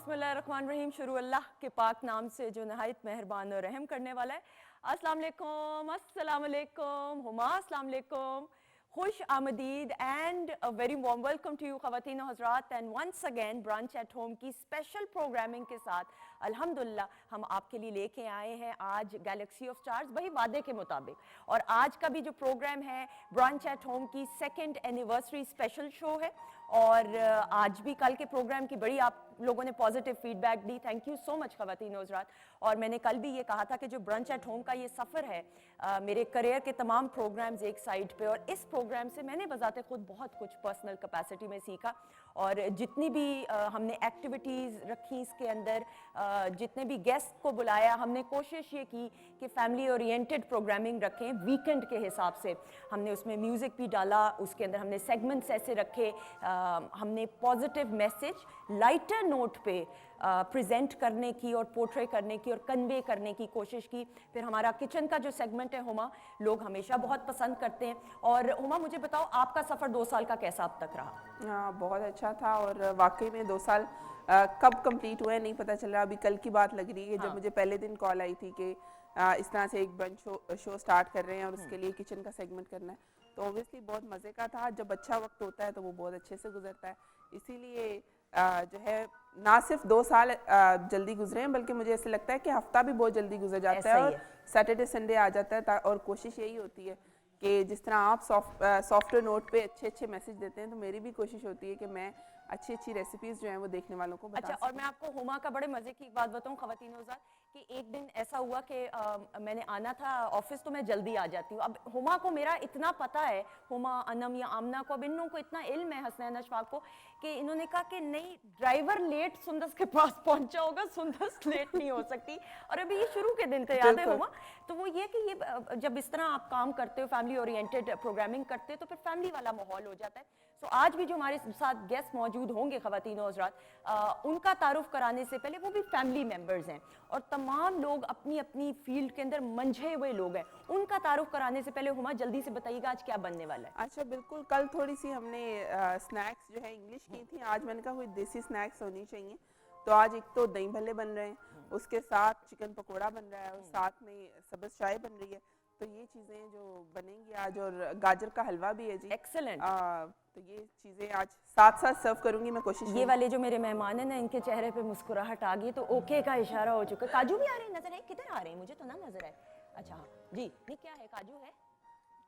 बिस्मिल्लाहिर्रहमानिर्रहीम। शुरू अल्लाह के पाक नाम से जो नहायत मेहरबान और रहम करने वाला है। अस्सलाम वालेकुम, अस्सलाम वालेकुम, हुमा अस्सलाम वालेकुम, खुश आमदीद and a very warm welcome to you ख़वातीन और हज़रात। And once again Brunch at home की स्पेशल प्रोग्रामिंग के साथ अल्हम्दुलिल्लाह हम आपके लिए लेके आए हैं आज गैलेक्सी ऑफ स्टार्स, वही वादे के मुताबिक। और आज का भी जो प्रोग्राम है ब्रांच एट होम की 2nd एनिवर्सरी स्पेशल शो है। और आज भी कल के प्रोग्राम की बड़ी आप लोगों ने positive feedback the, thank you so much ख़वातीन और हज़रात। और मैंने कल भी ये कहा था कि जो ब्रंच एट होम का ये सफ़र है, मेरे करियर के तमाम प्रोग्राम्स एक साइड पे, और इस प्रोग्राम से मैंने बजाते खुद बहुत कुछ पर्सनल कैपेसिटी में सीखा। और जितनी भी हमने एक्टिविटीज़ रखी इसके अंदर, जितने भी गेस्ट को बुलाया, हमने कोशिश ये की कि फैमिली ओरिएंटेड प्रोग्रामिंग रखें वीकेंड के हिसाब से। हमने उसमें म्यूज़िक भी डाला, उसके अंदर हमने सेगमेंट्स ऐसे रखे, हमने पॉजिटिव मैसेज लाइटर नोट पे प्रेजेंट करने की और पोर्ट्रे करने की और कन्वे करने की कोशिश की। फिर हमारा किचन का जो सेगमेंट है हुमा, लोग हमेशा बहुत पसंद करते हैं। और हुमा मुझे बताओ, आपका सफ़र 2 साल का कैसा अब तक रहा? हाँ, बहुत अच्छा था। और वाकई में 2 साल कब कंप्लीट हुए नहीं पता चल रहा। अभी कल की बात लग रही है जब मुझे पहले दिन कॉल आई थी कि इस तरह से एक ब्रंच शो स्टार्ट कर रहे हैं और उसके लिए किचन का सेगमेंट करना है। तो ऑब्वियसली बहुत मज़े का था। जब अच्छा वक्त होता है तो वो बहुत अच्छे से गुजरता है। इसीलिए जो है ना सिर्फ 2 साल जल्दी गुजरे हैं, बल्कि मुझे ऐसे लगता है कि हफ्ता भी बहुत जल्दी गुजर जाता है और सैटरडे संडे आ जाता है। और कोशिश यही होती है कि जिस तरह आप सॉफ्टवेयर नोट पे अच्छे अच्छे मैसेज देते हैं, तो मेरी भी कोशिश होती है कि मैं अच्छी अच्छी रेसिपीज़ जो हैं वो देखने वालों को बता अच्छा, और मैं आपको हुमा का बड़े मज़े की एक बात बताऊं ख़वातीन हज़रात, कि एक दिन ऐसा हुआ कि मैंने आना था ऑफिस, तो मैं जल्दी आ जाती हूँ। अब हुमा को मेरा इतना पता है, हुमा, अनम या आमना को, अब इन लोगों को इतना इल्म है, हसनैन अशफाक को, कि इन्होंने कहा कि नहीं, ड्राइवर लेट सुंदस के पास पहुंचा होगा, सुंदस लेट नहीं हो सकती। और अभी ये शुरू के दिन थे, याद है हुमा? तो वो ये कि ये जब इस तरह आप काम करते हो, फैमिली ओरिएंटेड प्रोग्रामिंग करते हो, तो फिर फैमिली वाला माहौल हो जाता है। तो आज भी जो हमारे साथ गेस्ट मौजूद होंगे ख़वातीन और हज़रात, उनका तारुफ कराने से पहले, वो भी फैमिली मेम्बर्स हैं और तमाम लोग अपनी अपनी फील्ड के अंदर मंझे हुए लोग हैं। उनका तारुफ कराने से पहले हुमा जल्दी से बताइएगा आज क्या बनने वाला है? अच्छा, बिल्कुल। कल थोड़ी सी हमने स्नैक्स जो है इंग्लिश की थी, आज मैंने कहा कोई देसी स्नैक्स होनी चाहिए। तो आज एक तो दही भल्ले बन रहे हैं, उसके साथ चिकन पकोड़ा बन रहा है और साथ में सब्ज़ चाय बन रही है। तो ये चीज़ें जो बनेंगी आज, और गाजर का हलवा भी है जी। एक्सेलेंट। तो ये चीज़ें आज साथ साथ सर्व करूंगी मैं, कोशिश। ये वाले जो मेरे मेहमान हैं ना, इनके चेहरे पे मुस्कुराहट आ गई, तो ओके का इशारा हो चुका। काजू भी आ रहे हैं, नजर है? किधर आ रहे हैं? मुझे तो ना नजर है। अच्छा हाँ जी, नहीं क्या है, काजू है?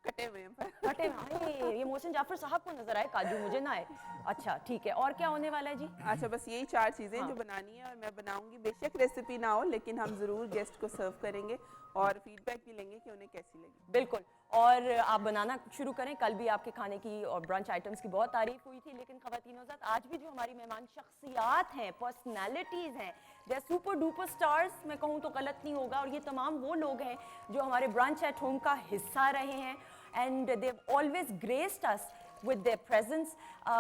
कटे हुए हैं कटे हुए, ये मोहसिन जाफर साहब को नजर आए, काजू मुझे ना आए। अच्छा ठीक है, और क्या होने वाला है जी? अच्छा, बस यही 4 चीज़ें जो बनानी है और मैं बनाऊंगी। बेशक रेसिपी ना हो, लेकिन हम ज़रूर गेस्ट को सर्व करेंगे और फीडबैक भी लेंगे कि उन्हें कैसी लगी। बिल्कुल, और आप बनाना शुरू करें। कल भी आपके खाने की और ब्रंच आइटम्स की बहुत तारीफ हुई थी, लेकिन ख़वातीन और हज़रात, आज भी जो हमारी मेहमान शख्सियात हैं, पर्सनैलिटीज़ हैं, दे सुपर डुपर स्टार्स, मैं कहूँ तो गलत नहीं होगा। और ये तमाम वो लोग हैं जो हमारे ब्रंच एट होम का हिस्सा रहे हैं and they have always graced us with their presence.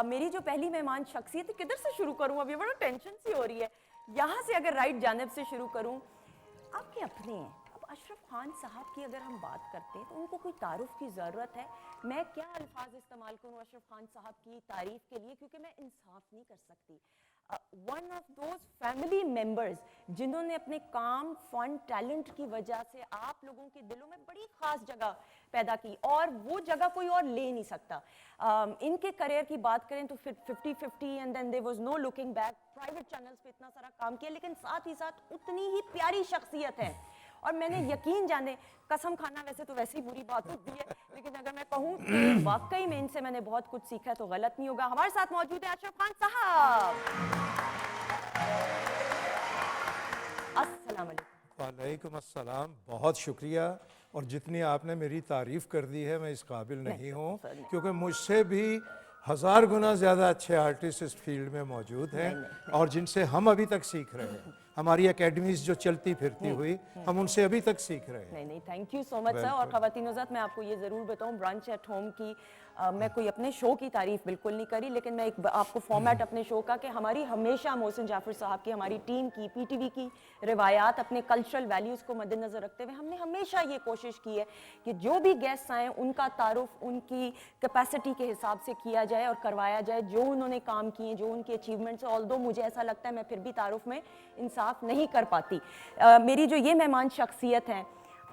मेरी जो पहली मेहमान शख्सियत, किधर से शुरू करूँ? अभी बड़ा टेंशन सी हो रही है। यहाँ से अगर राइट जानिब से शुरू करूँ, आपके अपने हैं। अब अशरफ खान साहब की अगर हम बात करते हैं तो उनको कोई तारुफ की ज़रूरत है? मैं क्या अल्फाज इस्तेमाल करूँ अशरफ खान साहब की तारीफ के लिए, क्योंकि मैं इंसाफ नहीं कर सकती। One of those family members जिन्होंने अपने काम, फन, टैलेंट की वजह से आप लोगों के दिलों में बड़ी खास जगह पैदा की, और वो जगह कोई और ले नहीं सकता। इनके करियर की बात करें तो फिर 50-50 and then there was no looking back. Private channels पे इतना सारा काम किया, लेकिन साथ ही साथ उतनी ही प्यारी शख्सियत है। और मैंने यकीन जाने, कसम खाना वैसे तो वैसे ही बुरी बात होती है, लेकिन अगर मैं कहूँ कि वाकई में इनसे मैंने बहुत कुछ सीखा है तो गलत नहीं होगा। हमारे साथ मौजूद है अशरफ खान साहब। अस्सलाम वालेकुम। वालेकुम अस्सलाम, बहुत शुक्रिया। और जितनी आपने मेरी तारीफ़ कर दी है, मैं इस काबिल नहीं हूँ, क्योंकि मुझसे भी 1000 गुना ज़्यादा अच्छे आर्टिस्ट इस फील्ड में मौजूद हैं और जिनसे हम अभी तक सीख रहे हैं। हमारी एकेडमीज जो चलती फिरती हुई, हम उनसे अभी तक सीख रहे हैं। नहीं नहीं, thank you so much sir. और ख़वातीन हज़रात, मैं आपको ये ज़रूर बताऊं, ब्रंच एट होम की मैं कोई अपने शो की तारीफ़ बिल्कुल नहीं करी, लेकिन मैं एक आपको फॉर्मेट अपने शो का कि हमारी हमेशा मोहसिन जाफ़र साहब की, हमारी टीम की, पीटीवी की रिवायात, अपने कल्चरल वैल्यूज़ को मद्देनज़र रखते हुए हमने हमेशा ये कोशिश की है कि जो भी गेस्ट आएँ उनका तारुफ उनकी कैपेसिटी के हिसाब से किया जाए और करवाया जाए, जो उन्होंने काम किए, जो उनके अचीवमेंट्स। ऑल्दो मुझे ऐसा लगता है मैं फिर भी तारुफ में इंसाफ नहीं कर पाती। मेरी जो ये मेहमान शख्सियत हैं,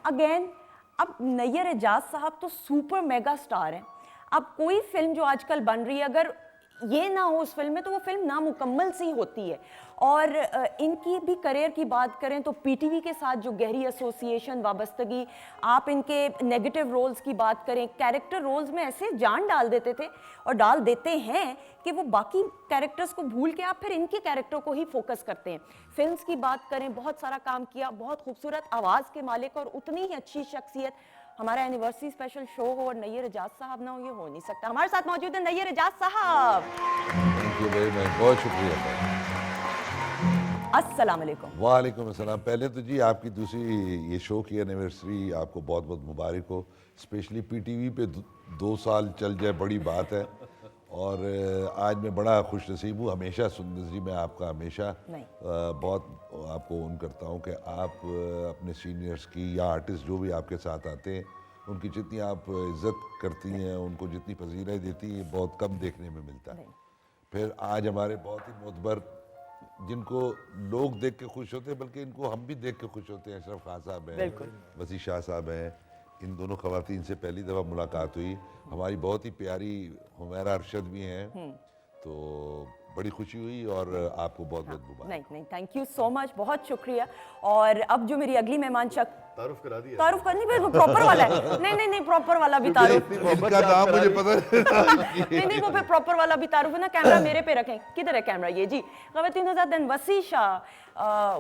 अगेन अब नैयर एजाज साहब तो सुपर मेगा स्टार हैं। अब कोई फिल्म जो आजकल बन रही है, अगर ये ना हो उस फिल्म में, तो वो फिल्म नामुकम्मल सी होती है। और इनकी भी करियर की बात करें तो पीटीवी के साथ जो गहरी एसोसिएशन, वाबस्तगी, आप इनके नेगेटिव रोल्स की बात करें, कैरेक्टर रोल्स में ऐसे जान डाल देते थे और डाल देते हैं कि वो बाकी कैरेक्टर्स को भूल के आप फिर इनके कैरेक्टर को ही फोकस करते हैं। फिल्म्स की बात करें, बहुत सारा काम किया, बहुत खूबसूरत आवाज़ के मालिक और उतनी ही अच्छी शख्सियत। हमारा एनिवर्सरी स्पेशल शो हो और नैयर एजाज साहब ना हो, ये हो नहीं सकता। हमारे साथ मौजूद है नैयर एजाज साहब। थैंक यू वेरी मच, बहुत शुक्रिया। अस्सलाम वालेकुम। वालेकुम अस्सलाम। पहले तो जी आपकी दूसरी ये शो की एनिवर्सरी आपको बहुत बहुत मुबारक हो। स्पेशली पीटीवी पे 2 साल चल जाए बड़ी बात है। और आज मैं बड़ा खुश नसीब हूँ। हमेशा सुंदर जी, मैं आपका हमेशा बहुत आपको उन करता हूँ कि आप अपने सीनियर्स की या आर्टिस्ट जो भी आपके साथ आते हैं उनकी जितनी आप इज़्ज़त करती हैं, उनको जितनी फजीलत देती हैं, बहुत कम देखने में मिलता है। फिर आज हमारे बहुत ही मोतबर, जिनको लोग देख के खुश होते हैं, बल्कि इनको हम भी देख के खुश होते हैं, अशरफ खान साहब हैं, वसी शाह साहब हैं। इन दोनों खवातीन से पहली दफ़ा मुलाकात हुई। हमारी बहुत ही प्यारी हुमैरा अरशद भी हैं, तो बड़ी खुशी हुई और आपको बहुत बहुत मुबारक। नहीं नहीं, थैंक यू सो मच, बहुत शुक्रिया। और अब जो मेरी अगली मेहमान तारुफ करा दिया, तारुफ करनी फिर प्रॉपर वाला है। नहीं नहीं नहीं, प्रॉपर वाला भी तारुफ। इनका नाम मुझे पता नहीं नहीं, वो फिर प्रॉपर वाला भी तारुफ है ना। कैमरा मेरे पे रखें, किधर है कैमरा? ये जी। ख़वातीन हज़रात, देन वसी Shah,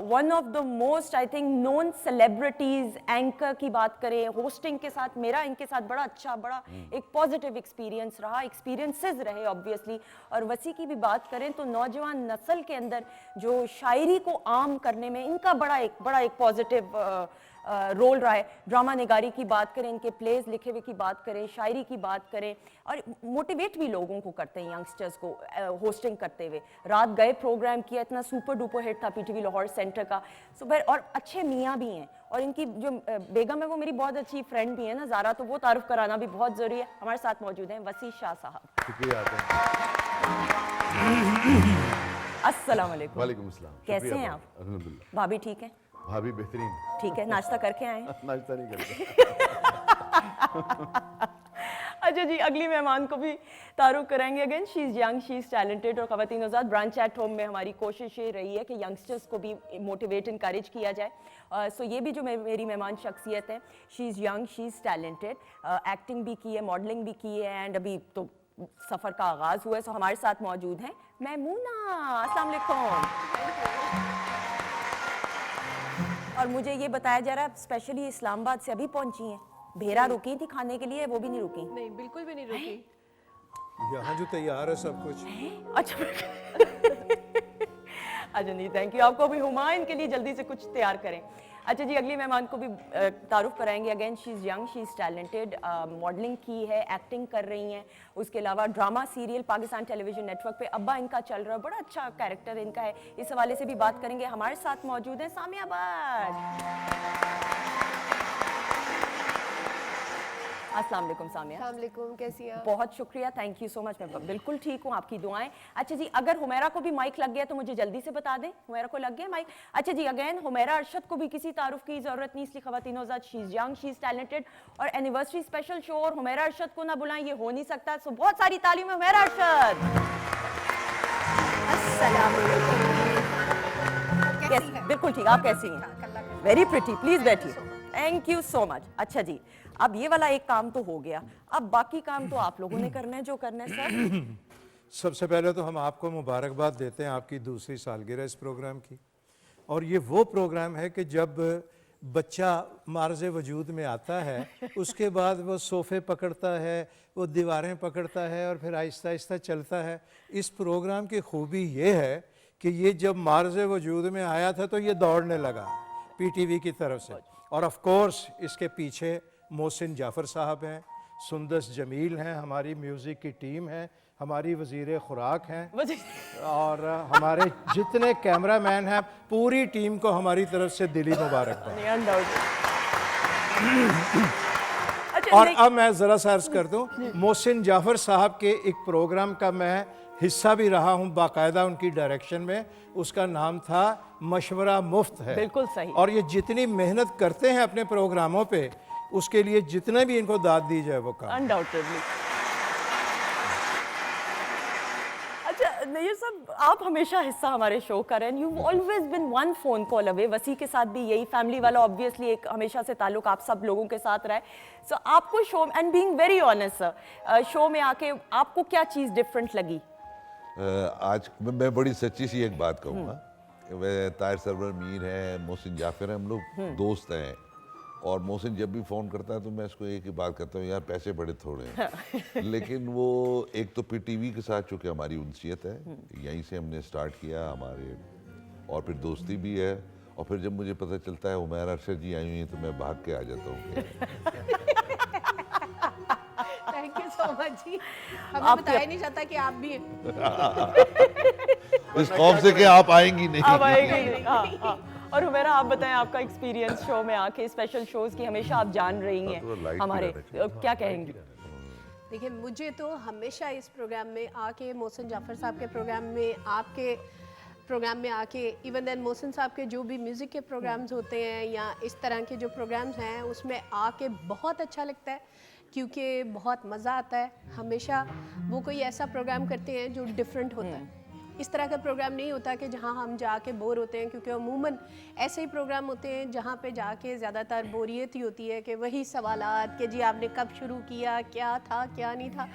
one of the most I think known celebrities. Anchor की बात करें, होस्टिंग के साथ मेरा इनके साथ बड़ा अच्छा, बड़ा एक पॉजिटिव एक्सपीरियंस रहा, एक्सपीरियंसेस रहे ऑब्वियसली। और वसी की भी बात करें तो नौजवान नस्ल के अंदर जो शायरी को आम करने में इनका बड़ा एक पॉजिटिव रोल रहा है। ड्रामा निगारी की बात करें, इनके प्लेज लिखे हुए की बात करें, शायरी की बात करें, और मोटिवेट भी लोगों को करते हैं, यंगस्टर्स को होस्टिंग करते हुए। रात गए प्रोग्राम किया, इतना सुपर डुपर हिट था पीटीवी लाहौर सेंटर का। सुबह और अच्छे मियाँ भी हैं, और इनकी जो बेगम है वो मेरी बहुत अच्छी फ्रेंड भी है ना, ज़ारा, तो वो तारुफ कराना भी बहुत ज़रूरी है। हमारे साथ मौजूद हैं वसी शाह साहब। शुक्रिया। अस्सलाम वालेकुम। वालेकुम अस्सलाम। कैसे हैं आप? अल्हम्दुलिल्लाह। भाभी ठीक है? भाभी बेहतरीन। ठीक है, नाश्ता करके आए हैं? नाश्ता नहीं करते। अच्छा जी, अगली मेहमान को भी तारुफ कराएंगे। Again she is young, she is talented. और ख़वातीन हज़रात, ब्रांच एट होम में हमारी कोशिश ये रही है कि यंगस्टर्स को भी मोटिवेट, इनकरेज किया जाए। सो ये भी जो मेरी मेहमान शख्सियत है, she is young, she is talented, acting भी की है, मॉडलिंग भी की है, एंड अभी तो सफ़र का आगाज़ हुआ है। सो हमारे साथ मौजूद हैं मैमूना। अस्सलाम वालेकुम। और मुझे ये बताया जा रहा है स्पेशली इस्लामाबाद से अभी पहुंची हैं। भेरा रुकी थी खाने के लिए, वो भी नहीं रुकी? नहीं, बिल्कुल भी नहीं रुकी। यहाँ जो तैयार है सब कुछ। अच्छा अच्छा, नहीं थैंक यू। आपको अभी हुमा इनके लिए जल्दी से कुछ तैयार करें। अच्छा जी, अगली मेहमान को भी तारुफ कराएंगे। Again she is young, she is talented, modelling की है, एक्टिंग कर रही हैं, उसके अलावा drama serial Pakistan Television network पे अब्बा इनका चल रहा है, बड़ा अच्छा कैरेक्टर इनका है। इस हवाले से भी बात करेंगे। हमारे साथ मौजूद हैं सामिया बट। अस्सलाम वालेकुम सामिया। अस्सलाम वालेकुम, कैसी हैं आप? बहुत शुक्रिया, थैंक यू सो मच। मैं बिल्कुल ठीक हूँ, आपकी दुआएं। अच्छा जी, अगर हुमैरा को भी माइक लग गया तो मुझे जल्दी से बता दें। हुमैरा को लग गया माइक? अच्छा जी, अगेन हुमैरा अरशद को भी किसी तारुफ की ज़रूरत नहीं, इसलिए ख़वातीन हज़रात, she is young, she is talented, और एनिवर्सरी स्पेशल शो और हुमैरा अरशद को ना बुलाएं, ये हो नहीं सकता। सो बहुत सारी तालीम है हुमैरा अरशद। अस्सलाम वालेकुम। बिल्कुल ठीक, आप कैसी हैं? वेरी प्रिटी, प्लीज बैठिए। Thank you so much. अच्छा जी, अब ये वाला एक काम तो हो गया, अब बाकी काम तो आप लोगों ने करना है जो करना है। सर, सबसे पहले तो हम आपको मुबारकबाद देते हैं आपकी दूसरी सालगिरह इस प्रोग्राम की। और ये वो प्रोग्राम है कि जब बच्चा मार्ज़ वजूद में आता है, उसके बाद वो सोफ़े पकड़ता है, वो दीवारें पकड़ता है और फिर आहिस्ता आहिस्ता चलता है। इस प्रोग्राम की खूबी ये है कि ये जब मार्ज वजूद में आया था तो ये दौड़ने लगा पीटीवी की तरफ से। और ऑफ कोर्स इसके पीछे मोहसिन जाफ़र साहब हैं, सुंदस जमील हैं, हमारी म्यूज़िक की टीम है, हमारी वज़ीर खुराक हैं, और हमारे जितने कैमरामैन हैं, पूरी टीम को हमारी तरफ से दिली मुबारकबाद। और अब मैं ज़रा सा अर्ज़ कर दूं, मोहसिन जाफ़र साहब के एक प्रोग्राम का मैं हिस्सा भी रहा हूं बाकायदा उनकी डायरेक्शन में, उसका नाम था मशवरा मुफ्त है। बिल्कुल सही। और ये जितनी मेहनत करते हैं अपने प्रोग्रामों पे, उसके लिए जितने भी इनको दाद दी जाए वो काम। अनडाउटेडली। अच्छा नैयर साहब, आप हमेशा हिस्सा हमारे शो का रहे, you always been one phone call away. वसी के साथ भी यही फैमिली वाला ऑब्वियसली एक हमेशा से ताल्लुक आप सब लोगों के साथ रहा है। सो आपको show, and being very honest sir, show में आके आपको क्या चीज़ डिफरेंट लगी? आज मैं बड़ी सच्ची सी एक बात कहूँगा, वह ताहिर सरवर मीर है, मोहसिन जाफिर है, हम लोग दोस्त हैं। और मोहसिन जब भी फ़ोन करता है तो मैं इसको एक ही बात करता हूँ, यार पैसे बड़े थोड़े हैं। लेकिन वो एक तो पीटीवी के साथ चूँकि हमारी उनसियत है, यहीं से हमने स्टार्ट किया हमारे, और फिर दोस्ती भी है। और फिर जब मुझे पता चलता है उमैर अरशद जी आई हुई हैं तो मैं भाग के आ जाता हूँ। थैंक यू सो मच जी। हमें बताया नहीं जाता कि आप भी इस खौफ से कि आप आएंगी नहीं। आप आएंगी नहीं। हाँ, हाँ। और हुमैरा आप बताएं आपका एक्सपीरियंस शो में आके, स्पेशल शोज की हमेशा आप जान रही हैं हमारे, क्या कहेंगी? देखिए, मुझे तो हमेशा इस प्रोग्राम में आके, मोहसिन जाफ़र साहब के प्रोग्राम में, आपके प्रोग्राम में आके, इवन देन मोहसिन साहब के जो भी म्यूज़िक के प्रोग्राम्स होते हैं या इस तरह के जो प्रोग्राम्स हैं, उसमें आके बहुत अच्छा लगता है, क्योंकि बहुत मज़ा आता है। हमेशा वो कोई ऐसा प्रोग्राम करते हैं जो डिफरेंट होता है। इस तरह का प्रोग्राम नहीं होता कि जहां हम जाके बोर होते हैं, क्योंकि अमूमन ऐसे ही प्रोग्राम होते हैं जहां पे जाके ज़्यादातर बोरियत ही होती है कि वही सवालात कि जी आपने कब शुरू किया, क्या था क्या नहीं था।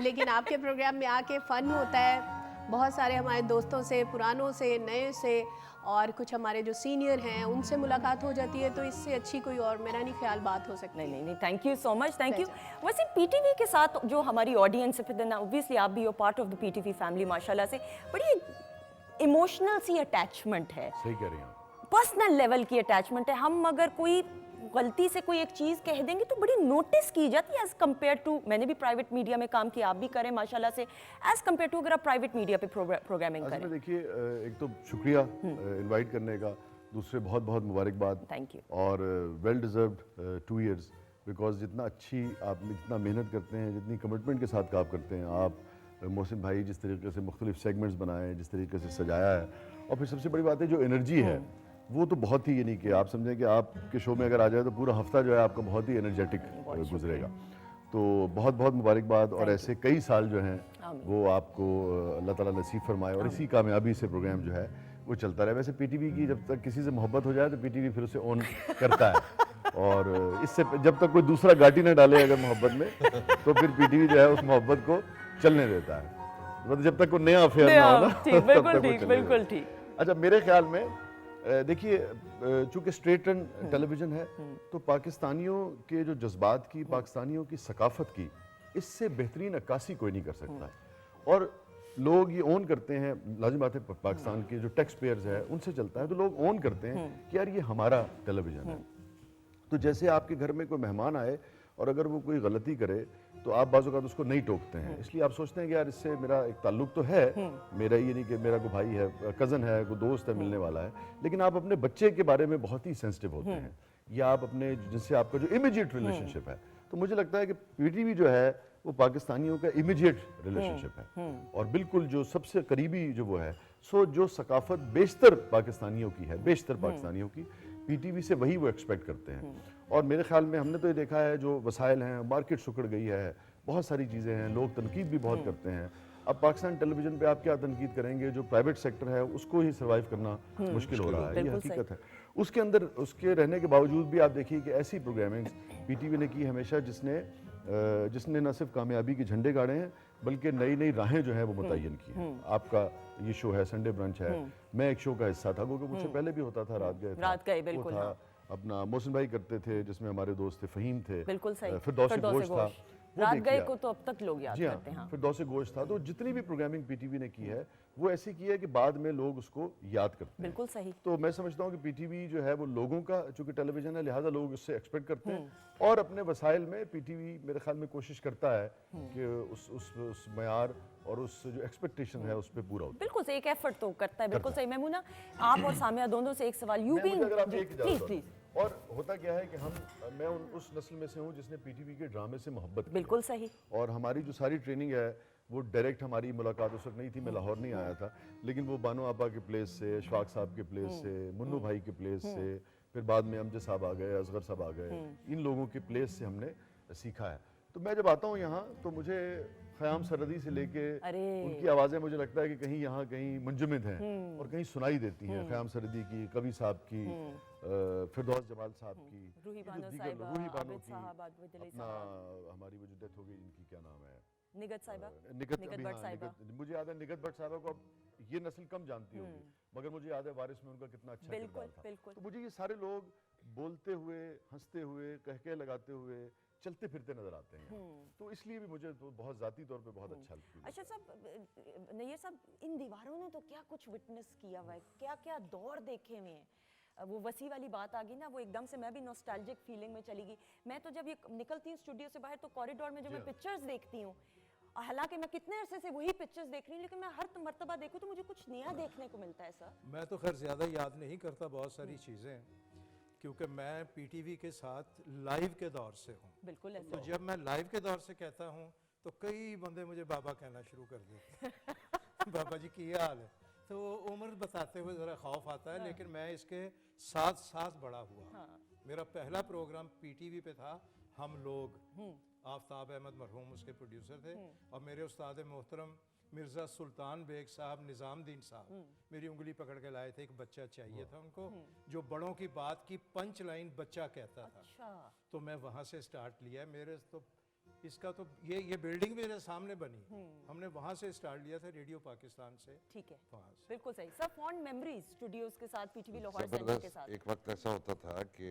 लेकिन आपके प्रोग्राम में आके फ़न होता है, बहुत सारे हमारे दोस्तों से, पुरानों से, नए से, और कुछ हमारे जो सीनियर हैं उनसे मुलाकात हो जाती है। तो इससे अच्छी कोई और मेरा नहीं ख्याल बात हो सकती। नहीं, thank you so much, thank you. वैसे पीटीवी के साथ जो हमारी ऑडियंस है, फिर ऑब्वियसली आप भी हो part of the PTV family, माशाल्लाह से बड़ी इमोशनल सी अटैचमेंट है, सही कह रही हैं, पर्सनल लेवल की अटैचमेंट है। हम अगर कोई गलती से कोई एक चीज़ कह देंगे तो बड़ी नोटिस की जाती है एज कम्पेयर टू, मैंने भी प्राइवेट मीडिया में काम किया, आप भी करें माशाल्लाह से, एज कम्पेयर टू अगर आप प्राइवेट मीडिया पे प्रोग्रामिंग करें। देखिए, एक तो शुक्रिया इनवाइट करने का, दूसरे बहुत बहुत मुबारकबाद, थैंक यू, और वेल डिजर्व्ड 2 इयर्स, बिकॉज जितना अच्छी आप जितना मेहनत करते हैं, जितनी कमिटमेंट के साथ काम करते हैं आप, मोहसिन भाई जिस तरीके से मुख्तलिफ सेगमेंट्स बनाए, जिस तरीके से सजाया है, और फिर सबसे बड़ी बात है जो एनर्जी है वो तो बहुत ही, यानी कि आप समझें कि आपके शो में अगर आ जाए तो पूरा हफ्ता जो है आपका बहुत ही एनर्जेटिक गुजरेगा। तो बहुत बहुत मुबारकबाद, और ऐसे कई साल जो हैं वो आपको अल्लाह ताला नसीब फरमाए, और इसी कामयाबी से प्रोग्राम जो है वो चलता रहे। वैसे पीटीवी की जब तक किसी से मोहब्बत हो जाए तो पीटीवी फिर उसे ऑन करता है, और इससे जब तक कोई दूसरा गाटी ना डाले अगर मोहब्बत में, तो फिर पीटीवी जो है उस मोहब्बत को चलने देता है, मतलब जब तक कोई नया अफेयर ना हो ना, बिल्कुल ठीक, बिल्कुल ठीक। अच्छा, मेरे ख्याल में देखिए, चूँकि स्ट्रेट एंड टेलीविज़न है, तो पाकिस्तानियों के जो जज्बात की, पाकिस्तानियों की सकाफ़त की, इससे बेहतरीन अक्कासी कोई नहीं कर सकता। और लोग ये ऑन करते हैं, लाजिम बात है पाकिस्तान के जो टैक्स पेयर्स है उनसे चलता है, तो लोग ऑन करते हैं कि यार ये हमारा टेलीविज़न है। तो जैसे आपके घर में कोई मेहमान आए और अगर वो कोई गलती करे तो आप बाज़ औक़ात उसको नहीं टोकते हैं, इसलिए आप सोचते हैं कि यार इससे मेरा एक ताल्लुक तो है, मेरा ये नहीं कि मेरा कोई भाई है, कज़न है, कोई दोस्त है, मिलने वाला है, लेकिन आप अपने बच्चे के बारे में बहुत ही सेंसिटिव होते हैं, या आप अपने जिससे आपका जो इमीडिएट रिलेशनशिप है। तो मुझे लगता है कि पीटीवी जो है वो पाकिस्तानियों का इमीडिएट रिलेशनशिप है, और बिल्कुल जो सबसे करीबी जो वो है, सो जो सकाफत बेशतर पाकिस्तानियों की है, बेशतर पाकिस्तानियों की, पीटीवी से वही वो एक्सपेक्ट करते हैं। और मेरे ख्याल में हमने तो ये देखा है, जो वसाइल हैं, मार्केट सुकड़ गई है, बहुत सारी चीज़ें हैं, लोग तनकीद भी बहुत करते हैं। अब पाकिस्तान टेलीविज़न पे आप क्या तनकीद करेंगे, जो प्राइवेट सेक्टर है उसको ही सर्वाइव करना मुश्किल हो रहा है, ये हकीकत है। उसके अंदर उसके रहने के बावजूद भी आप देखिए कि ऐसी प्रोग्रामिंग पीटीवी ने की हमेशा, जिसने न सिर्फ कामयाबी के झंडे गाड़े हैं, बल्कि नई नई राहें जो हैं वो मुतय्यन की हैं। आपका ये शो है, संडे ब्रंच है, मैं एक शो का हिस्सा था, क्योंकि मुझसे पहले भी होता था, रात गए बिल्कुल था, अपना मोहसिन भाई करते थे, जिसमें हमारे दोस्त थे, फ़हीम थे, बिल्कुल सही, फिरदौसी घोष था, रात देखी गए आप। को तो अब तक लोग याद जी करते हैं। हाँ, हाँ। फिर दौसे गोश्त था। तो जितनी भी प्रोग्रामिंग पीटीवी ने की है वो ऐसी की है कि बाद में लोग उसको याद करते हैं। बिल्कुल सही। तो मैं समझता हूँ कि पीटीवी जो है वो लोगों का, चूंकि टेलीविजन है लिहाजा लोग उससे एक्सपेक्ट करते हैं और अपने वसाइल में पीटीवी मेरे ख्याल में कोशिश करता है कि उस मयार और उस जो एक्सपेक्टेशन है उस पर पूरा होता है। बिल्कुल सही, एक एफर्ट तो करता है। बिल्कुल सही। मैमूना, आप और सामिया दोनों से एक सवाल। यू मुझे अगर आप बीइंग, एक इजाज़त प्लीज दो। प्लीज। और होता क्या है कि मैं उस नस्ल में से हूँ जिसने पीटीवी के ड्रामे से मोहब्बत की है। बिल्कुल सही। और हमारी जो सारी ट्रेनिंग है वो डायरेक्ट, हमारी मुलाकात उस वक्त नहीं थी, मैं लाहौर नहीं आया था, लेकिन वो बानो आपा के प्लेस से, शवाक साहब के प्लेस से, मुन्नू भाई के प्लेस से, फिर बाद में अमजद साहब आ गए, असगर साहब आ गए, इन लोगों के प्लेस से हमने सीखा है। तो मैं जब आता हूँ यहाँ तो मुझे ख़याम सरहदी से लेके उनकी आवाज़ें मुझे लगता है कि कहीं यहाँ कहीं मुंजमद हैं और कहीं सुनाई देती हैं। ख़याम सरहदी की, कवि साहब की, फिरदौस जमाल साहब की, रूही ये जो बानो दीगर साहिबा, रूही बानो आबिद की, साहब, आबिद अली अपना साहब, हमारी वो जो डेथ हो गई इनकी क्या नाम है, निगत साहिबा, निगत निगत अभी, भट्ट हाँ, साहिबा। मुझे याद है निगत भट्ट साहिबा को अब ये नस्ल कम जानती होगी, मगर मुझे याद है वारिस में उनका कितना अच्छा बिल्कुल, किरदार था। बिल्कुल। तो मुझे ये सारे लोग बोलते हुए, हंसते हुए, कहके लगाते हुए, चलते फिरते नजर आते हैं। तो इसलिए भी मुझे तो बहुत जाती तौर पे बहुत अच्छा लगता है। अच्छा साहब, नैयर साहब, इन दीवारों ने तो क्या कुछ विटनेस किया हुआ है, क्या क्या दौर देखे हुए हैं। वो वसी वाली बात आ गई ना, वो एकदम से मैं भी नॉस्टैल्जिक फीलिंग में चली गई। मैं तो जब ये निकलती हूँ स्टूडियो से बाहर तो कॉरिडोर में जो मैं पिक्चर्स देखती हूँ, हालांकि मैं कितने अरसे से वही पिक्चर्स देख रही हूँ, लेकिन मैं हर मर्तबा देखूँ तो मुझे कुछ नया देखने को मिलता है सर। मैं तो खैर ज़्यादा याद नहीं करता बहुत सारी चीज़ें, क्योंकि मैं पीटीवी के साथ लाइव के दौर से हूँ। बिल्कुल ऐसा। तो जब मैं लाइव के दौर से कहता हूँ तो कई बंदे मुझे बाबा कहना शुरू कर देते हैं। बाबा जी की हाल है, तो उम्र बताते हुए ज़रा खौफ आता है। लेकिन मैं इसके साथ साथ बड़ा हुआ। मेरा पहला प्रोग्राम पीटीवी पे था हम लोग। आफ्ताब अहमद मरहूम उसके प्रोड्यूसर थे और मेरे उस्ताद मोहतरम मिर्ज़ा सुल्तान बेग साहब, निज़ामुद्दीन साहब मेरी उंगली पकड़ के लाए थे। एक बच्चा चाहिए था उनको जो बड़ों की बात की पंच लाइन बच्चा कहता था। अच्छा। तो मैं वहाँ से स्टार्ट लिया। मेरे तो इसका तो ये बिल्डिंग मेरे सामने बनी, हमने वहाँ से स्टार्ट लिया था, रेडियो पाकिस्तान से। ठीक है, वहाँ से। बिल्कुल सही सर। फॉन्ड मेमोरीज स्टूडियोज के साथ, पीटीवी लाहौर सेंटर के जबरदस्त। साथ। एक वक्त ऐसा होता था कि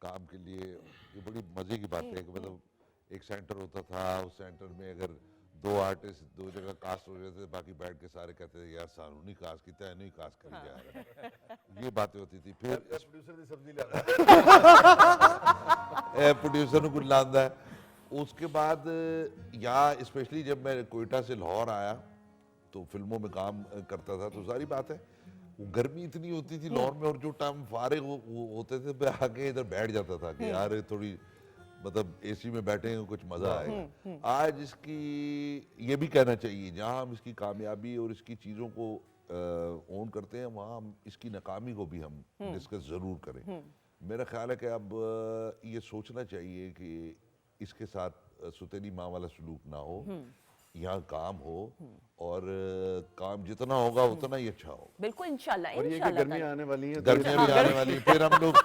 काम के लिए ये बड़ी मजे की बात है कि मतलब एक सेंटर होता था, उस सेंटर में अगर दो आर्टिस्ट दो जगह कास्ट हो जाते थे, बाकी बैठ के सारे कहते थे यार सानू नहीं कास्ट किया, नहीं कास्ट करी जा रहा। ये बातें होती थी। फिर प्रोड्यूसर की सब्जी ले प्रोड्यूसर को लांदा है। उसके बाद यहाँ स्पेशली जब मैं कोयटा से लाहौर आया तो फिल्मों में काम करता था, तो सारी बात है वो गर्मी इतनी होती थी लाहौर में, और जो टाइम फारिग होते थे मैं आके इधर बैठ जाता था कि यार थोड़ी मतलब एसी में बैठे हैं कुछ मजा आएगा। आज इसकी ये भी कहना चाहिए, जहाँ हम इसकी कामयाबी और इसकी चीज़ों को ओन करते हैं, वहाँ हम इसकी नाकामी को भी हम डिस्कस ज़रूर करें। मेरा ख्याल है कि अब ये सोचना चाहिए कि इसके साथ सुतेली माँ वाला सलूक ना हो, यहाँ काम हो और काम जितना होगा उतना ही अच्छा हो। बिल्कुल, इंशाल्लाह और ये कि इंशाल्लाह गर्मियाँ आने वाली हैं, गर्मियाँ भी आने वाली, फिर हम लोग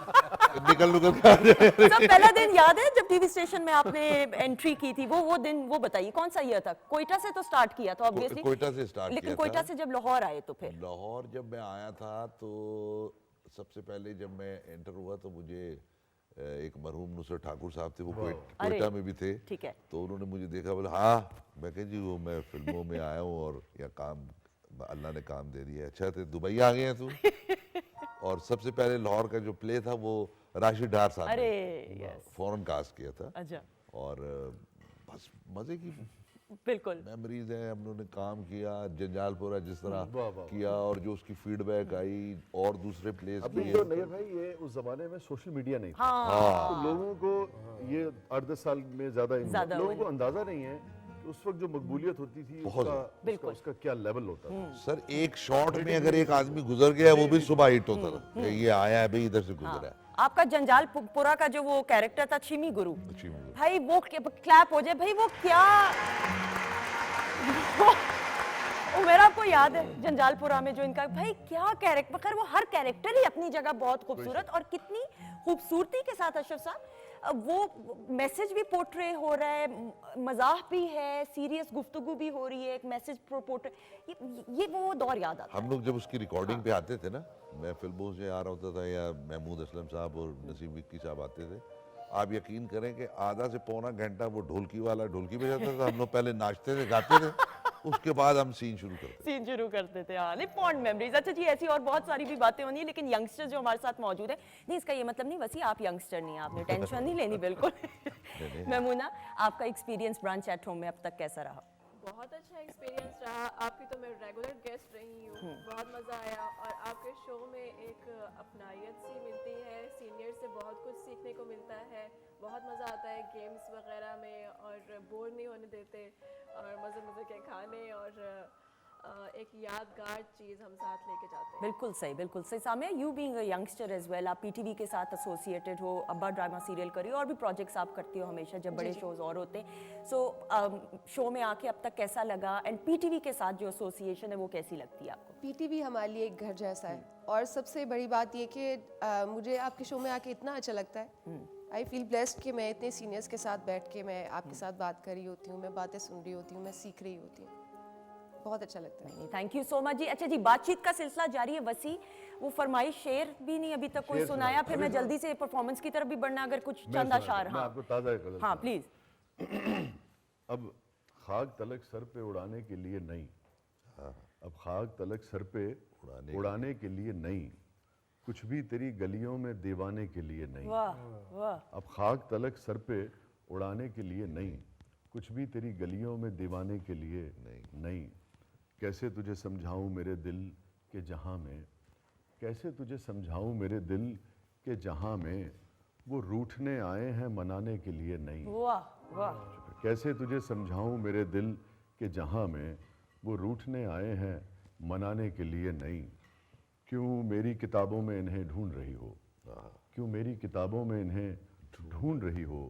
निकल के आ जाए। सब पहला दिन याद है जब टीवी स्टेशन में आपने एंट्री की थी? वो दिन वो बताइए, कौन सा ईयर था? कोयटा से तो स्टार्ट किया था ऑब्वियसली, कोयटा से स्टार्ट लेकिन किया कोयटा था। से जब लाहौर आए तो फिर लाहौर जब मैं आया था तो सबसे पहले जब मैं एंटर हुआ तो मुझे एक मरहूम नुसरत ठाकुर साहब थे, वो कोयटा में भी थे। ठीक है। तो उन्होंने मुझे देखा, बोला हाँ, मैं कह जी वो मैं फिल्मों में आया हूँ और यहाँ काम अल्लाह ने काम दे दिया। अच्छा थे, दुबई आ गए हैं तू। और सबसे पहले लाहौर का जो प्ले था वो राशिद डार साहब ने फौरन कास्ट किया था। अच्छा। और बस मजे की बिल्कुल मेमोरीज हैं। हम लोगों ने काम किया जंजालपुरा जिस तरह किया, और जो उसकी फीडबैक आई और दूसरे प्लेस अभी किए। तो नैयर भाई ये उस जमाने में सोशल मीडिया नहीं था। हाँ। तो लोगों को ये 8-10 साल में ज्यादा लोगों को अंदाजा नहीं है कि उस वक्त जो मकबूलियत होती थी उसका क्या लेवल होता था। सर एक शॉट में अगर एक आदमी गुजर गया वो भी सुबह हिट होता था कि ये आया है भाई इधर से गुजरा है। आपका जंजालपुरा का जो वो कैरेक्टर था छिमी गुरु, छिमी गुरु। भाई वो क्लैप हो जाए भाई, वो क्या वो मेरा आपको याद है जंजालपुरा में जो इनका भाई क्या कैरेक्टर, खैर वो हर कैरेक्टर ही अपनी जगह बहुत खूबसूरत, और कितनी खूबसूरती के साथ अशरफ साहब वो मैसेज भी पोर्ट्रे हो रहा है, मजाक भी है, सीरियस गुफ्तगू भी हो रही है, एक मैसेज पोर्ट्रे, ये वो दौर याद आता है। हम लोग जब उसकी रिकॉर्डिंग पे आते थे ना, मैं फिल्मों से आ रहा होता था या महमूद असलम साहब और नसीम विक्की साहब आते थे, आप यकीन करें कि आधा से पौना घंटा वो ढोलकी वाला ढोलकी बजाता था, हम लोग पहले नाचते थे, गाते थे, उसके बाद हम सीन शुरू करते सीन शुरू करते थे। हाँ, नहीं फॉन्ड मेमोरीज। अच्छा जी, ऐसी और बहुत सारी भी बातें होनी है, लेकिन यंगस्टर जो हमारे साथ मौजूद है, नहीं इसका ये मतलब नहीं वैसे आप यंगस्टर नहीं हैं, आपने टेंशन नहीं लेनी बिल्कुल। मेमूना, आपका एक्सपीरियंस ब्रांच एट होम में अब तक कैसा रहा? बहुत अच्छा एक्सपीरियंस रहा। आपकी तो मैं रेगुलर गेस्ट रही हूँ, बहुत मज़ा आया। और आपके शो में एक अपनायत सी मिलती है, सीनियर से बहुत कुछ सीखने को मिलता है, बहुत मज़ा आता है गेम्स वगैरह में, और बोर नहीं होने देते, और मज़े मज़े के खाने, और एक यादगार चीज़ हम साथ लेके जाते हैं। बिल्कुल सही, बिल्कुल सही। Samiya, you being a youngster as well, आप पीटीवी के साथ एसोसिएटेड हो, अब्बा ड्रामा सीरियल करी हो, और भी प्रोजेक्ट्स आप करती हो हमेशा जब बड़े शोज और होते हैं। सो शो में आके अब तक कैसा लगा, एंड पीटीवी के साथ जो एसोसिएशन है वो कैसी लगती है आपको? पीटीवी हमारे लिए एक घर जैसा है, और सबसे बड़ी बात ये कि मुझे आपके शो में आके इतना अच्छा लगता है। आई फील ब्लेस्ड कि मैं इतने सीनियर्स के साथ बैठ के मैं आपके साथ बात कर रही होती हूँ, मैं बातें सुन रही होती हूँ, मैं सीख रही होती हूँ, बहुत अच्छा लगता है। थैंक यू सो मच जी। अच्छा जी, बातचीत का सिलसिला जारी है। वसी, वो फरमाइश शेर भी नहीं अभी तक कोई सुनाया, फिर मैं जल्दी से परफॉर्मेंस की तरफ भी बढ़ना, अगर कुछ चंद अशार। मैं आपको ताज़ा एक गज़ल हाँ सुनाता प्लीज। अब खाक तलक सर पे उड़ाने के लिए नहीं, अब खाक तलक सर पे उड़ाने के लिए नहीं, कुछ भी तेरी गलियों में दीवाने के लिए नहीं। वाह वाह, अब खाक तलक सर पे उड़ाने के लिए नहीं, कुछ भी तेरी गलियों में दीवाने के लिए नहीं। कैसे तुझे समझाऊं मेरे दिल के जहां में, कैसे तुझे समझाऊं मेरे दिल के जहां में, वो रूठने आए हैं मनाने के लिए नहीं। वाह वाह, कैसे तुझे समझाऊं मेरे दिल के जहां में, वो रूठने आए हैं मनाने के लिए नहीं। क्यों मेरी किताबों में इन्हें ढूंढ रही हो, क्यों मेरी किताबों में इन्हें ढूंढ रही हो,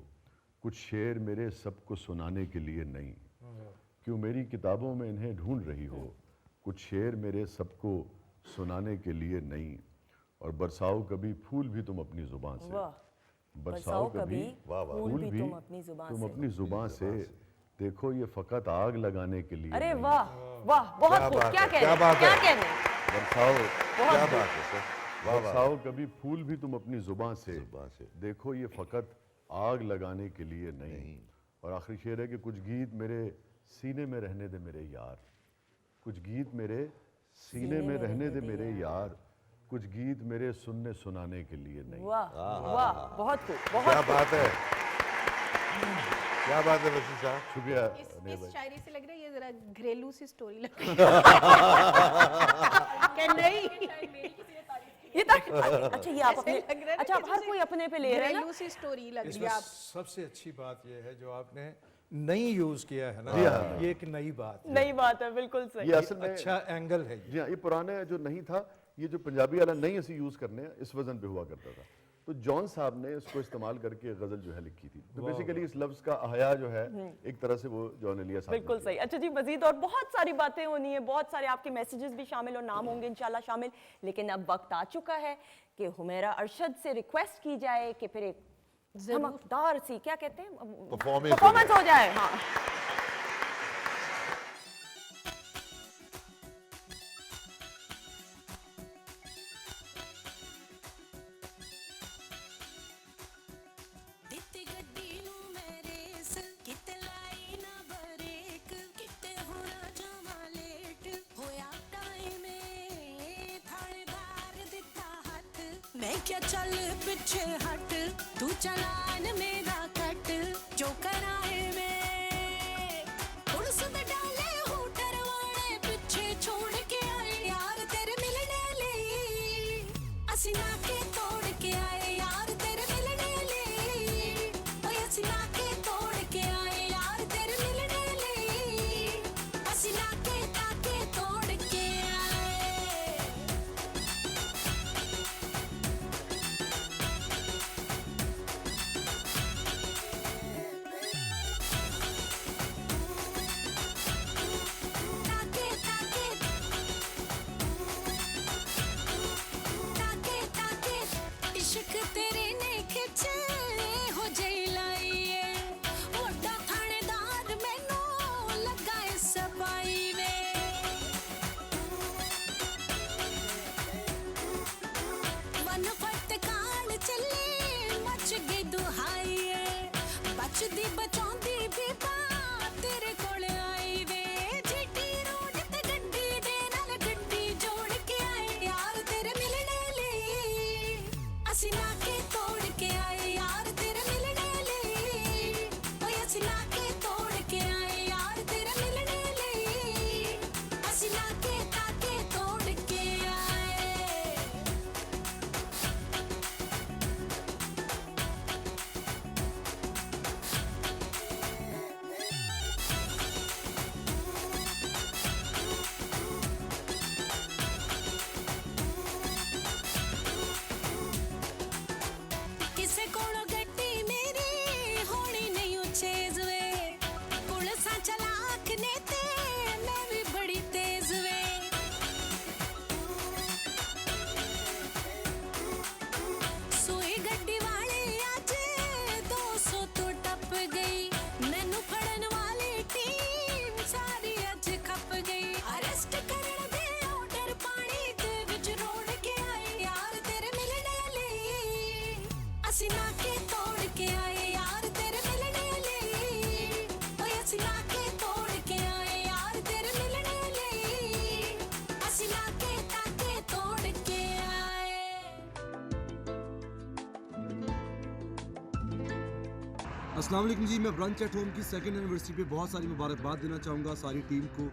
कुछ शेर मेरे सबको सुनाने के लिए नहीं। क्यों मेरी किताबों में इन्हें ढूंढ रही हो, कुछ शेर मेरे सबको सुनाने के लिए नहीं। और बरसाओ कभी फूल भी तुम अपनी जुबान से, बरसाओ कभी फूल भी तुम अपनी जुबान से, देखो ये फकत आग लगाने के लिए अरे नहीं। वाह वाह, बहुत खूब। क्या कहने, क्या कहने। बरसाओ क्या बात है सर, वाह वाह। बरसाओ कभी फूल भी तुम अपनी जुबान से, देखो ये फकत आग लगाने के लिए नहीं। और आखिरी शेर है कि कुछ गीत मेरे सीने में रहने दे मेरे यार, कुछ गीत मेरे सीने में रहने दे मेरे यार, कुछ गीत मेरे सुनने सुनाने के लिए नहीं। वाह वाह, बहुत खूब, क्या बहुत बात है, क्या बात है वसीम साहब। शुक्रिया। इस शायरी से लग रहा है ये जरा घरेलू सी स्टोरी लग रही है कि नहीं? ये तक अच्छा, ये आप अपने, ऐसे लग रहा है ना अच्छा कि आप हर कोई अपने पे ले रहे हैं ना। घरेलू सी स्टोरी लग रही इसमें है। आप सबसे अच्छी बात यह है जो आपने नई यूज किया है ना, ये एक नई बात है, नई बात है, बिल्कुल सही। ये असल में अच्छा एंगल है ये। जी हाँ, ये पुराने जो नहीं था, ये जो पंजाबी वाला नहीं ऐसे यूज करने हैं, इस वजन पे हुआ करता था, तो जॉन साहब ने इसको इस्तेमाल करके गजल जो है लिखी थी। तो बेसिकली इस लफ्ज का अहया जो है एक तरह से वो जॉन एलिया साहब ने बिल्कुल किया। सही। अच्छा जी, मजीद और बहुत सारी बातें होनी है, बहुत सारे आपके मैसेजेस भी शामिल और नाम होंगे इंशाल्लाह शामिल, लेकिन अब वक्त आ चुका है कि हुमैरा अरशद से रिक्वेस्ट की जाए कि फिर एक धमकदार सी, क्या कहते हैं, परफॉर्मेंस हो जाए। हाँ मैं क्या चल पीछे हट, तू चलान मेरा कट, जो कराए में पुलिस दे डाले हूटर वाले पीछे छोड़ के आए यार तेरे मिलने ले, असी ना के तोड़ के आए यार तेरे मिलने ले, ओए असी ना के तोड़ के आए यार तेरे मिलने ले, असी ना के ताके तोड़ के आए। इश्क तेरे ने खिंचे हो जाई लाइए, ओडा थानेदार मैनू लगा इस सफाई में, वन फट काल चले मच गई दुहाई ਅਸੀਂ ਨਾ ਕੇ ਤੋੜ ਕੇ ਆਏ ਯਾਰ ਤੇਰੇ ਮਿਲਣੇ ਲਈ ਓਏ ਅਸੀਂ ਨਾ ਕੇ ਤੋੜ ਕੇ ਆਏ ਯਾਰ ਤੇਰੇ ਮਿਲਣੇ ਲਈ ਅਸੀਂ ਨਾ ਕੇ ਤਾਕੇ ਤੋੜ ਕੇ ਆਏ अस्सलाम वालेकुम जी, मैं ब्रंच एट होम की सेकंड एनिवर्सरी पे बहुत सारी मुबारकबाद देना चाहूँगा सारी टीम को,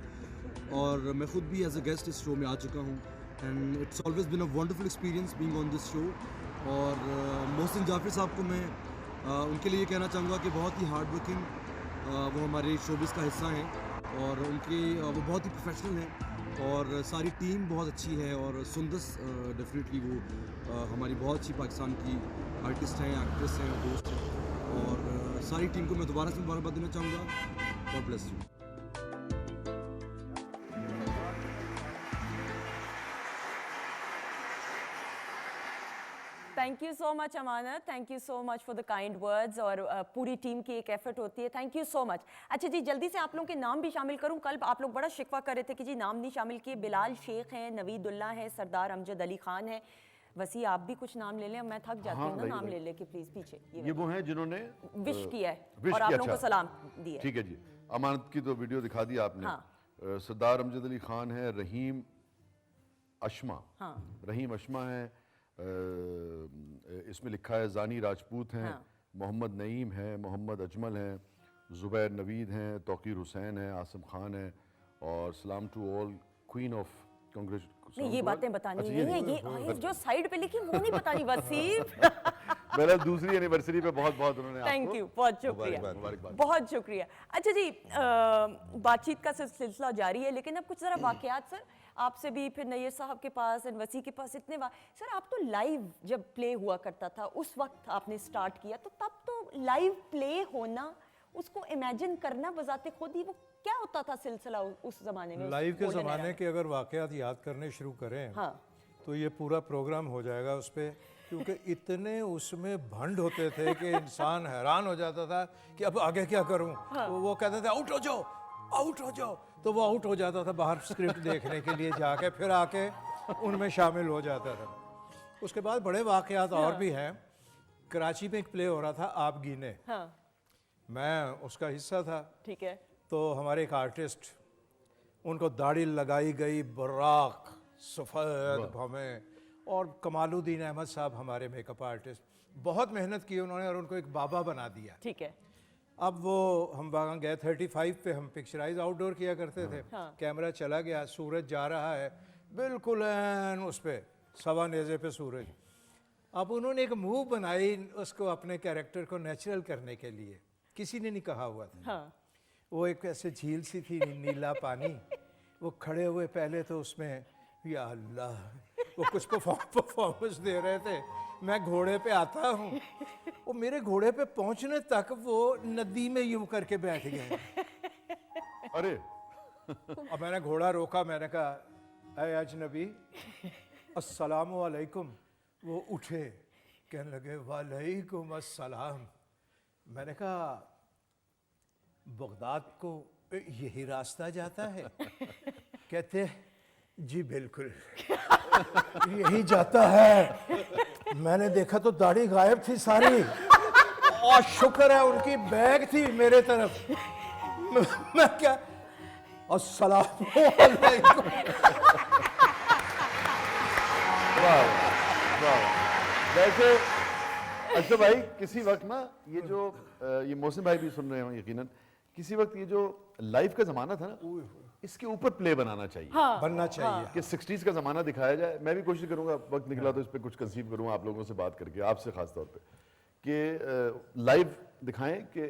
और मैं ख़ुद भी एज अ गेस्ट इस शो में आ चुका हूँ and it's always been a wonderful experience being on this show. और मोहसिन जाफर साहब को मैं उनके लिए कहना चाहूँगा कि बहुत ही हार्ड वर्किंग वो हमारे शोबिस का हिस्सा हैं और उनके वो बहुत ही प्रोफेशनल हैं और सारी टीम बहुत अच्छी है। और सुंदस डेफिनेटली वो हमारी बहुत अच्छी पाकिस्तान की आर्टिस्ट हैं, एक्ट्रेस हैं, दोस्त हैं, और सारी टीम को मैं दोबारा से मुबारकबाद देना चाहूँगा। God bless you. Thank you so much Amanat, thank you so much for the kind words. और पूरी टीम की एक एफर्ट होती है, थैंक यू सो मच। अच्छा जी, जल्दी से आप लोगों के नाम भी शामिल करूं। कल आप लोग बड़ा शिकवा कर रहे थे कि जी नाम नहीं शामिल किए। बिलाल शेख हैं, नवीदुल्ला हैं, सरदार अमजद अली खान है। वसी आप भी कुछ नाम ले लें, मैं थक जाती हूँ ना नाम ले लेके। प्लीज पीछे ये वो हैं जिन्होंने विश किया है विश और आप किया, लोगों को अच्छा। सलाम दिया है। ठीक है जी, अमानत की तो वीडियो दिखा दी आपने। हाँ। सरदार अमजद अली खान है, रहीम अशमा, हाँ। रहीम अशमा है, इसमें लिखा है जानी राजपूत हैं, हाँ। मोहम्मद नईम है, मोहम्मद अजमल हैं, जुबैर नवीद हैं, तौकीर हुसैन है, आसिम खान है, और सलाम to all queen of Congress. नहीं, ये बातें बतानी अच्छा, नहीं है, ये जो साइड पे लिखी वो नहीं बतानी वसीफ। मेरा दूसरी एनिवर्सरी पे बहुत बहुत उन्होंने थैंक आपको यू, बहुत शुक्रिया, मुबारकबाद। बहुत शुक्रिया। अच्छा जी, बातचीत का सिलसिला जारी है, लेकिन अब कुछ ज़रा वाकयात सर आपसे भी, फिर नैयर साहब के पास, वसी के पास इतने सर आप तो लाइव जब प्ले हुआ करता था उस वक्त आपने स्टार्ट किया, तो तब तो लाइव प्ले होना, उसको इमेजिन करना बजाते खुद ही वो क्या होता था सिलसिला उस ज़माने में? लाइव के ज़माने के अगर वाकयात याद करने शुरू करें हाँ। तो ये पूरा प्रोग्राम हो जाएगा उस पर, क्योंकि इतने उसमें भंड होते थे कि इंसान हैरान हो जाता था कि अब आगे क्या करूं। हाँ। वो कहते थे आउट हो जाओ, आउट हो जाओ, तो वो आउट हो जाता था बाहर स्क्रिप्ट देखने के लिए जाके, फिर आके उनमें शामिल हो जाता था। उसके बाद बड़े वाकयात और भी हैं। कराची में एक प्ले हो रहा था आप गिने, हाँ। मैं उसका हिस्सा था। ठीक है। तो हमारे एक आर्टिस्ट, उनको दाढ़ी लगाई गई, बराक सफ़ेद भवें, और कमालुद्दीन अहमद साहब हमारे मेकअप आर्टिस्ट, बहुत मेहनत की उन्होंने और उनको एक बाबा बना दिया। ठीक है। अब वो हम वहाँ गए 35 पे, हम पिक्चराइज आउटडोर किया करते थे। हाँ। कैमरा चला गया, सूरज जा रहा है बिल्कुल एन उस पर, सवा नेज़े पे सूरज। अब उन्होंने एक मूव बनाई उसको अपने कैरेक्टर को नेचुरल करने के लिए, किसी ने नहीं कहा हुआ था। हाँ। वो एक ऐसे झील सी थी, नीला पानी, वो खड़े हुए पहले तो उसमें, या अल्लाह, वो कुछ परफॉर्मेंस दे रहे थे। मैं घोड़े पे आता हूँ, वो मेरे घोड़े पे पहुँचने तक वो नदी में यूं करके बैठ गए। अरे अब मैंने घोड़ा रोका, मैंने कहा अय अजनबी अस्सलामु अलैकुम। वो उठे, कहने लगे वालेकुम अस्सलाम। मैंने कहा बगदाद को यही रास्ता जाता है? कहते जी बिल्कुल यही जाता है। मैंने देखा तो दाढ़ी गायब थी सारी, और शुक्र है उनकी बैग थी मेरे तरफ। मैं क्या अस्सलाम वालेकुम। वैसे अच्छा भाई, किसी वक्त ना ये जो ये मौसम भाई भी सुन रहे हो यकीनन, किसी वक्त ये जो लाइव का जमाना था ना, इसके ऊपर प्ले बनाना चाहिए। हाँ। बनना चाहिए कि 60s का जमाना दिखाया जाए। मैं भी कोशिश करूंगा, वक्त निकला तो इस पे कुछ कंसीव करूंगा आप लोगों से बात करके, आपसे खास तौर पे, कि लाइव दिखाएं, कि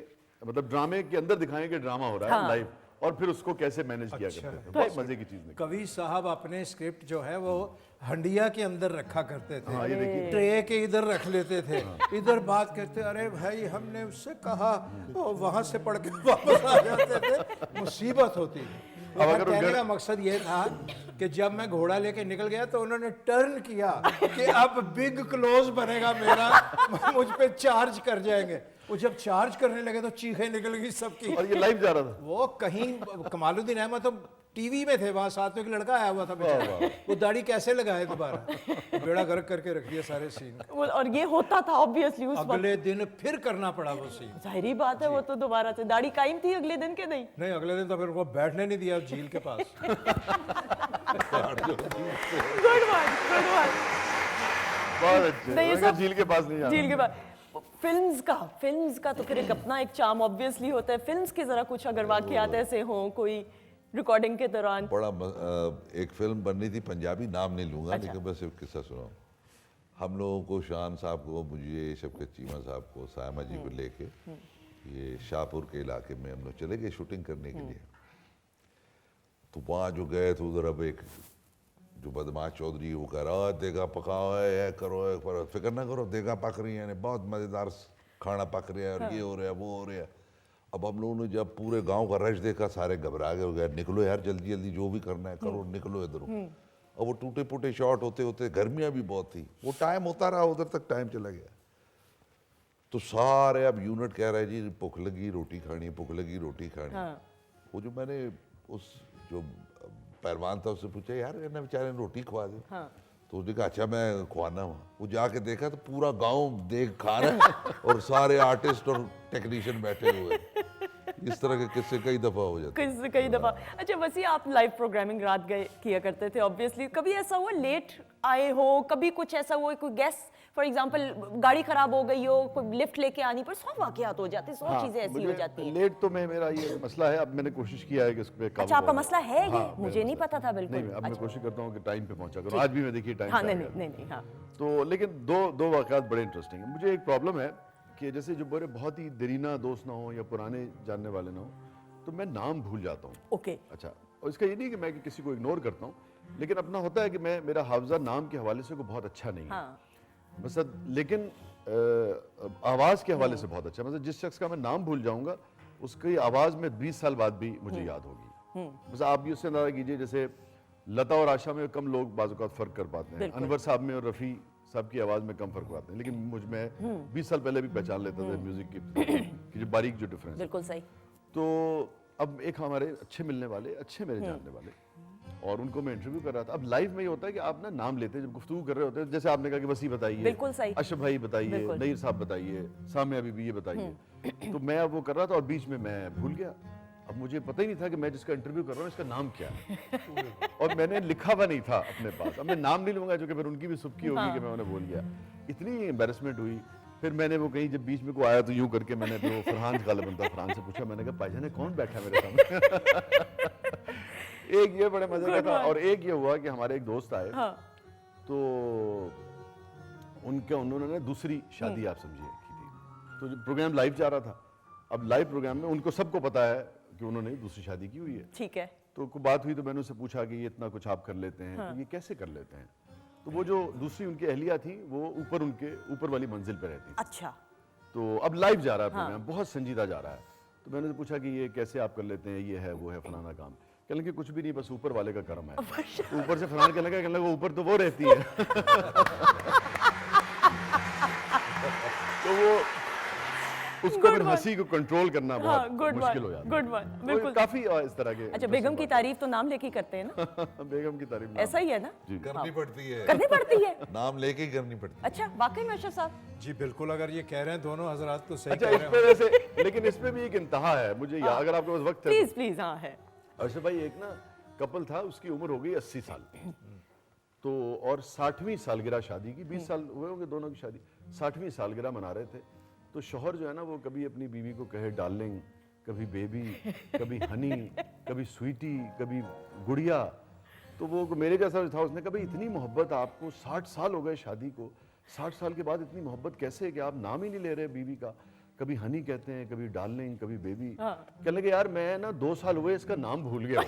मतलब ड्रामे के अंदर दिखाएं कि ड्रामा हो रहा है हाँ। लाइव, और फिर उसको कैसे मैनेज किया करते थे। बहुत मजे की चीज निकली। कवि साहब अपने स्क्रिप्ट जो है वो हंडिया के अंदर रखा करते थे। हाँ, ये देखिए। ट्रे के इधर रख लेते थे, इधर बात करते, अरे भाई हमने उससे कहा, और वहां से पढ़ के वापस आ जाते थे, मुसीबत होती। अब अगर कहने का मकसद ये था कि जब मैं घोड़ा लेके निकल गया तो उन्होंने टर्न किया कि अब बिग क्लोज बनेगा मेरा, मुझ पे चार्ज कर जाएंगे। वो जब चार्ज करने लगे तो चीखें निकल गई सबकी। और ये लाइव जा रहा था। वो कहीं कमालुद्दीन अहमद तो टीवी में थे, वहाँ साथ में एक लड़का आया हुआ था बेचारा, वो दाढ़ी कैसे लगाए दोबारा, बेड़ा गर्क करके रख दिया सारे सीन। और ये होता था ऑब्वियसली उस वक्त। अगले दिन फिर करना पड़ा वो सीन। जाहिर बात है, वो तो दोबारा से दाढ़ी कायम थी अगले दिन के नहीं। नहीं, अगले दिन तो फिर उनको बैठने नहीं दिया झील के पास। Good one, good one. बहुत अच्छे, नहीं, ये मैंने कहा सब- झील के पास नहीं जाना। झील के बाद फिल्म्स का तो फिर एक अपना एक चार्म ऑब्वियसली होता है। फिल्म्स के जरा कुछ अगर वाकयात ऐसे हों कोई रिकॉर्डिंग के दौरान। बड़ा एक फिल्म बननी थी पंजाबी, नाम नहीं लूँगा, लेकिन बस एक किस्सा सुनाऊँ। हम लोगों को, शान साहब को, मुझे, शफकत चीमा साहब को, सायमा जी को लेके ये शाहपुर के इलाके में हम लोग चले गए शूटिंग करने के लिए। तो वहाँ जो गए तो उधर अब एक जो बदमाश चौधरी वो कह रहा है देगा पकाओ है करो है, पर फिक्र ना करो, देगा पक रही है, बहुत मज़ेदार खाना पक रहा है और ये हो रहा है वो हो रहा है। अब हम लोगों ने जब पूरे गांव का रश देखा, सारे घबरा गए हो गए, निकलो यार जल्दी जल्दी, जो भी करना है करो, निकलो इधर। और वो टूटे फूटे शॉट होते होते, गर्मियाँ भी बहुत थी, वो टाइम होता रहा, उधर तक टाइम चला गया। तो सारे अब यूनिट कह रहे जी भूख लगी रोटी खानी, भूख लगी रोटी खानी। वो जो मैंने उस जो पहलवान था उससे पूछा यार इन्हें बेचारे ने रोटी खवा दी। तो उसने कहा अच्छा मैं खुआना हूँ। वो जाके देखा तो पूरा गांव देख खा रहा है और सारे आर्टिस्ट और टेक्नीशियन बैठे हुए। इस तरह के किस्से कई दफ़ा हो जाते हैं। कई दफ़ा। अच्छा वसी, आप लाइव प्रोग्रामिंग रात गए किया करते थे ऑब्वियसली, कभी ऐसा हुआ लेट आए हो, कभी कुछ ऐसा हुआ कोई गेस्ट फॉर एग्जांपल गाड़ी खराब हो गई हो, कोई लिफ्ट लेके आनी पर 100 वाकयात हो जाते, 100 चीजें ऐसी हो जाती हैं। लेट तो मेरा ये मसला है, अब मैंने कोशिश किया है कि इस पे काबू अच्छा आपका पाऊं। मसला है ये? हाँ, मुझे नहीं पता था बिल्कुल। नहीं, अब मैं अच्छा। कोशिश करता हूँ कि टाइम पे पहुंचा करूँ। आज भी मैं देखिए टाइम हाँ पे आ नहीं गया। नहीं हाँ। तो लेकिन दो वाकयात बड़े इंटरेस्टिंग है। मुझे एक प्रॉब्लम है कि जैसे जो बड़े बहुत ही देरीना दोस्त ना हो या पुराने जानने वाले ना हो, तो मैं नाम भूल जाता हूँ। ओके। अच्छा, और इसका ये नहीं कि मैं किसी को इग्नोर करता हूँ, लेकिन अपना होता है कि मेरा हाफजा नाम के हवाले से को बहुत अच्छा नहीं है। हाँ। बस लेकिन आवाज़ के हवाले से बहुत अच्छा, मतलब जिस शख्स का मैं नाम भूल जाऊंगा उसकी आवाज़ में 20 साल बाद भी मुझे याद होगी। बस आप भी उससे अंदाजा कीजिए, जैसे लता और आशा में कम लोग बाज़-औक़ात फ़र्क कर पाते हैं, अनवर साहब में और रफ़ी साहब की आवाज़ में कम फ़र्क पाते हैं, लेकिन मुझ में 20 साल पहले भी पहचान लेता था म्यूज़िक की जो बारीक जो डिफरेंस। बिल्कुल सही। तो अब एक हमारे अच्छे मिलने वाले, अच्छे मेरे जानने वाले, और उनको मैं इंटरव्यू कर रहा था। अब लाइव में ये होता है कि आप ना नाम लेते हैं जब गुफ्तगू कर रहे होते हैं, जैसे आपने कहा कि वसी बताइए, बिल्कुल सही, अशरफ भाई बताइए, नईर साहब बताइए, सामिया बीबी ये बताइए। तो मैं अब वो कर रहा था और बीच में मैं भूल गया। अब मुझे पता ही नहीं था कि मैं जिसका इंटरव्यू कर रहा हूँ इसका नाम क्या है और मैंने लिखा हुआ नहीं था अपने पास। अब मैं नाम नहीं लूंगा जो कि फिर उनकी भी सुबकी होगी कि मैं उन्हें भूल गया। इतनी एम्बेरसमेंट हुई। फिर मैंने वो कहीं जब बीच में को आया तो यूं करके मैंने वो फरहान गालिबन था, फरहान से पूछा, मैंने कहा भाईजान कौन बैठा मेरे सामने। एक ये बड़े मजे का था, और एक ये हुआ कि हमारे एक दोस्त आए, तो उन्होंने दूसरी शादी आप समझिए की थी। तो प्रोग्राम लाइव जा रहा था। अब लाइव प्रोग्राम में उनको सबको पता है कि उन्होंने दूसरी शादी की हुई है। ठीक है। तो कोई बात हुई तो मैंने उससे पूछा कि ये इतना कुछ आप कर लेते हैं, तो ये कैसे कर लेते हैं। तो वो जो दूसरी उनकी अहलिया थी वो ऊपर वाली मंजिल पे रहती। अच्छा। तो अब लाइव जा रहा है प्रोग्राम, बहुत संजीदा जा रहा है। तो मैंने उनसे पूछा कि ये कैसे आप कर लेते हैं, ये है वो है फलाना काम। कहने लगे कुछ भी नहीं, बस ऊपर वाले का कर्म है। ऊपर से फलाना कहने लगा ऊपर तो वो रहती है। तो वो उसको फिर हंसी को कंट्रोल करना बहुत मुश्किल हो जाता है। गुड वन, बिल्कुल। काफी इस तरह के। अच्छा, बेगम की तारीफ तो नाम लेके ही करते हैं ना। बेगम की तारीफ ऐसा ही है ना, करनी पड़ती है, करनी पड़ती है, नाम लेके ही करनी पड़ती है। अच्छा वाकई में अशरफ साहब? जी बिल्कुल, अगर ये कह रहे हैं दोनों हजरात तो सही अच्छा, कह इस रहे पे हैं। वैसे लेकिन इस पे भी एक इंतहा है मुझे याद, अगर आपके पास वक्त है प्लीज प्लीज। हाँ है। अशरफ भाई, एक ना कपल था, उसकी उम्र हो गई 80 साल, तो और 60वीं सालगिरह शादी की, 20 साल हुए होंगे दोनों की शादी, 60वीं सालगिरह मना रहे थे। तो शौहर जो है ना वो कभी अपनी बीवी को कहे डार्लिंग, कभी बेबी, कभी हनी, कभी स्वीटी, कभी गुड़िया। तो वो मेरे जैसा था, उसने कभी इतनी मोहब्बत आपको, 60 साल हो गए शादी को, 60 साल के बाद इतनी मोहब्बत कैसे कि आप नाम ही नहीं ले रहे बीवी का, कभी हनी कहते हैं, कभी डार्लिंग, कभी बेबी। कहने लगे यार मैं ना 2 साल हुए इसका नाम भूल गया।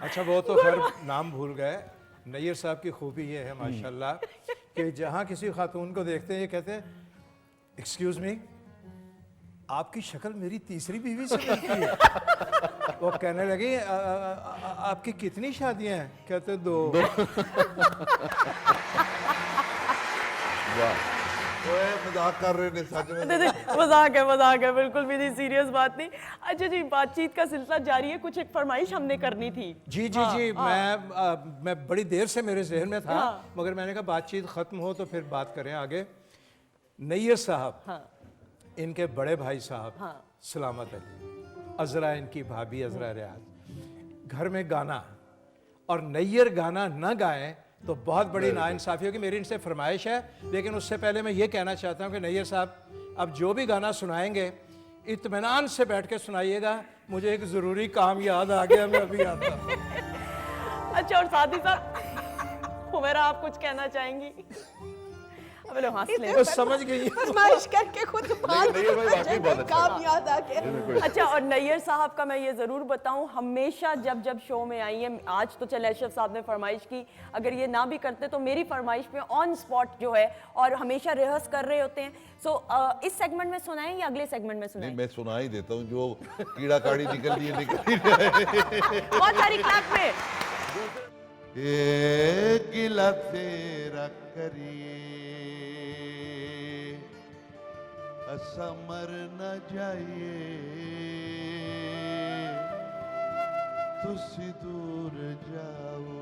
अच्छा वो तो खैर नाम भूल गए। नैयर साहब की खूबी ये है माशाल्लाह कि जहाँ किसी खातून को देखते हैं ये कहते हैं एक्सक्यूज मी, आपकी शक्ल मेरी तीसरी बीवी से मिलती है। वो कहने लगी आपकी कितनी शादियां हैं? कहते 2। ओए मजाक कर रहे ने सच में मजाक है बिल्कुल भी नहीं, सीरियस बात नहीं। अच्छा जी, बातचीत का सिलसिला जारी है, कुछ एक फरमाइश हमने करनी थी। जी जी जी, मैं बड़ी देर से मेरे जहन में था, मगर मैंने कहा बातचीत ख़त्म हो तो फिर बात करें आगे। नैयर साहब, इनके बड़े भाई साहब सलामत अली, अजरा इनकी भाभी अजरा रियाज, घर में गाना और नैयर गाना न गाएं तो बहुत बड़ी नाइंसाफ़ी होगी। मेरी इनसे फरमाइश है, लेकिन उससे पहले मैं ये कहना चाहता हूँ कि नैयर साहब अब जो भी गाना सुनाएंगे इत्मीनान से बैठ के सुनाइएगा। मुझे एक ज़रूरी काम याद आ गया, मैं अभी आता हूँ। अच्छा, और साथ ही साथ हुमैरा आप कुछ कहना चाहेंगी? अब लोग हंस ले, समझ गई फरमाइश करके खुद काम याद आ गया। अच्छा, और नैयर साहब का मैं ये ज़रूर बताऊं, हमेशा जब जब शो में आई है, आज तो चले अशरफ साहब ने फरमाइश की, अगर ये ना भी करते तो मेरी फरमाइश पे ऑन स्पॉट जो है, और हमेशा रिहर्स कर रहे होते हैं। सो इस सेगमेंट में सुनाएं या अगले सेगमेंट में सुनाएं? नहीं, मैं सुना ही देता हूँ, जो कीड़ा काड़ी निकल रही है निकल रही है। बहुत सारी क्लैप में गिला तेरा करिए असमर न जाइए, तुसी दूर जाओ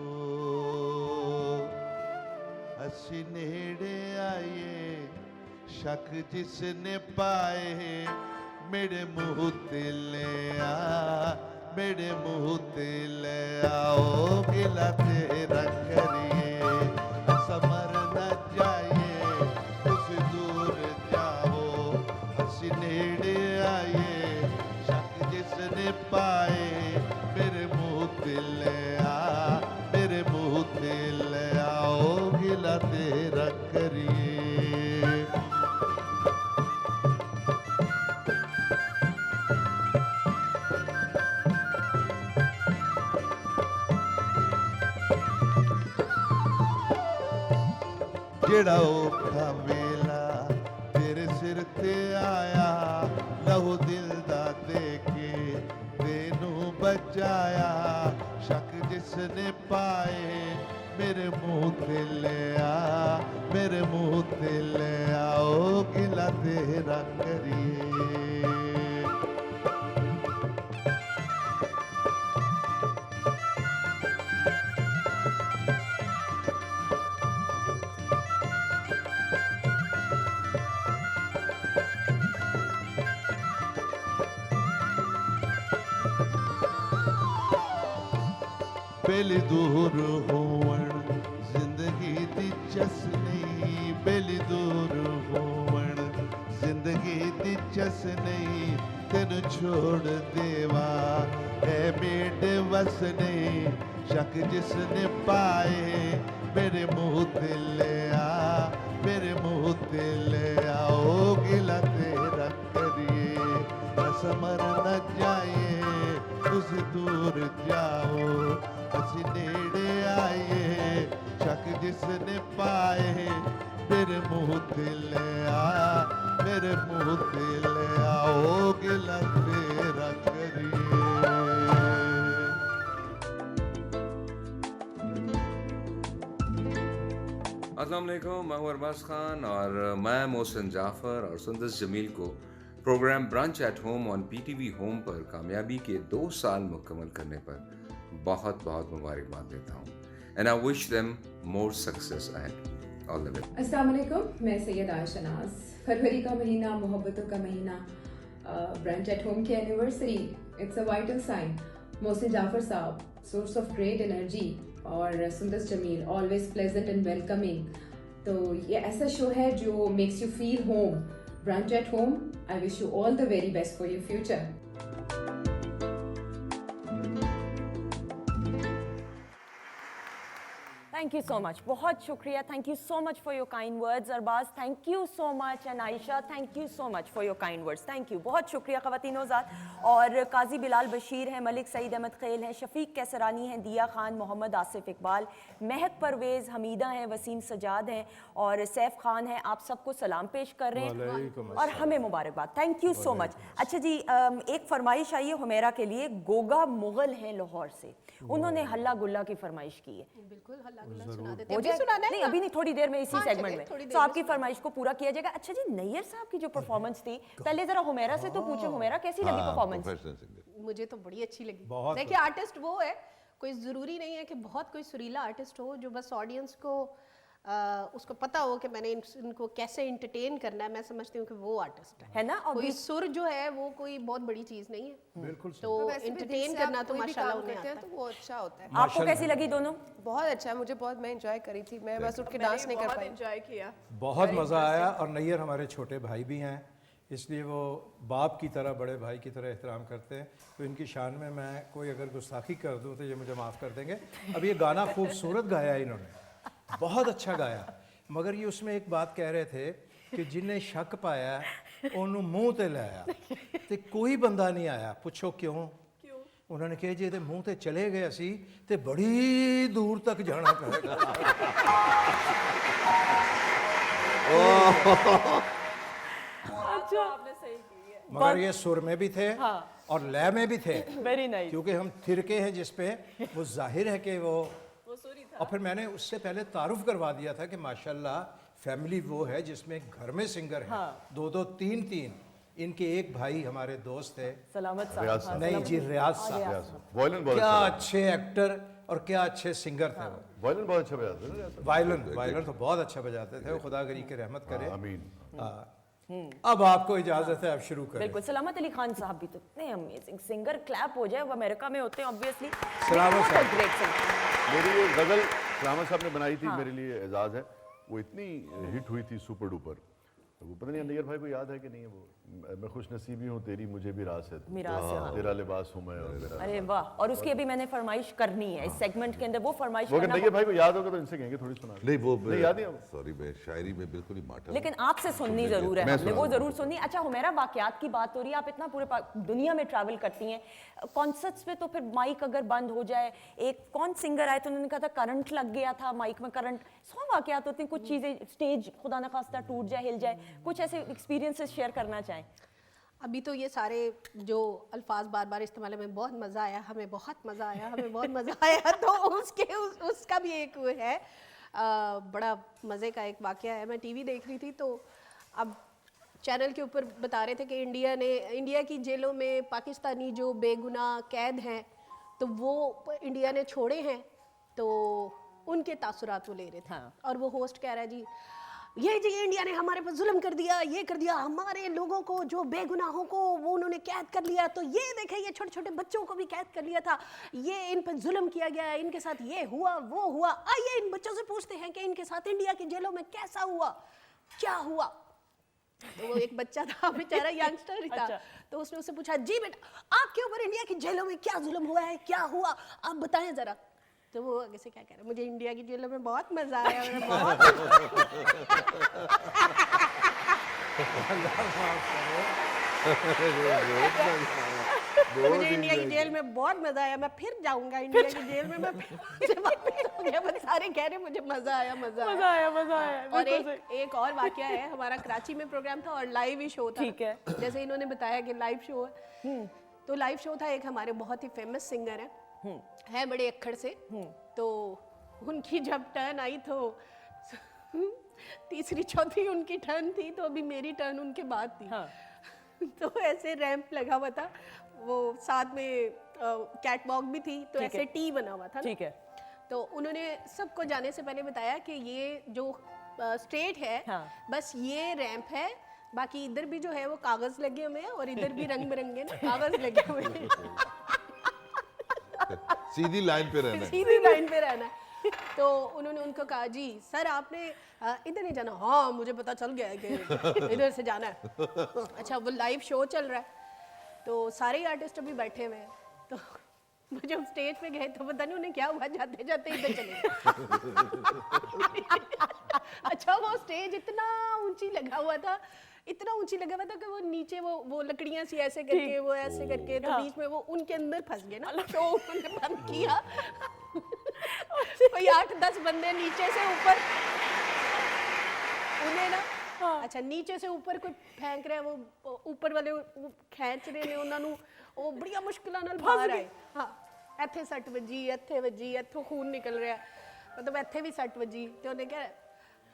असी नेड़े आइए, शक जिसने पाए मेरे मुंह ते ले आ, मेरे मुंह ते ले आओ। गिला तेरा करिए असमर न जाइए, तुसी दूर जाओ असी नेड़े आइए, शक जिसने पाए मेरे मुंह ते ले आ, मेरे मुंह ते ले आओ। गिला तेरा करिए। ਜਿਹੜਾ ਔਖਾ ਵੇਲਾ ਤੇਰੇ ਸਿਰ ਤੇ ਆਇਆ, ਲਹੂ ਦਿਲ ਦਾ ਦੇ ਕੇ ਤੈਨੂੰ ਬਚਾਇਆ, ਸ਼ੱਕ ਜਿਸਨੇ ਪਾਏ ਮੇਰੇ ਮੂੰਹ ਤੇ ਲਿਆ, ਮੇਰੇ ਮੂੰਹ ਤੇ ਲਿਆ। ਓ ਗਿਲਾ ਤੇਰਾ ਕਰੀਏ। बेली दूर होवण जिंदगी दी चस नहीं, बेली दूर होवण जिंदगी दी चस नहीं, तेन छोड़ देवा है मेरे वस नहीं, शक जिसने पाए मेरे मुंह ते ले आ, मेरे मुंह ते ले आओ। गिला तेरा करिए असमर न जाइए, तुझ दूर जाओ असी नेड़े आइए, शक जिसने पाए मेरे मुंह ते ले आ, मेरे मुंह ते ले आओ। गिला तेरा करिए। अस्सलाम वालेकुम, मैं हूं अरबाज खान और मैं मोहसिन जाफ़र और सुंदस जमील को program branch at home on PTV home पर कामयाबी के 2 साल मुकम्मल करने पर बहुत बहुत मुबारकबाद देता हूँ, and I wish them more success ahead. All the best. अस्सलाम वालेकुम, मैं सैयद आयशा नाज। फरवरी का महीना, मोहब्बतों का महीना, ब्रांच एट होम की anniversary, it's a vital sign. Mohsin Jafar साहब, सोर्स ऑफ ग्रेट एनर्जी, और Sundas Jameel, always pleasant and welcoming. तो ये ऐसा शो है जो makes you feel home. Branch at home, I wish you all the very best for your future. Thank you so much, बहुत शुक्रिया। Thank you so much for your kind words. Arbaz, thank you so much, and Ayesha, thank you so much for your kind words. Thank you, बहुत शुक्रिया ख़वातीनो ज़ात। और काजी बिलाल बशीर हैं, मलिक सईद अहमद खेल हैं, शफीक कैसरानी हैं, दिया खान, मोहम्मद आसिफ इकबाल, महक परवेज़, हमीदा हैं, वसीम सजाद हैं और सैफ खान हैं। आप सबको सलाम पेश कर रहे हैं और हमें मुबारकबाद। Thank you so much. अच्छा जी, एक फरमाइश आई है हुमैरा के लिए। गोगा मुगल हैं लाहौर से, उन्होंने हल्ला गुल्ला की फरमाइश की है। बिल्कुल, हल्ला अगला सुना देते हो हैं। जाए? अभी सुनाना है नहीं ना? अभी नहीं, थोड़ी देर में इसी हाँ, सेगमेंट चलिए, में थोड़ी देर तो में आपकी फरमाइश को पूरा किया जाएगा। अच्छा जी, नैयर साहब की जो परफॉर्मेंस थी, पहले जरा हुमैरा से तो पूछो, हुमैरा कैसी लगी परफॉर्मेंस? प्रोफेशनल सिंगर मुझे तो बड़ी अच्छी लगी। बहुत देखिए आर्टिस्ट वो है, कोई ज़रूरी नहीं है कि बहुत कोई सुरीला आर्टिस्ट हो, जो बस ऑडियंस को उसको पता हो कि मैंने इनको कैसे इंटरटेन करना है। मैं समझती हूँ कि वो आर्टिस्ट है ना। और कोई सुर जो है वो कोई बहुत बड़ी चीज़ नहीं है। बिल्कुल तो तो वैसे भी दिल इंटरटेन से आप करना तो कोई भी माशाल्लाह काम उन्हें करते हैं आता तो है। वो अच्छा होता है। आपको कैसी लगी दोनों? बहुत अच्छा है, मुझे बहुत, मैं एंजॉय करी थी, मैं बस उठ के डांस नहीं कर बहुत पाई। एंजॉय किया। बहुत मज़ा आया। और नैयर हमारे छोटे भाई भी हैं, इसलिए वो बाप की तरह, बड़े भाई की तरह एहतराम करते हैं। तो इनकी शान में मैं कोई अगर गुस्ताखी कर दूं तो ये मुझे माफ़ कर देंगे। अब ये गाना खूबसूरत गाया इन्होंने, बहुत अच्छा गाया, मगर ये उसमें एक बात कह रहे थे कि जिन्हें शक पाया ਉਹਨੂੰ ਮੂੰਹ ਤੇ ਲਾਇਆ ਤੇ ਕੋਈ ਬੰਦਾ ਨਹੀਂ ਆਇਆ। ਪੁੱਛੋ ਕਿਉਂ? उन्होंने कहा जे मुंह ते चले गए असी ते बड़ी दूर तक जाना पड़ेगा। अच्छा, आपने सही की है। मगर ये सुर में भी थे और लय में भी थे। Very nice. क्योंकि हम थिरके हैं जिस पे वो जाहिर है कि वो सूरी था। और फिर मैंने उससे पहले तारुफ करवा दिया था कि माशाल्लाह फैमिली वो है जिसमें घर में सिंगर है, दो दो तीन तीन। इनके एक भाई हमारे दोस्त थे, सलामत रियाज साहब। नहीं जी, रियाज साहब, वायलिन बहुत क्या अच्छा अच्छे एक्टर और क्या अच्छे सिंगर थे वो। वायलिन बहुत अच्छा बजाते हैं ना। वायलिन तो बहुत अच्छा बजाते थे वो, खुदा गरी के रहमत करे। आमीन। अब आपको इजाजत है, आप शुरू करें। बिल्कुल। सलामत अली खान साहब भी तो इतने अमेजिंग सिंगर, क्लैप हो जाए, वो अमेरिका में होते हैं ऑब्वियसली। सलामत साहब। Great singer. मेरी ये गजल सलामत साहब ने बनाई थी, मेरे लिए एजाज है। वो इतनी हिट हुई थी, सुपर डुपर। वो पता नहीं नैयर भाई को याद है कि नहीं है वो, मैं खुश नसीबी हूँ तेरी मुझे भी रास है, मिरास है, हाँ। तेरा लिबास हूँ मैं और मेरा। अरे वाह। और उसकी अभी मैंने फरमाइश करनी है इस सेगमेंट के अंदर, वो फरमाइश वो अगर करना। नैयर भाई को याद होगा तो इनसे कहेंगे थोड़ी सुना दें। नहीं वो नहीं याद है सॉरी, मैं शायरी में बिल्कुल ही माठा हूं। लेकिन आपसे सुननी जरूर है मैं हमने, वो सुनाऊंगा। जरूर सुननी। अच्छा हुमैरा, वाकयात की बात हो रही है, आप इतना पूरे दुनिया में ट्रैवल करती हैं, कॉन्सर्ट्स में तो फिर माइक अगर बंद हो जाए, एक कौन सिंगर आए तो उन्होंने कहा था करंट लग गया था माइक में, करंट। 100 वाकयात होते हैं, कुछ चीज़ें स्टेज खुदा न खास्ता टूट जाए, हिल जाए, कुछ ऐसे एक्सपीरियंसेस शेयर करना चाहें? अभी तो ये सारे जो अल्फाज बार बार इस्तेमाल है, हमें बहुत मज़ा आया, हमें बहुत मज़ा आया, हमें बहुत मज़ा आया, तो उसका भी एक वो है बड़ा मज़े का एक वाक़या है। मैं टीवी देख रही थी तो अब चैनल के ऊपर बता रहे थे कि इंडिया की जेलों में पाकिस्तानी जो बेगुनाह कैद हैं तो वो इंडिया ने छोड़े हैं, तो उनके तासुरात वो ले रहे थे। हाँ। और वो होस्ट कह रहा है जी ये जी इंडिया ने हमारे पर जुल्म कर दिया, ये कर दिया, हमारे लोगों को जो बेगुनाहों को वो उन्होंने कैद कर लिया, तो ये देखे ये छोटे छोटे बच्चों को भी कैद कर लिया था, ये इन पर जुल्म किया गया, इनके साथ ये हुआ वो हुआ। आइए इन बच्चों से पूछते हैं कि इनके साथ इंडिया की जेलों में कैसा हुआ, क्या हुआ। तो वो एक बच्चा था बेचारा, यंगस्टर ही था। अच्छा। तो उसने उससे पूछा जी बेटा आपके ऊपर इंडिया की जेलों में क्या जुल्म हुआ है, क्या हुआ, आप बताएं जरा। तो वो आगे से क्या कह रहा है, मुझे इंडिया की जेलों में बहुत मजा आया, मुझे मुझे इंडिया की जेल में बहुत मजा आया, मैं फिर जाऊंगा इंडिया की जेल में, मैं फिर वापस हो गया। बस सारे कह रहे मुझे मजा आया, मजा आया। मजा आया। और एक और वाकया है, हमारा कराची में प्रोग्राम था और लाइव ही शो था। ठीक है। जैसे इन्होंने बताया कि लाइव शो है, तो लाइव शो था, एक हमारे बहुत ही फेमस सिंगर है बड़े अक्खड़ से, तो उनकी जब टर्न आई तो तीसरी चौथी उनकी टर्न थी, तो अभी मेरी टर्न उनके बाद थी। हाँ। तो ऐसे रैंप लगा हुआ था, वो साथ में कैट वॉक भी थी, तो ठीक ऐसे है। टी बना हुआ था ना। ठीक है। तो उन्होंने सबको जाने से पहले बताया कि ये जो स्ट्रेट है, हाँ। बस ये रैंप है, बाकी इधर भी जो है वो कागज लगे हुए हैं और इधर भी रंग बिरंगे ना कागज लगे हुए हैं। सीधी लाइन पे रहना है। सीधी लाइन पे रहना है। तो उन्होंने उनको कहा जी सर आपने इधर नहीं जाना। हाँ मुझे पता चल गया है कि इधर से जाना है। अच्छा वो लाइव शो चल रहा है तो सारे आर्टिस्ट अभी बैठे हुए हैं, तो जब स्टेज पे गए तो पता नहीं उन्हें क्या हुआ, जाते जाते इधर चले गए। अच्छा वो स्टेज इतना ऊंची लगा हुआ था, इतना ऊंची लगा हुआ था कि वो नीचे वो लकड़ियां सी ऐसे करके वो ऐसे करके, तो बीच में वो उनके अंदर फंस गए ना, शो उन्होंने बंद किया। कोई 8-10 बंदे नीचे से ऊपर, उन्हें ना अच्छा नीचे से ऊपर कोई फेंक रहा है, वो ऊपर वाले वो खींच रहे ने उन्होंने, वो बड़िया मुश्किल नाल बाहर आए। हाँ ਇੱਥੇ ਸੱਟ ਵੱਜੀ, ਇੱਥੇ ਵੱਜੀ, ਇੱਥੋਂ ਖੂਨ ਨਿਕਲ ਰਿਹਾ। मतलब ਇੱਥੇ ਵੀ ਸੱਟ ਵੱਜੀ ਤੇ ਉਹਨੇ ਕਿਹਾ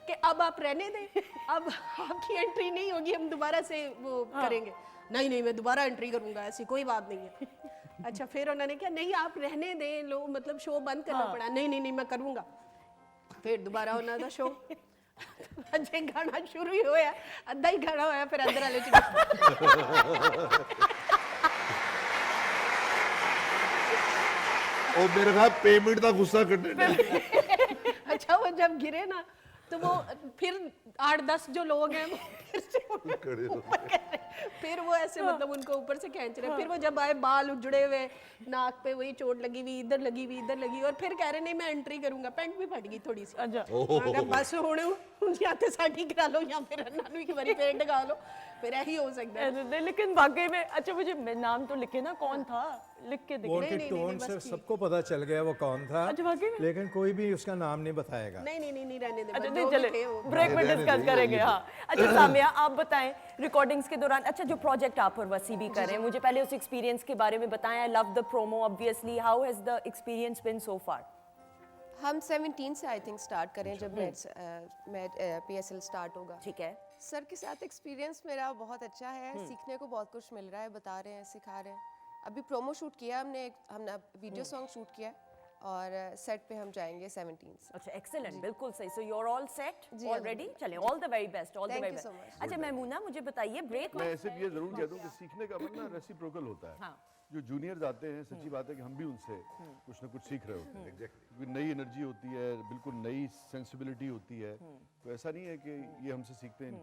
कि अब आप रहने दें, अब आपकी एंट्री नहीं होगी, हम दोबारा से वो करेंगे। नहीं नहीं मैं दोबारा एंट्री करूंगा, ऐसी कोई बात नहीं है। अच्छा फिर उन्होंने कहा नहीं आप रहने दें, लो मतलब शो बंद करना पड़ा। नहीं नहीं नहीं मैं करूंगा। फिर दोबारा उन्होंने शो अजे गाना शुरू ही होया, अद्धा ही गाना होया, फिर अंदर वाले और मेरे ख्याल पेमेंट का गुस्सा करने अच्छा वो जब गिरे ना तो वो फिर 8-10 जो लोग हैं वो फिर से ऊपर कर रहे, फिर वो ऐसे मतलब उनको ऊपर से खींच रहे। फिर वो जब आए बाल उजड़े हुए, नाक पे वही चोट लगी हुई, इधर लगी हुई, इधर लगी, और फिर कह रहे नहीं मैं एंट्री करूंगा। पैंट भी फट गई थोड़ी सी। अच्छा बस हुण या ते साडी करा लो या फिर अन्ना नु एक बारी पेंट लगा लो, फिर यही हो सकता है। लेकिन वाकई में अच्छा मुझे नाम तो लिखे ना, कौन था लिख के फोन के टोन से सबको पता चल गया वो कौन था, अच्छा वाकई में? लेकिन कोई भी उसका नाम नहीं बताएगा। नहीं रहने दे। अच्छा नहीं चले ब्रेक में डिस्कस करेंगे। हाँ अच्छा सामिया आप बताएं रिकॉर्डिंग्स के दौरान, अच्छा जो प्रोजेक्ट आप और वसी भी कर रहे हैं, मुझे पहले उस एक्सपीरियंस के बारे में बताएं। I love the promo obviously, how has the experience been so far? हम 17 से आई थिंक स्टार्ट करें जब मैं PSL स्टार्ट होगा। ठीक है सर के साथ एक्सपीरियंस मेरा बहुत अच्छा है, सीखने को बहुत कुछ मिल रहा है, बता रहे हैं, सिखा रहे हैं। अभी प्रोमो शूट किया हमने वीडियो सॉन्ग शूट किया और सेट पे हम जाएंगे 17 से। अच्छा एक्सीलेंट, बिल्कुल सही। So you are all set already? चलें all the very best, all the very best. अच्छा मैमूना मुझे बताइए ब्रेक मैं ऐसे भी ये जरूर कह दूं कि सीखने का मन ना रेसिप्रोकल होता है। जो जूनियर्स आते हैं, सच्ची बात है कि हम भी उनसे कुछ ना कुछ सीख रहे होते हैं। क्योंकि नई एनर्जी होती है, बिल्कुल नई सेंसिबिलिटी होती है। तो ऐसा नहीं है कि ये हमसे सीखते हैं,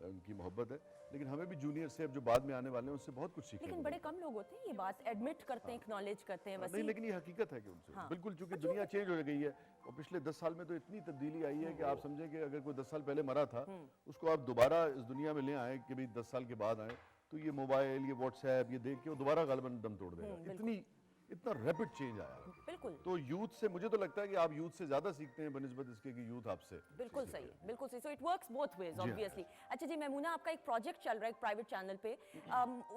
इनकी मोहब्बत है, लेकिन हमें भी जूनियर से अब जो बाद में आने वाले हैं उनसे बहुत कुछ सीखने। लेकिन बड़े कम लोग होते हैं ये बात एडमिट करते हैं, एक्नॉलेज करते हैं। नहीं लेकिन ये हकीकत है कि उनसे बिल्कुल, चूंकि दुनिया चेंज हो गई है और पिछले 10 साल में तो इतनी तब्दीली आई है कि आप समझें कि अगर कोई 10 साल पहले मरा था उसको आप दोबारा इस दुनिया में ले आए कि भाई 10 साल के बाद आए, तो ये मोबाइल, ये व्हाट्सएप, ये देख के वो दोबारा गालिबन दम तोड़ देगा। इतना रैपिड चेंज आया है। बिल्कुल। तो यूथ से मुझे तो लगता है कि आप यूथ से ज्यादा सीखते हैं बनिस्बत इसके कि यूथ आपसे। बिल्कुल सही, बिल्कुल सही। So it works both ways obviously. अच्छा जी मैमूना आपका एक प्रोजेक्ट चल रहा है एक प्राइवेट चैनल पे,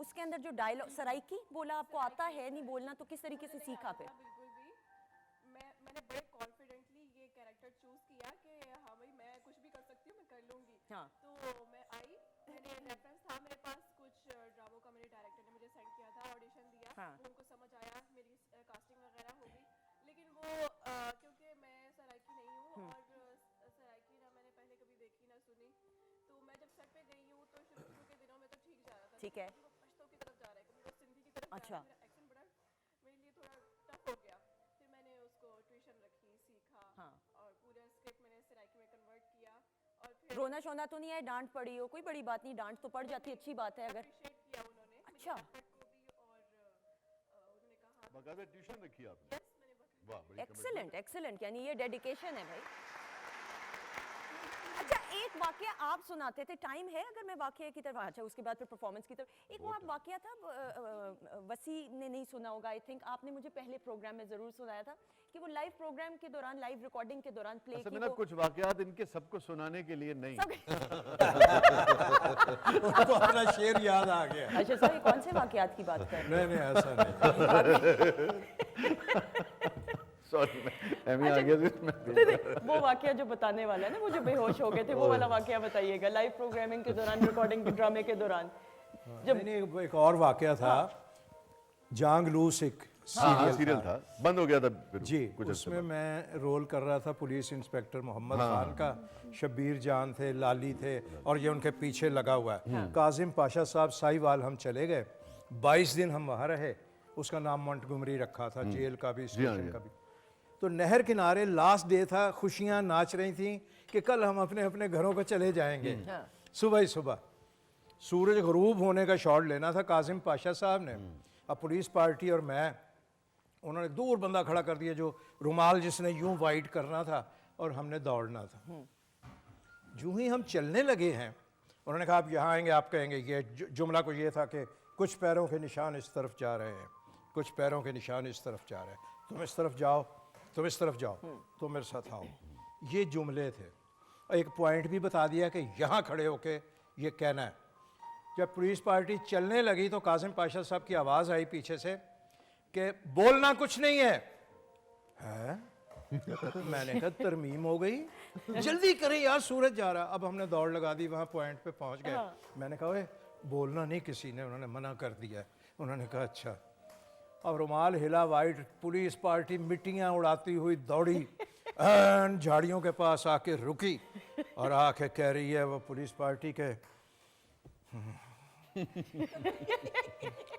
उसके अंदर जो डायलॉग सराइकी बोला आपको आता है नहीं बोलना, तो किस तरीके से सीखा फिर? बिल्कुल भी मैंने बड़े कॉन्फिडेंटली ये कैरेक्टर चूज किया कि हाँ भाई मैं कुछ भी कर सकती हूँ, मैं कर लूँगी। तो मैं आई, मैंने रेफरेंस था मेरे पास, कुछ ड्रामों का मेरे डायरेक्टर ने मुझे सेंड किया था, ऑडिशन दिया, उनको समझ आया, मेरी कास्टिंग वगैरह हो गई। लेकिन वो क्योंकि मैं सराइकी नहीं हूँ और सराइकी ना मैंने पहले कभी देखी ना सुनी, तो मैं जब सेट पे गई हूँ तो शुरू के दिनों में तो ठीक जा रहा था। ठीक है। वो पश्तो की तरफ जा रहा है, कभी वो सिंधी की तरफ अच्छा। जा रहा है, मेरा एक्सेंट बड़ा मेरे लिए थोड़ा टफ हो गया। फिर मैंने उसको ट्यूशन रखी, सीखा और पूरा स्क्रिप्ट मैंने सराइकी में कन्वर्ट किया। और फिर रोना शोना तो नहीं है, डांट पड़ी हो? कोई बड़ी बात नहीं, डांट तो पड़ जाती, अच्छी बात है अगर। अप्रिशिएट किया उन्होंने। अच्छा उन्होंने कहा बाकायदा ट्यूशन रखी आपने? वाह बड़ी एक्सीलेंट एक्सीलेंट, यानी ये डेडिकेशन है भाई। अच्छा एक वाकया आप सुनाते थे, टाइम है अगर मैं वाकया की तरफ, अच्छा उसके बाद फिर परफॉर्मेंस की तरफ, एक वो आप वाकया था वसी ने नहीं सुना होगा आई थिंक, आपने मुझे पहले प्रोग्राम में जरूर सुनाया था कि वो लाइव प्रोग्राम के दौरान, लाइव रिकॉर्डिंग के दौरान प्ले की वो कुछ वाकयात इनके सबको सुनाने के लिए नहीं उनको अपना शेर याद आ गया। अच्छा सर कौन से वाकयात की बात कर रहे हैं? नहीं ऐसा नहीं। सॉरी मैं आ गया। वो वाकया जो बताने वाला है ना, वो जो बेहोश हो गए थे, वो वाला वाकया बताइएगा लाइव प्रोग्रामिंग के दौरान, रिकॉर्डिंग के ड्रामे के दौरान। जब नहीं एक और वाकया था, जांग लूस एक सीरियल था, बंद हो गया था जी, उसमें मैं रोल कर रहा था पुलिस इंस्पेक्टर मोहम्मद खान का। शब्बीर जान थे, लाली थे और ये उनके पीछे लगा हुआ है। काजिम पाशा साहब साहिवाल हम चले गए, 22 दिन हम वहाँ रहे। उसका नाम मोंटगोमरी रखा था, जेल का भी स्टेशन का भी। तो नहर किनारे लास्ट डे था, खुशियाँ नाच रही थी कि कल हम अपने अपने घरों को चले जाएंगे। सुबह ही सुबह सूरज गरूब होने का शॉट लेना था काजिम पाशा साहब ने। अब पुलिस पार्टी और मैं, उन्होंने दूर बंदा खड़ा कर दिया जो रुमाल जिसने यूं वाइट करना था, और हमने दौड़ना था। जो ही हम चलने लगे हैं, उन्होंने कहा आप यहाँ आएंगे, आप कहेंगे, ये जुमला कुछ ये था कि कुछ पैरों के निशान इस तरफ जा रहे हैं, कुछ पैरों के निशान इस तरफ जा रहे हैं, तुम इस तरफ जाओ, तुम इस तरफ जाओ, तुम मेरे साथ आओ। ये जुमले थे। एक पॉइंट भी बता दिया कि यहाँ खड़े होके ये कहना है। जब पुलिस पार्टी चलने लगी तो काजिम पाशा साहब की आवाज़ आई पीछे से कि बोलना कुछ नहीं है। मैंने कहा तरमीम हो गई, जल्दी करें यार सूरज जा रहा। अब हमने दौड़ लगा दी, वहाँ पॉइंट पे पहुँच गए। मैंने कहा ओए बोलना नहीं किसी ने, उन्होंने मना कर दिया। उन्होंने कहा अच्छा। अब रुमाल हिला, वाइट पुलिस पार्टी मिट्टियाँ उड़ाती हुई दौड़ी, झाड़ियों के पास आके रुकी और आके कह रही है वो पुलिस पार्टी के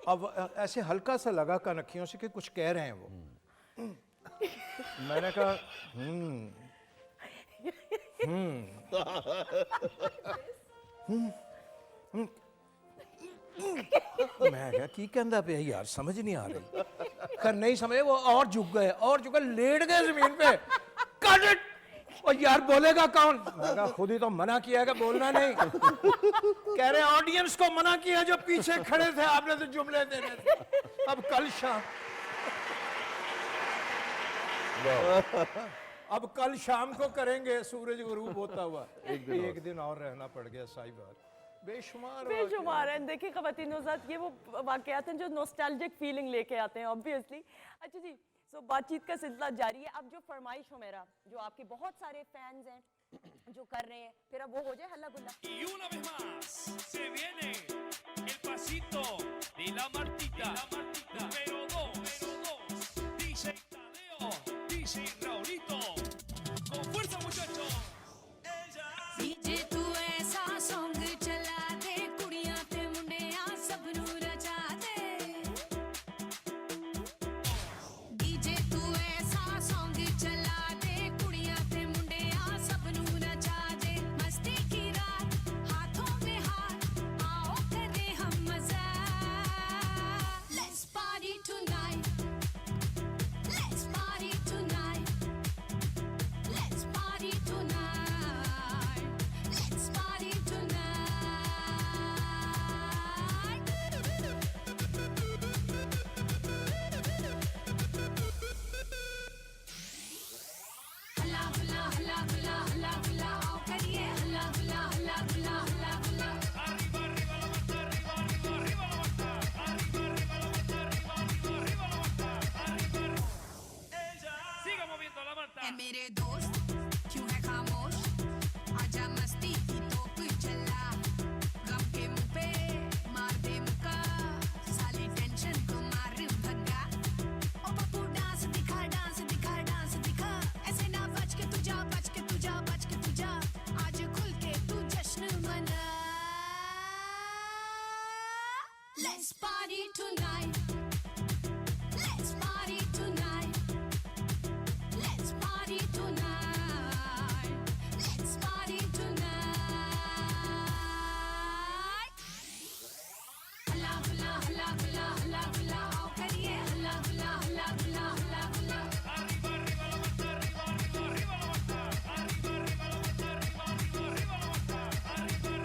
अब ऐसे हल्का सा लगा कनखियों से कि कुछ कह रहे हैं वो। मैंने कहा मैं क्या की कहता पे यार, समझ नहीं आ रही। कर नहीं समझे वो, और झुक गए और झुक गए, लेट गए जमीन पे। Cut it! और यार बोलेगा कौन? मैं कहा खुद ही तो मना किया कि बोलना नहीं। कह रहे ऑडियंस को मना किया जो पीछे खड़े थे, आपने तो जुमले देने थे। अब कल शाम को करेंगे सूरज गुरूब होता हुआ। एक दिन और रहना पड़ गया साई बात। बेशुमार है। देखिए ख़वातीन और साथ, ये वो वाक़यात हैं जो नॉस्टैल्जिक फीलिंग लेके आते हैं ऑब्वियसली। अच्छा जी, सो बातचीत का सिलसिला जारी है। अब जो फरमाइश हो मेरा, जो आपके बहुत सारे फैंस हैं जो कर रहे हैं, फिर अब वो हो जाए हल्ला गुल्ला। Y una vez más se viene el pasito de la Martita. Número 2, DJ Tadeo, DJ Raulito. Con fuerza muchachos. DJ तू ऐसा सॉन्ग चला दे, कुड़ियां ते मुंडियां सब नू रचा दे। डीजे तू ऐसा सॉन्ग चला दे, कुड़ियां ते मुंडियां सब नू नचा दे। मस्ती की रात, हाथों में हाथ, आओ करे हम मजा। Let's party tonight. Let's party tonight. Let's party tonight. Let's party tonight. हल्ला हुल्ला हल्ला हुल्ला हल्ला हुल्ला, आओ करिए हल्ला हुल्ला हल्ला हुल्ला हल्ला हुल्ला। Arriba, arriba la manta, arriba, arriba, arriba la manta. Arriba, arriba la manta, arriba, arriba, arriba la manta. Arriba. Siga moviendo la manta. ए मेरे दोस्त क्यों है खामोश, आजा मस्ती की तोप चला। गम के मुंह पे मार दे मुक्का, साली टेंशन को मार भगा। ओ पप्पू डांस दिखा डांस दिखा डांस दिखा, ऐसे ना बच के तू जा बच के तू जा बच के तू जा। आज खुल के तू जश्न मना। Let's party tonight. Let's party tonight. Let's party tonight. Let's party tonight. हल्ला हुल्ला हल्ला हुल्ला हल्ला हुल्ला, आओ करिए हल्ला हुल्ला हल्ला हुल्ला हल्ला हुल्ला। Arriba, arriba la manta, arriba, arriba, arriba la manta. Arriba, arriba la manta, arriba, arriba, arriba la manta. Arriba.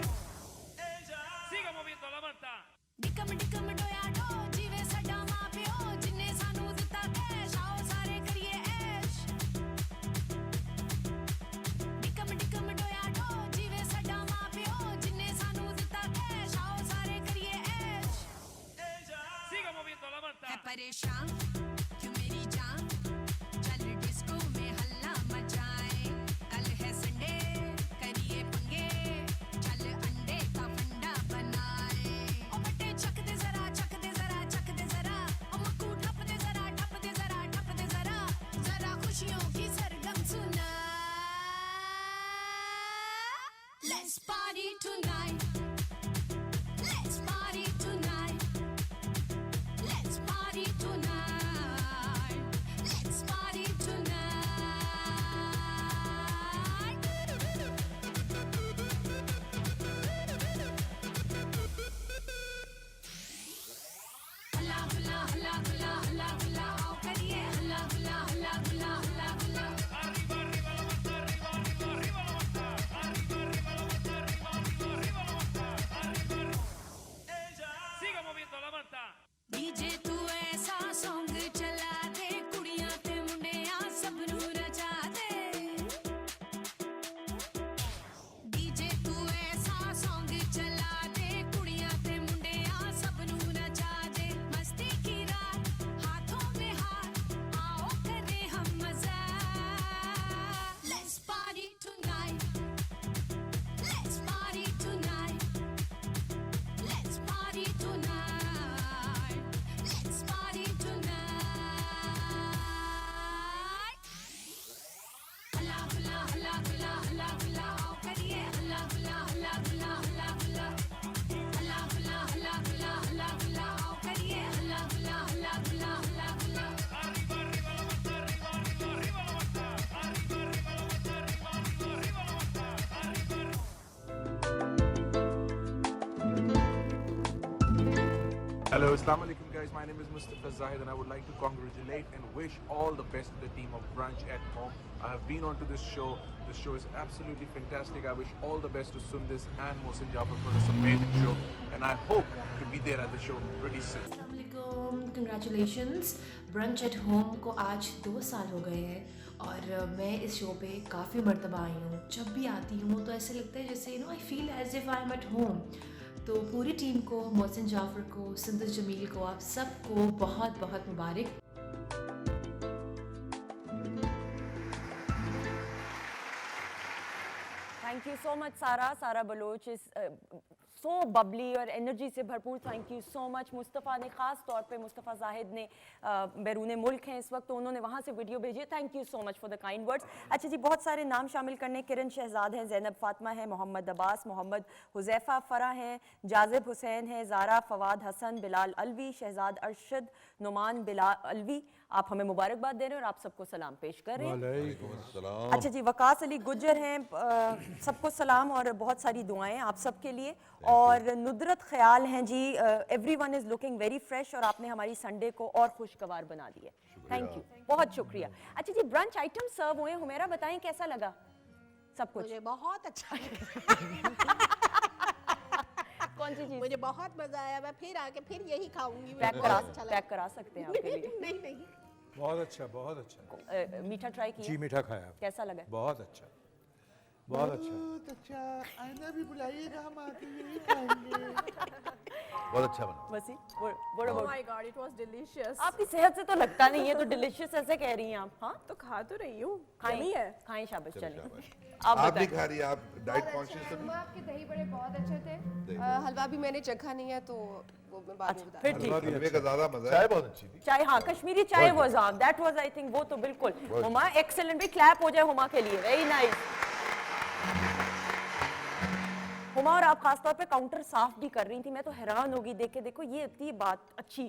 Siga moviendo la manta. डिकम डिकम डोया डो, जीवे साडा मां प्यो, जिन्ने सानू दिता कैश, आओ सारे करिए ऐश। डिकम डिकम डोया डो, जीवे साडा मां प्यो, जिन्ने सानू दिता कैश, आओ सारे करिए ऐश। Siga moviendo la manta. है परेशान क्यों मेरी जान, चल डिस्को में हल्ला मचाए। कल है संडे करिए पंगे, चल अंडे का फंडा बनाए। ओ बट्टे चक दे जरा चक दे जरा चक दे जरा, ओ मक्कू ठप दे जरा ठप दे जरा ठप दे जरा, जरा खुशियों की सरगम सुना। Let's party tonight. Let's party tonight. Let's party tonight. Let's party tonight. हल्ला हुल्ला हल्ला हुल्ला हल्ला हुल्ला, आओ करिए हल्ला हुल्ला हल्ला हुल्ला हल्ला हुल्ला। Arriba, arriba la manta, arriba, arriba, arriba la manta. Arriba, arriba la manta, arriba, arriba, arriba la manta. party tonight. Let's party tonight. Let's party tonight. Let's party tonight. Halla halla halla halla halla halla आओ करिए हल्ला हल्ला हल्ला हल्ला हल्ला हल्ला हल्ला हल्ला हल्ला हल्ला हल्ला हल्ला आओ करिए हल्ला हल्ला हल्ला हल्ला हल्ला हल्ला Hello, Assalamu alaikum guys. My name is Mustafa Zahid and I would like to congratulate and wish all the best to the team of Brunch at Home. I have been onto this show. This show is absolutely fantastic. I wish all the best to Sundis and Mohsin Jafar for this amazing show. And I hope to be there at the show pretty soon. अस्सलामुअलैकुम, congratulations. Brunch at home को आज 2 साल हो गए हैं और मैं इस शो पे काफ़ी मर्तबा आई हूँ। जब भी आती हूँ तो ऐसे लगता है जैसे I feel as if I am at home. तो पूरी टीम को, मोहसिन जाफ़र को, सुंदस जमील को, आप सबको बहुत बहुत मुबारक। थैंक यू सो मच सारा बलोच इस सो बबली और एनर्जी से भरपूर। Thank you so much. Mustafa ने ख़ास तौर पे, मुस्तफ़ा जाहिद ने बैरून मुल्क हैं इस वक्त, तो उन्होंने वहाँ से वीडियो भेजी है। Thank you so much for the kind words. अच्छा जी, बहुत सारे नाम शामिल करने, किरण शहजाद हैं, ज़ैनब फातिमा है, मोहम्मद अब्बास, मोहम्मद हुज़ैफ़ा फ़रा हैं, जाज़िब हुसैन है, ज़ारा फवाद हसन, बिलाल अलवी, शहजाद अरशद, नुमान बिलाल अलवी, आप हमें मुबारकबाद दे रहे हैं और आप सबको सलाम पेश कर रहे हैं। अच्छा जी, वकास अली गुज्जर हैं, सबको सलाम और बहुत सारी दुआएं आप सबके लिए। और नुदरत ख्याल हैं जी, everyone is looking very fresh और आपने हमारी संडे को और खुशगवार बना दिया। थैंक यू, बहुत शुक्रिया। अच्छा जी, ब्रंच आइटम सर्व हुए, हुमेरा बताएं कैसा लगा सब कुछ? मुझे बहुत अच्छा लगा। कौन सी चीज़? मुझे बहुत मजा आया। मैं फिर आके फिर यही खाऊंगी। पैक करा सकते हैं आपके लिए। नहीं बहुत अच्छा, बहुत अच्छा। मीठा ट्राई किया? जी, मीठा खाया। कैसा लगा? बहुत अच्छा, बहुत अच्छा। बहुत अच्छा। आइंदा भी बुलाइएगा, हम आके यही खाएंगे। बहुत अच्छा बना। वसी, Oh my God, it was delicious. आपकी सेहत से तो लगता नहीं है, तो डिलीशियस ऐसे कह रही हैं आप? हाँ, तो खा तो रही हूँ। खाएं है। खाएं, शाबाश। चलें, आप आप भी खा रही हैं, आप डाइट कॉन्शियस तो नहीं? आपके दही बड़े बहुत अच्छे थे। हलवा भी मैंने चखा नहीं है, तो वो मैं बाद में बता फिर ठीक। हलवे का ज़्यादा मजा है। चाय बहुत अच्छी थी। चाय, हाँ, कश्मीरी चाय was on, that was I think, वो तो बिल्कुल। हुमा एक्सीलेंट, भी क्लैप हो जाए हुमा के लिए, वेरी नाइस। हुमा और आप खासतौर पे काउंटर साफ भी कर रही थी, मैं तो हैरान होगी देख के। देखो, ये इतनी बात अच्छी,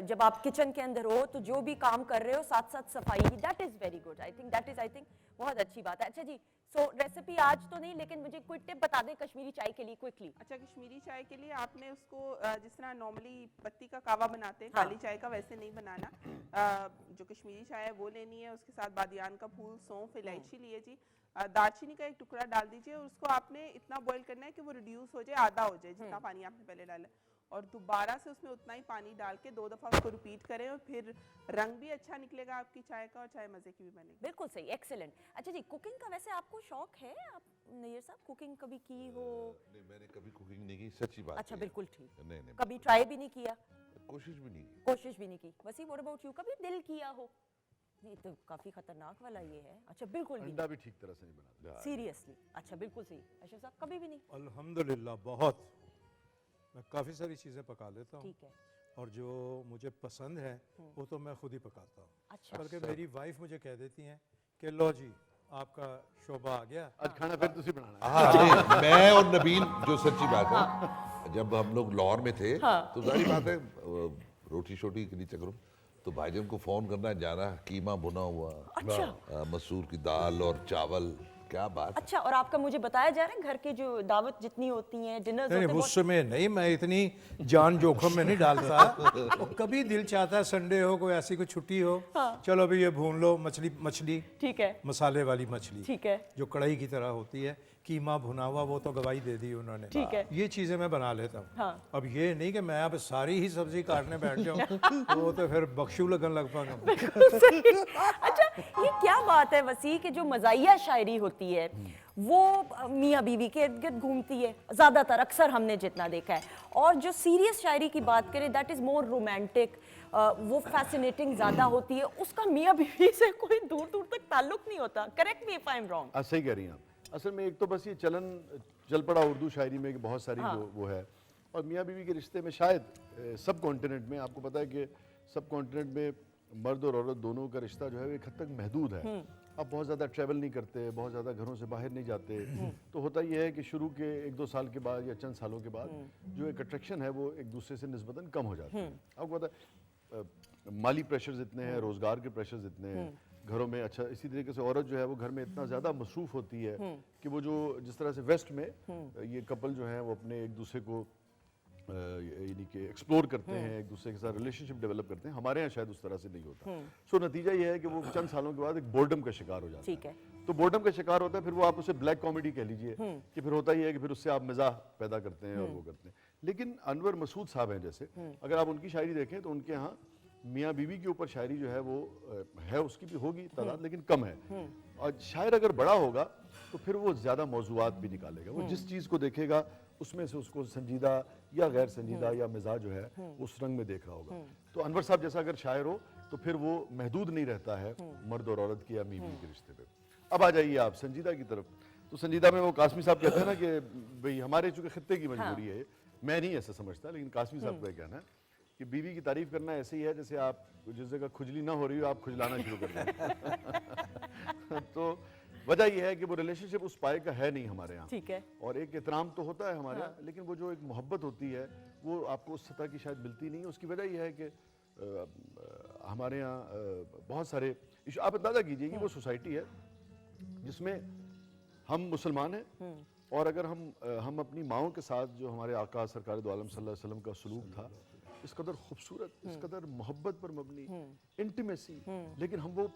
जब आप किचन के अंदर हो तो जो भी काम कर रहे हो साथ साथ सफाई, that is very good. I think that is, I think बहुत अच्छी बात है। अच्छा जी, सो रेसिपी आज तो नहीं, लेकिन मुझे कोई टिप बता दें कश्मीरी चाय के लिए क्विकली। अच्छा, कश्मीरी चाय के लिए आपने उसको जिस तरह नॉर्मली पत्ती का कावा बनाते हैं, हाँ। काली चाय का, वैसे नहीं बनाना। जो कश्मीरी चाय है वो लेनी है, उसके साथ बादियान का फूल, सौंफ, इलायची लिए जी, दालचीनी का एक टुकड़ा डाल दीजिए और उसको आपने इतना बॉईल करना है कि वो रिड्यूस हो जाए, आधा हो जाए जितना पानी आपने पहले डाला, और दोबारा से उसमें उतना ही पानी डाल के 2 दफ़ा उसको रिपीट करें और फिर रंग भी अच्छा निकलेगा आपकी चाय का और चाय मज़े की भी बनेगी। बिल्कुल सही, एक्सीलेंट। अच्छा जी, कुकिंग का वैसे आपको शौक है? आप नैयर साहब कुकिंग कभी की हो? नहीं, मैंने कभी कुकिंग नहीं की, सच्ची बात। अच्छा, बिल्कुल ठीक। नहीं, कभी ट्राई भी नहीं किया? कोशिश भी नहीं की। कोशिश भी नहीं की। वसी, व्हाट अबाउट यू, कभी दिल किया हो? ये तो काफी खतरनाक वाला ये है। अच्छा, बिल्कुल भी अंडा भी ठीक तरह से नहीं बना। सीरियसली? अच्छा, बिल्कुल सही। अशरफ साहब कभी भी नहीं? अल्हम्दुलिल्लाह, बहुत। मैं काफ़ी सारी चीज़ें पका लेता हूँ। ठीक है। और जो मुझे पसंद है वो तो मैं खुद ही पकाता हूँ। अच्छा। बल्कि मेरी वाइफ मुझे कह देती हैं कि लो जी, आपका शोबा आ गया, आज खाना फिर तुसी बनाना है। हाँ, नहीं, मैं और नबील, जो सच्ची बात है, जब हम लोग लाहौर में थे तो जाहिर बात है रोटी शोटी के लिए चक्कर, तो भाईजान को फोन करना, जाना, कीमा भुना हुआ, मसूर की दाल और चावल, क्या बात। अच्छा, और आपका मुझे बताया जा रहा है घर की जो दावत जितनी होती हैं, डिनर्स होते हैं, उस समय नहीं, मैं इतनी जान जोखम में नहीं डालता। कभी दिल चाहता है संडे हो, कोई ऐसी कोई छुट्टी हो, चलो अभी ये भून लो मछली, ठीक है, मसाले वाली मछली, ठीक है, जो कढ़ाई की तरह होती है, कीमा भुना हुआ, वो तो गवाही दे दी उन्होंने। ठीक है, ये चीजें मैं बना लेता हूँ। हाँ। अब ये नहीं कि मैं अब सारी ही सब्जी काटने बैठ जाऊँ, वो तो फिर बख्शू लगन लग पाऊंगा। अच्छा, ये क्या बात है वसी कि जो मज़ाहिया शायरी होती होती है वो मियाँ बीवी के इर्द गिर्द घूमती है ज़्यादातर, अक्सर हमने जितना देखा है। और जो सीरियस शायरी की बात करें दैट इज़ मोर रोमांटिक, वो फैसिनेटिंग ज़्यादा होती है, उसका मियाँ बीवी से कोई दूर दूर तक ताल्लुक नहीं होता। Correct me if I am wrong. सही कह रही हैं आप। असल में एक तो बस ये चलन चल पड़ा उर्दू शायरी में कि बहुत सारी जो वो है, और मियाँ बीवी के रिश्ते में शायद सब कॉन्टिनेंट में, आपको पता है कि सब कॉन्टिनेंट में मर्द और औरत दोनों का रिश्ता जो है एक हद तक महदूद है। आप बहुत ज़्यादा ट्रैवल नहीं करते, बहुत ज़्यादा घरों से बाहर नहीं जाते, तो होता यह है कि शुरू के 1-2 साल के बाद या चंद सालों के बाद जो एक अट्रैक्शन है वो एक दूसरे से निस्बतन कम हो जाती है। आपको पता है माली प्रेशर्स इतने हैं, रोज़गार के प्रेशर्स इतने हैं घरों में। अच्छा, इसी तरीके से औरत जो है वो घर में इतना ज़्यादा मसरूफ़ होती है कि वो जो जिस तरह से वेस्ट में ये कपल जो हैं वो अपने एक दूसरे को यानी कि एक्सप्लोर करते हैं, एक दूसरे के साथ रिलेशनशिप डेवलप करते हैं, हमारे यहाँ शायद उस तरह से नहीं होता। सो नतीजा ये है कि वो चंद सालों के बाद एक बोर्डम का शिकार हो जाता है। तो बोर्डम का शिकार होता है, फिर वो आप उसे ब्लैक कॉमेडी कह लीजिए कि फिर होता ही है कि फिर उससे आप मज़ाह पैदा करते हैं और वो करते हैं। लेकिन अनवर मसूद साहब हैं जैसे, अगर आप उनकी शायरी देखें तो उनके यहाँ मियाँ बीवी के ऊपर शायरी जो है वो है, उसकी भी होगी तादाद लेकिन कम है। और शायर अगर बड़ा होगा तो फिर वो ज़्यादा मौजूआत भी निकालेगा, वो जिस चीज़ को देखेगा उसमें से उसको संजीदा या गैर संजीदा या मिजाज जो है उस रंग में देख रहा होगा। तो अनवर साहब जैसा अगर शायर हो तो फिर वो महदूद नहीं रहता है मर्द और औरत की या मियाँ बीवी के रिश्ते पे। अब आ जाइए आप संजीदा की तरफ। तो संजीदा में वो कासमी साहब कहते हैं ना कि भाई हमारे चूँकि खित्ते की मजबूरी है, मैं नहीं ऐसा समझता, लेकिन कासमी साहब का कहना है कि बीवी की तारीफ करना ऐसे ही है जैसे आप जिस जगह खुजली ना हो रही हो आप खुजलाना शुरू कर दें। तो वजह यह है कि वो रिलेशनशिप उस पाए का है नहीं हमारे यहाँ। ठीक है। और एक एहतराम तो होता है हमारे यहाँ, लेकिन वो जो एक मोहब्बत होती है वो आपको उस सतह की शायद मिलती नहीं है। उसकी वजह यह है कि हमारे यहाँ बहुत सारे इशू, आप अंदाज़ा कीजिए कि वो सोसाइटी है जिसमें हम मुसलमान हैं, और अगर हम अपनी माओं के साथ जो हमारे आका सरकार दो आलम सल्लल्लाहु अलैहि वसल्लम का सलूक था, इस कदर खूबसूरत, इस कदर मोहब्बत पर मबनी, इंटीमेसी, लेकिन हम वो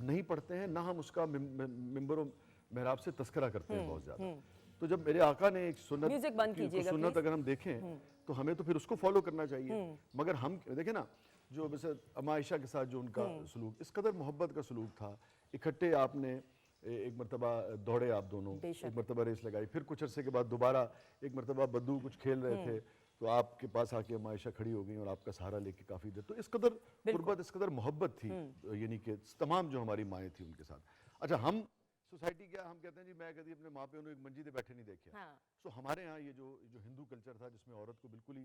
नहीं पढ़ते हैं, ना हम उसका मिंबर मेहराब से तस्करा करते हैं बहुत ज़्यादा। तो जब मेरे आका ने एक सुन्नत अगर हम देखें तो हमें तो फिर उसको फॉलो करना चाहिए। मगर हम देखें ना, जो वैसे अम्मा आयशा के साथ जो उनका सलूक, इस कदर मोहब्बत का सलूक था, इकट्ठे आपने एक मरतबा दौड़े आप दोनों, एक मरतबा रेस लगाई, फिर कुछ अरसे के बाद दोबारा एक मरतबा बद्दू कुछ खेल रहे थे तो आपके पास आके अम्मा आयशा खड़ी हो गई और आपका सहारा लेके काफ़ी देर। तो इस कदर कुर्बत, इस कदर मोहब्बत थी, यानी कि तमाम जो हमारी माएँ थी उनके साथ। अच्छा, हम सोसाइटी क्या हम कहते हैं जी, मैं कभी अपने माँ पे एक मंजी पे बैठे नहीं देखे। सो हमारे यहाँ ये जो हिंदू कल्चर था जिसमें औरत को बिल्कुल ही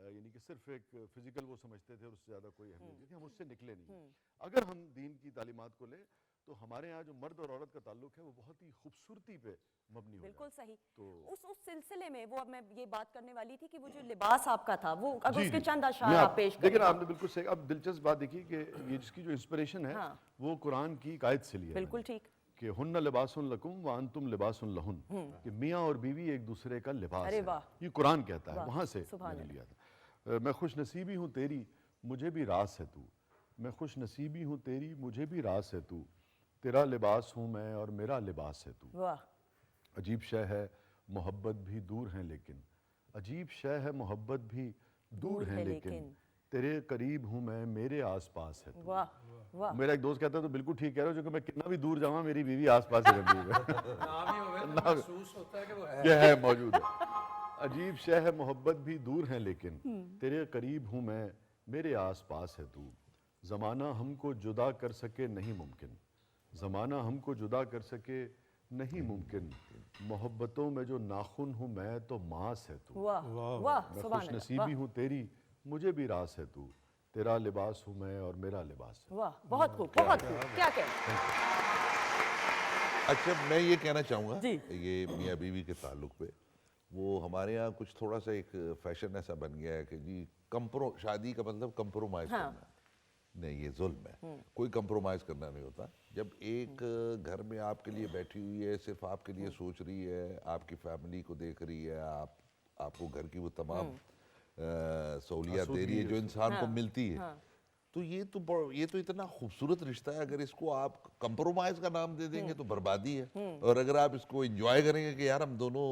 यानी कि सिर्फ एक फिजिकल वो समझते थे और उससे ज़्यादा कोई अहमियत नहीं थी, हम उससे निकले नहीं। अगर हम दीन की तालीमात को लें तो हमारे यहाँ जो मर्द और औरत का ताल्लुक है वो बहुत ही खूबसूरती पे मबनी हो। बिल्कुल सही। तो उस सिलसिले में वो अब मैं ये बात करने वाली थी कि वो जो लिबास आपका था वो अगर उसके चंद अशार आप पेश करें। लेकिन आपने बिल्कुल सही। अब दिलचस्प बात देखिए कि ये जिसकी जो इंस्पिरेशन है वो कुरान की एक आयत से लिया है। बिल्कुल ठीक। कि हुन्ना लिबासुन लकुम व अंतुम लिबासुन लहुन, कि मियाँ और बीवी एक दूसरे का लिबास है, ये कुरान कहता है, वहाँ से मैंने लिया था। मैं खुश नसीबी हूँ तेरी मुझे भी रास है तू, मैं खुश नसीबी हूँ तेरी मुझे भी रास है तू, तेरा लिबास हूँ मैं और मेरा लिबास है तू। अजीब शय है मोहब्बत भी दूर है लेकिन, अजीब शय है मोहब्बत भी दूर है लेकिन, तेरे करीब हूँ मैं मेरे आसपास है तू। वाह। मेरा एक दोस्त कहता है तो बिल्कुल ठीक कह रहे हो, जो कि मैं कितना भी दूर जाऊँ मेरी बीवी आसपास ही रहती है। यह है मौजूद है। अजीब शय है मोहब्बत भी दूर है लेकिन, तेरे करीब हूँ मैं मेरे आसपास है तू, ज़माना हमको जुदा कर सके नहीं मुमकिन, ज़माना हमको जुदा कर सके नहीं मुमकिन, मोहब्बतों में जो नाखुन हूँ मैं तो मांस है तू। मैं खुश नसीबी हूँ तेरी मुझे भी रास है तू, तेरा लिबास हूँ मैं और मेरा लिबास है। वाह, बहुत खूब, बहुत खूब। क्या कहें? अच्छा, मैं ये कहना चाहूँगा ये मियाँ बीवी के ताल्लुक पे, वो हमारे यहाँ कुछ थोड़ा सा एक फैशन ऐसा बन गया है कि जी शादी का मतलब कंप्रोमाइज़ करना। नहीं, ये जुल्म है। कोई कंप्रोमाइज़ करना नहीं होता। जब एक घर में आपके लिए बैठी हुई है, सिर्फ आपके लिए सोच रही है, आपकी फैमिली को देख रही है, आपको घर की वो तमाम सहूलियत दे रही है जो इंसान को मिलती है, तो ये तो इतना खूबसूरत रिश्ता है। अगर इसको आप कंप्रोमाइज़ का नाम दे देंगे तो बर्बादी है, और अगर आप इसको एंजॉय करेंगे कि यार हम दोनों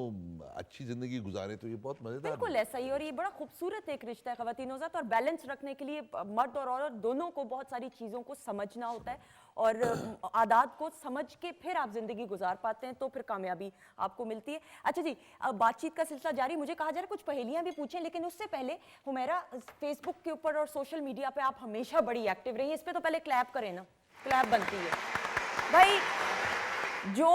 अच्छी ज़िंदगी गुजारें तो ये बहुत मज़ेदार। बिल्कुल ऐसा ही, और ये बड़ा खूबसूरत एक रिश्ता है ख़वातीन-ओ-ज़ात, और बैलेंस रखने के लिए मर्द और औरत दोनों को बहुत सारी चीज़ों को समझना होता है और आदात को समझ के फिर आप ज़िंदगी गुजार पाते हैं, तो फिर कामयाबी आपको मिलती है। अच्छा जी, अब बातचीत का सिलसिला जारी, मुझे कहा जा रहा है कुछ पहेलियाँ भी पूछें, लेकिन उससे पहले हुमैरा फेसबुक के ऊपर और सोशल मीडिया पे आप हमेशा बड़ी एक्टिव रही हैं, इस पर तो पहले क्लैप करें ना, क्लैप बनती है भाई। जो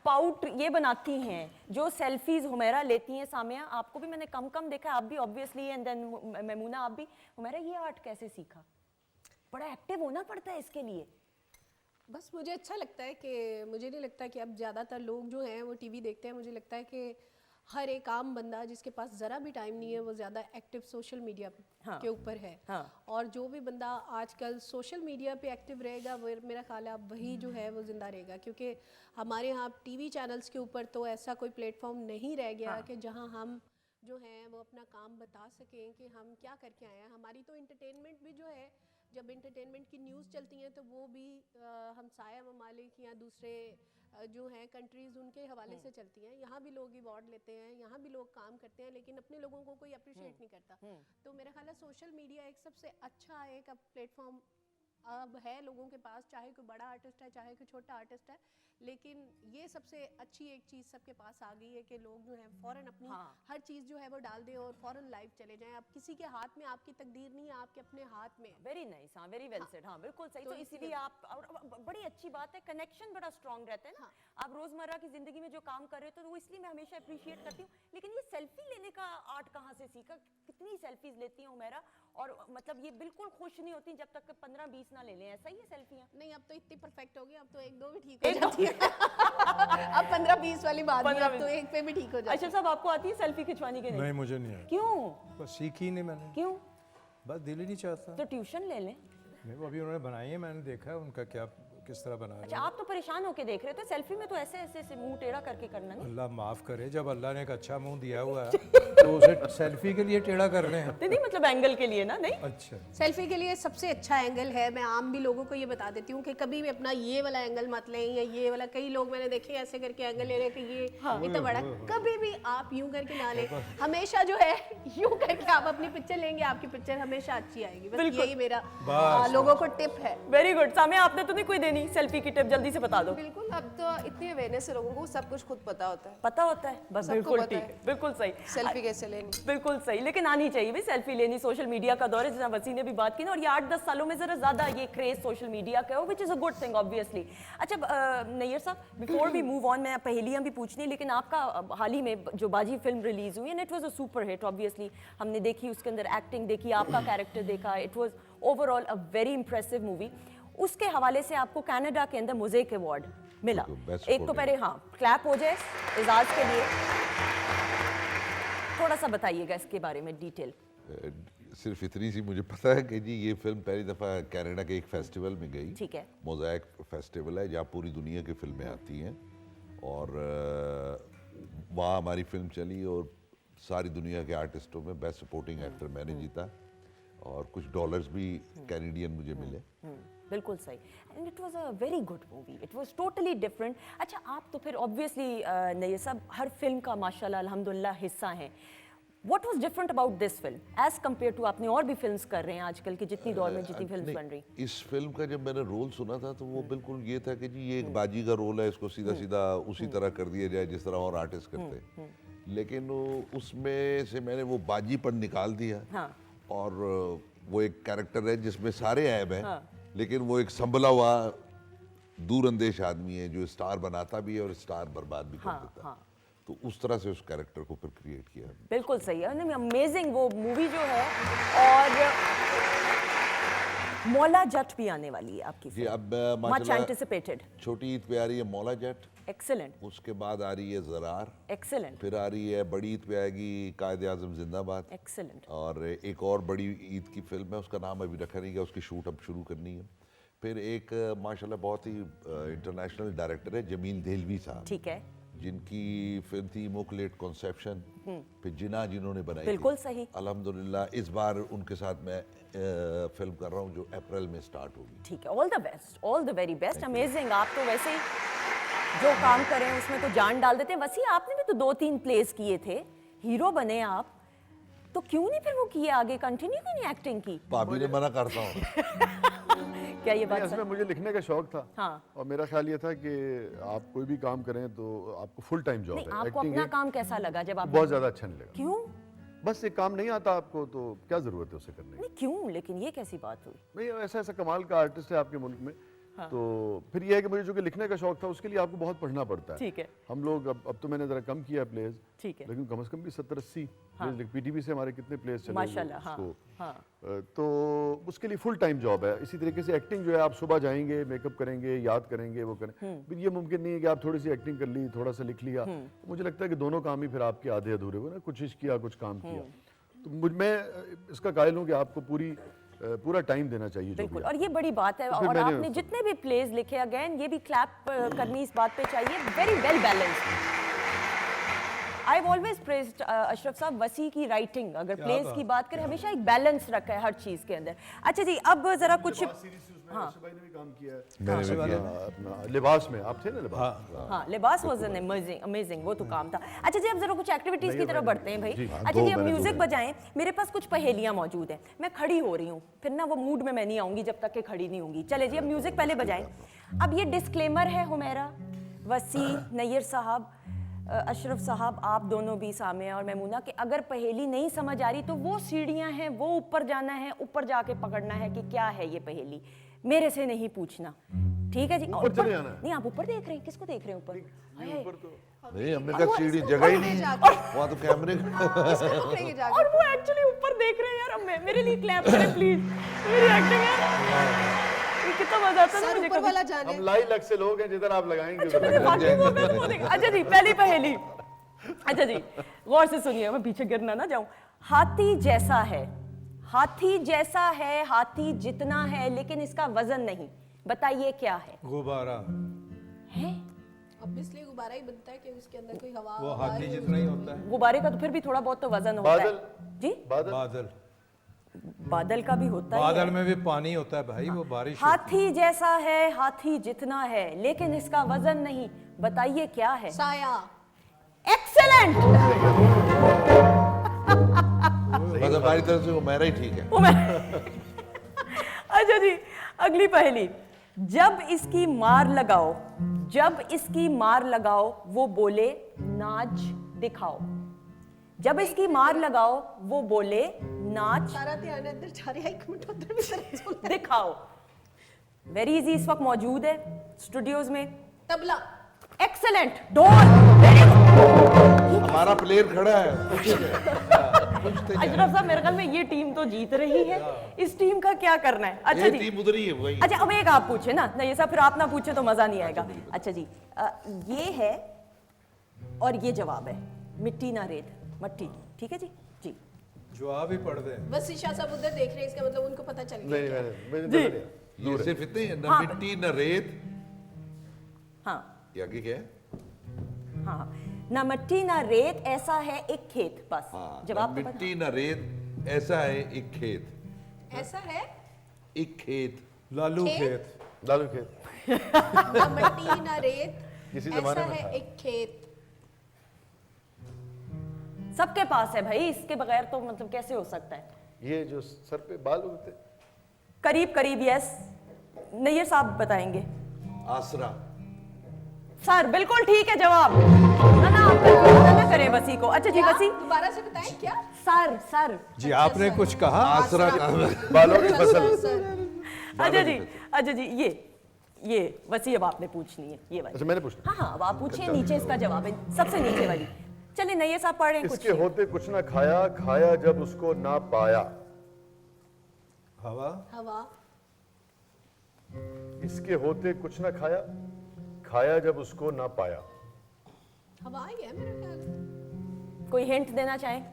पाउट ये बनाती हैं, जो सेल्फीज हुमैरा लेती हैं, सामिया आपको भी मैंने कम कम देखा, आप भी ऑब्वियसली, एंड देन मैमूना आप भी। हुमैरा ये आर्ट कैसे सीखा? बड़ा एक्टिव होना पड़ता है इसके लिए। बस मुझे अच्छा लगता है कि मुझे नहीं लगता कि अब ज़्यादातर लोग जो हैं वो टीवी देखते हैं। मुझे लगता है कि हर एक आम बंदा जिसके पास ज़रा भी टाइम नहीं है वो ज़्यादा एक्टिव सोशल मीडिया के ऊपर है। और जो भी बंदा आजकल सोशल मीडिया पे एक्टिव रहेगा वो मेरा ख्याल है अब वही जो है वो ज़िंदा रहेगा, क्योंकि हमारे यहाँ टीवी चैनल्स के ऊपर तो ऐसा कोई प्लेटफॉर्म नहीं रह गया कि जहाँ हम जो हैं वो अपना काम बता सकें कि हम क्या करके आए हैं। हमारी तो इंटरटेनमेंट भी जो है, जब इंटरटेनमेंट की न्यूज़ चलती हैं तो वो भी हमसाया ममालिक या दूसरे जो हैं कंट्रीज़ उनके हवाले से चलती हैं। यहाँ भी लोग अवार्ड लेते हैं, यहाँ भी लोग काम करते हैं, लेकिन अपने लोगों को कोई अप्रिशिएट नहीं करता। तो मेरा ख्याल है सोशल मीडिया एक सबसे अच्छा एक अब प्लेटफॉर्म अब है लोगों के पास, चाहे कोई बड़ा आर्टिस्ट है चाहे कोई छोटा आर्टिस्ट है, लेकिन ये सबसे अच्छी एक चीज़ सबके पास आ गई है कि लोग जो है फ़ौरन अपनी हर चीज़ जो है वो डाल दें और फ़ौरन लाइव चले जाएं। अब किसी के हाथ में आपकी तकदीर नहीं है, आपके अपने हाथ में है। वेरी नाइस, हाँ, वेरी वेल सेड, हाँ बिल्कुल सही। तो इसीलिए आप, और बड़ी अच्छी बात है, कनेक्शन बड़ा स्ट्रॉन्ग रहता है ना। आप रोज़मर्रा की ज़िंदगी में जो काम कर रहे हो तो वो इसलिए मैं हमेशा अप्रिशिएट करती हूँ। लेकिन ये सेल्फी लेने का आर्ट कहाँ से सीखा? कितनी सेल्फीज लेती हैं हुमैरा? और मतलब ये बिल्कुल खुश नहीं होती जब तक 15-20 ना ले लें, ऐसा ही है सेल्फियाँ? नहीं, अब तो इतनी परफेक्ट हो गई, अब तो 1-2 भी ठीक हो जाती है। अब 15-20 वाली बात नहीं, अब तो एक पे भी ठीक हो जाती है। अच्छा साहब, आपको आती है सेल्फी खिंचवानी के? नहीं, मुझे नहीं आता। क्यों? बस सीखी नहीं मैंने। क्यों? बस दिल ही नहीं चाहता। तो ट्यूशन ले लें। नहीं, वो अभी उन्होंने बनाई है, मैंने देखा है उनका क्या किस तरह बना रहे हैं। अच्छा, आप तो परेशान होके देख रहे थे, सेल्फी में तो ऐसे ऐसे मुंह टेढ़ा करके करना नहीं। अल्लाह माफ करे, जब अल्लाह ने एक अच्छा मुंह दिया हुआ है तो उसे सेल्फी के लिए टेढ़ा कर रहे हैं? नहीं, मतलब एंगल के लिए ना। नहीं, अच्छा, सेल्फी के लिए सबसे अच्छा एंगल है, मैं आम भी लोगों को ये बता देती हूँ कि कभी भी अपना ये वाला एंगल मत लें या ये वाला। कई लोग मैंने देखे ऐसे करके एंगल ले रहे कि ये इतना बड़ा, कभी भी आप यूं करके ना लें। हमेशा जो है यूं करके आप अपनी पिक्चर लेंगे, आपकी पिक्चर हमेशा अच्छी आएगी। बस यही मेरा लोगों को टिप है। Very good. सामने आपने तो नहीं कोई देनी सेल्फी की टिप, जल्दी से बता दो। बिल्कुल, अब तो इतनी अवेयरनेस है लोगों को, सब कुछ खुद पता होता है। पता होता है, बस बिल्कुल ठीक, बिल्कुल सही। सेल्फी कैसे लेनी? बिल्कुल सही, लेकिन आनी चाहिए भी सेल्फी लेनी। सोशल मीडिया का दौर है, जितना वसी ने भी बात की ना, और ये 8-10 सालों में जरा ज्यादा ये क्रेज सोशल मीडिया का है, which is a good thing obviously. अच्छा नैयर साहब, बिफोर वी मूव ऑन, मैं पहेलियां भी पूछनी, लेकिन आपका हाल ही में जो बाजी फिल्म रिलीज हुई and it was a super hit obviously, हमने देखी, उसके अंदर एक्टिंग देखी, आपका कैरेक्टर देखा, it was overall a very impressive movie. उसके हवाले से आपको कनाडा के अंदर मोज़ेक अवार्ड मिला। एक तो पहले क्लैप हो जाए एजाज के लिए, थोड़ा सा बताइएगा इसके बारे में डिटेल। सिर्फ इतनी सी मुझे पता है कि जी ये फिल्म पहली दफ़ा कनाडा के एक फेस्टिवल में गई। ठीक है। मोज़ेक फेस्टिवल है जहाँ पूरी दुनिया की फिल्में आती हैं, और वहाँ हमारी फिल्म चली और सारी दुनिया के आर्टिस्टों में बेस्ट सपोर्टिंग एक्टर मैंने जीता, और कुछ डॉलर्स भी कैनेडियन मुझे मिले। बिल्कुल सही, and it was a very good movie, it was totally different. अच्छा, आप तो फिर ऑब्वियसली ये सब हर फिल्म का माशाल्लाह अल्हम्दुलिल्लाह हिस्सा हैं। What was different about this film as compare to, आपने और भी फिल्म्स कर रहे हैं आजकल की जितनी दौर में जितनी फिल्म्स बन रही? इस फिल्म का जब मैंने रोल सुना था तो वो बिल्कुल ये था कि जी ये एक बाजी का रोल है, इसको सीधा सीधा उसी तरह कर दिया जाए जिस तरह और आर्टिस्ट करते हैं। लेकिन उसमें से मैंने वो बाजीपन निकाल दिया, और वो एक कैरेक्टर है जिसमें सारे ऐब हैं, लेकिन वो एक संभला हुआ दूरअंदेश आदमी है जो स्टार बनाता भी है और स्टार बर्बाद भी कर देता है। तो उस तरह से उस कैरेक्टर को फिर क्रिएट किया। बिल्कुल सही है, अमेजिंग वो मूवी जो है। और मौला जट भी आने वाली है आपकी जी, अब मच एंटिसिपेटेड। छोटी ईद पे आ रही है मौला जट, एक्सीलेंट। उसके बाद आ रही है ज़रार, एक्सीलेंट। फिर आ रही है बड़ी ईद पे आएगी कायदे आज़म जिंदाबाद, एक्सीलेंट। और एक और बड़ी ईद की फिल्म है, उसका नाम अभी रखा नहीं गया, उसकी शूट अब शुरू करनी है। फिर एक माशाल्लाह बहुत ही इंटरनेशनल डायरेक्टर है जमील देहलवी साहब, ठीक है, जिनकी फिल्म थी इमोकुलेट कॉन्सेप्शन, फिर जिना जिन्होंने बनाई, बिल्कुल सही। अल्हम्दुलिल्लाह इस बार उनके साथ मैं फिल्म कर रहा हूँ जो अप्रैल में स्टार्ट होगी। ठीक है, all the best, all the very best. Amazing, आप तो वैसे ही जो काम करें उसमें तो जान डाल देते हैं। वसी, आपने भी तो 2-3 प्लेस किए थे, हीरो बने आप, तो क्यों नहीं फिर वो किए आगे, कंटिन्यू क्यों नहीं एक्टिंग की? भाभी ने मना करता हूँ। क्या ये बात नहीं, असल सच? में मुझे लिखने का शौक था हाँ। और मेरा ख्याल ये था कि आप कोई भी काम करें तो आपको फुल टाइम जॉब नहीं, है। आपको Acting अपना एक काम कैसा लगा जब आप बहुत ज़्यादा अच्छा नहीं लगा। क्यों? बस एक काम नहीं आता आपको तो क्या ज़रूरत है उसे करने की। नहीं क्यों, लेकिन ये कैसी बात हुई? नहीं, ऐसा ऐसा कमाल का आर्टिस्ट है आपके मुल्क में। हाँ। तो फिर यह है कि मुझे जो कि लिखने का शौक था उसके लिए आपको बहुत पढ़ना पड़ता है। ठीक है। हम लोग अब तो मैंने ज़रा कम किया प्लेज, ठीक है। लेकिन कम से कम भी 70-80 हाँ। प्लेज पीटीवी से हमारे कितने प्लेज चले हुए माशाल्लाह, हाँ, उसको। हाँ। तो उसके लिए फुल टाइम जॉब है। इसी तरीके से एक्टिंग जो है आप सुबह जाएंगे, मेकअप करेंगे, याद करेंगे, वो करें। फिर ये मुमकिन नहीं है कि आप थोड़ी सी एक्टिंग कर ली, थोड़ा सा लिख लिया। तो मुझे लगता है कि दोनों काम ही फिर आपके आधे अधूरे हुए ना, कुछ इश्क किया, कुछ काम किया। तो मैं इसका कायल हूँ कि आपको पूरा टाइम देना चाहिए जो भी बिल्कुल, है। और ये बड़ी बात है। तो फिर और मैंने आपने उसको- जितने भी प्लेज लिखे, अगेन ये भी क्लैप करनी इस बात पे चाहिए, very well balanced. I have always praised Ashraf साहब वसी की राइटिंग, अगर क्या प्लेज बात की बात करें, हमेशा एक बैलेंस रखा है हर चीज के अंदर। अच्छा जी, अब जरा कुछ हाँ, भाई ने भी काम किया है। मैंने भी किया। अपना लिबास में आप थे ना, लिबास। हाँ, लिबास वाज एन अमेजिंग, वो तो काम था। अच्छा जी, अब जरा कुछ एक्टिविटीज की तरफ बढ़ते हैं भाई। जी, अच्छा जी, अब म्यूजिक बजाएं। मेरे पास कुछ पहेलियां मौजूद हैं, मैं खड़ी हो रही हूँ, फिर ना वो मूड में मैं नहीं आऊंगी जब तक कि खड़ी नहीं होंगी। चले जी, अब म्यूजिक पहले बजाएं। अब ये डिस्क्लेमर है हुमैरा, वसी, नैयर साहब, अशरफ साहब, आप दोनों भी, सामिया और मैमूना, कि अगर पहेली नहीं समझ आ रही तो वो सीढ़ियां हैं, वो ऊपर जाना है, ऊपर जाके पकड़ना है कि क्या है ये पहेली, मेरे से नहीं पूछना। ठीक है जी? और ऊपर चले आना है। नहीं, आप ऊपर देख रहे हैं, किसको देख रहे हैं ऊपर? नहीं, हमने कहा सीढ़ी जगह ही नहीं, वहाँ तो कैमरे और वो एक्चुअली ऊपर देख रहे हैं यार। अब मेरे लिए क्लैप करें प्लीज, मेरी एक्टिंग है। ये कितना मजा आता है ना मुझे ऊपर कभी। वाला जाने। हम लाई लग से लोग हैं, जिधर आप लगाएंगे अच्छा, मुझे बाकी बोल रहे हैं तो वो देख- अच्छा जी, पहली पहेली। अच्छा जी, गौर से सुनिए, मैं पीछे गिरना ना जाऊं। हाथी जैसा है, हाथी जैसा है, हाथी जितना है, लेकिन इसका वजन नहीं, बताइए क्या है? गुब्बारा। है? ऑब्वियसली गुब्बारा ही बनता है कि उसके अंदर कोई हवा वो हाथी जितना ही होता है। गुब्बारे का तो फिर भी थोड़ा बहुत तो वजन होता है। जी, बादल। बादल का भी होता है। बादल में भी पानी होता है भाई, वो बारिश होती हाथी जैसा है, हाथी जितना है, लेकिन इसका वजन नहीं, बताइए क्या है? साया। एक्सेलेंट। बस हमारी तरफ से वो मेरा ही ठीक है। अच्छा जी, अगली पहेली। जब इसकी मार लगाओ, जब इसकी मार लगाओ, वो बोले नाच दिखाओ। जब इसकी मार लगाओ, वो बोले नाच सारा ध्यान अंदर जा रहा है, एक मिनट उधर भी जरा सुन ले। दिखाओ। वेरी इजी, इस वक्त मौजूद है स्टूडियोज में। तबला। एक्सेलेंट। ढोल। हमारा प्लेयर खड़ा है। अशरफ साहब, मेरे ख्याल में ये टीम तो जीत रही है, इस टीम का क्या करना है? अच्छा ये जी, टीम उधर ही है वही। अच्छा अब एक आप पूछे ना, नहीं ये सब फिर आप ना पूछे तो मजा नहीं आएगा। अच्छा जी, ये है और ये जवाब है, मिट्टी ना रेत, मट्टी। ठीक है जी? जी, जवाब ही पढ़ दें। बस ईशा साहब उधर देख रहे हैं, इसका मतलब उनको पता चल गया। नहीं, ये सिर्फ इतने ही, न हाँ। मिट्टी न रेत। हाँ ये आगे क्या है? हाँ, ना मिट्टी ना रेत, ऐसा है एक खेत। बस हाँ, जवाब न तो पता- मिट्टी न रेत, ऐसा है एक खेत। ऐसा है एक खेत। लालू खेत? खेत। लालू खेत। ना मिट्टी ना रेत, किसी ऐसा जमाने में है था। एक खेत। सबके पास है भाई, इसके बगैर तो मतलब कैसे हो सकता है? ये जो सर पे बाल होते हैं। करीब करीब, यस। नैयर साहब बताएंगे। आसरा। सर बिल्कुल ठीक है जवाब। ना ना, आप कंफ्यूज ना करें वसी को। अच्छा जी, क्या? वसी। दोबारा से बताएं क्या? Sir sir. जी, आपने कुछ कहा? आसरा का बालों की फसल। अच्छा जी, अच्छा जी, ये वसी अब आपने पूछनी है, ये वाली। अच्छा, मैंने पूछना। हाँ हाँ, अब आप पूछिए, नीचे इसका जवाब है, सबसे नीचे वाली। चलिए नैयर साहब पढ़ रहे हैं इसके कुछ। होते कुछ ना खाया, खाया जब उसको ना पाया। हवा। हवा। इसके होते कुछ ना खाया, खाया जब उसको ना पाया। हवा ही है मेरे ख्याल। कोई हिंट देना चाहें?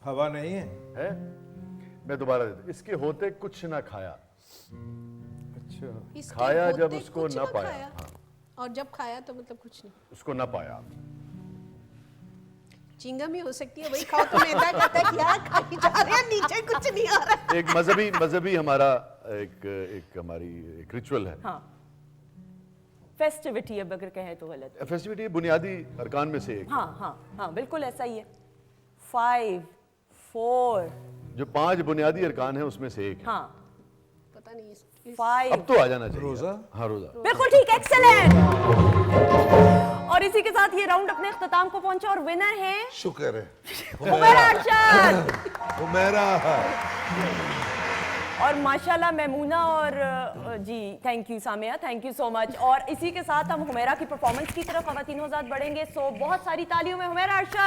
हवा नहीं है। है? मैं दोबारा देता, इसके होते कुछ ना खाया, अच्छा। इसके खाया होते जब उसको कुछ ना पाया। खाया। हाँ, और जब खाया तो मतलब कुछ नहीं। उसको ना पाया। चिंगम ही हो सकती है, वही खाओ तो मैदा कहता है कि यार खाई जा रहे हैं, नीचे कुछ नहीं आ रहा है। एक मजहबी हमारा एक हमारी एक रिचुअल है। हाँ, फेस्टिविटी अब अगर कहें तो गलत। फेस्टिविटी बुनियादी अरकान में से एक। हाँ हाँ हाँ, बिल्कुल ऐसा ही है। 5 4। जो 5 बुनियादी अरकान है उसमें से एक है। हाँ, पता नहीं 5 अब तो आ जाना चाहिए रोजा? हाँ रोजा बिल्कुल ठीक, एक्सेलेंट। और इसी के साथ ये राउंड अपने अख्ताम को पहुंचा और विनर है शुक्र है हुमैरा अरशद। हुमैरा। और माशाल्लाह मैमूना और जी thank you Samia, thank you so much. और इसी के साथ हम हुमैरा की परफॉर्मेंस की तरफ ख़वातीन हज़रात बढ़ेंगे। सो बहुत सारी तालियों में हुमैरा अरशद।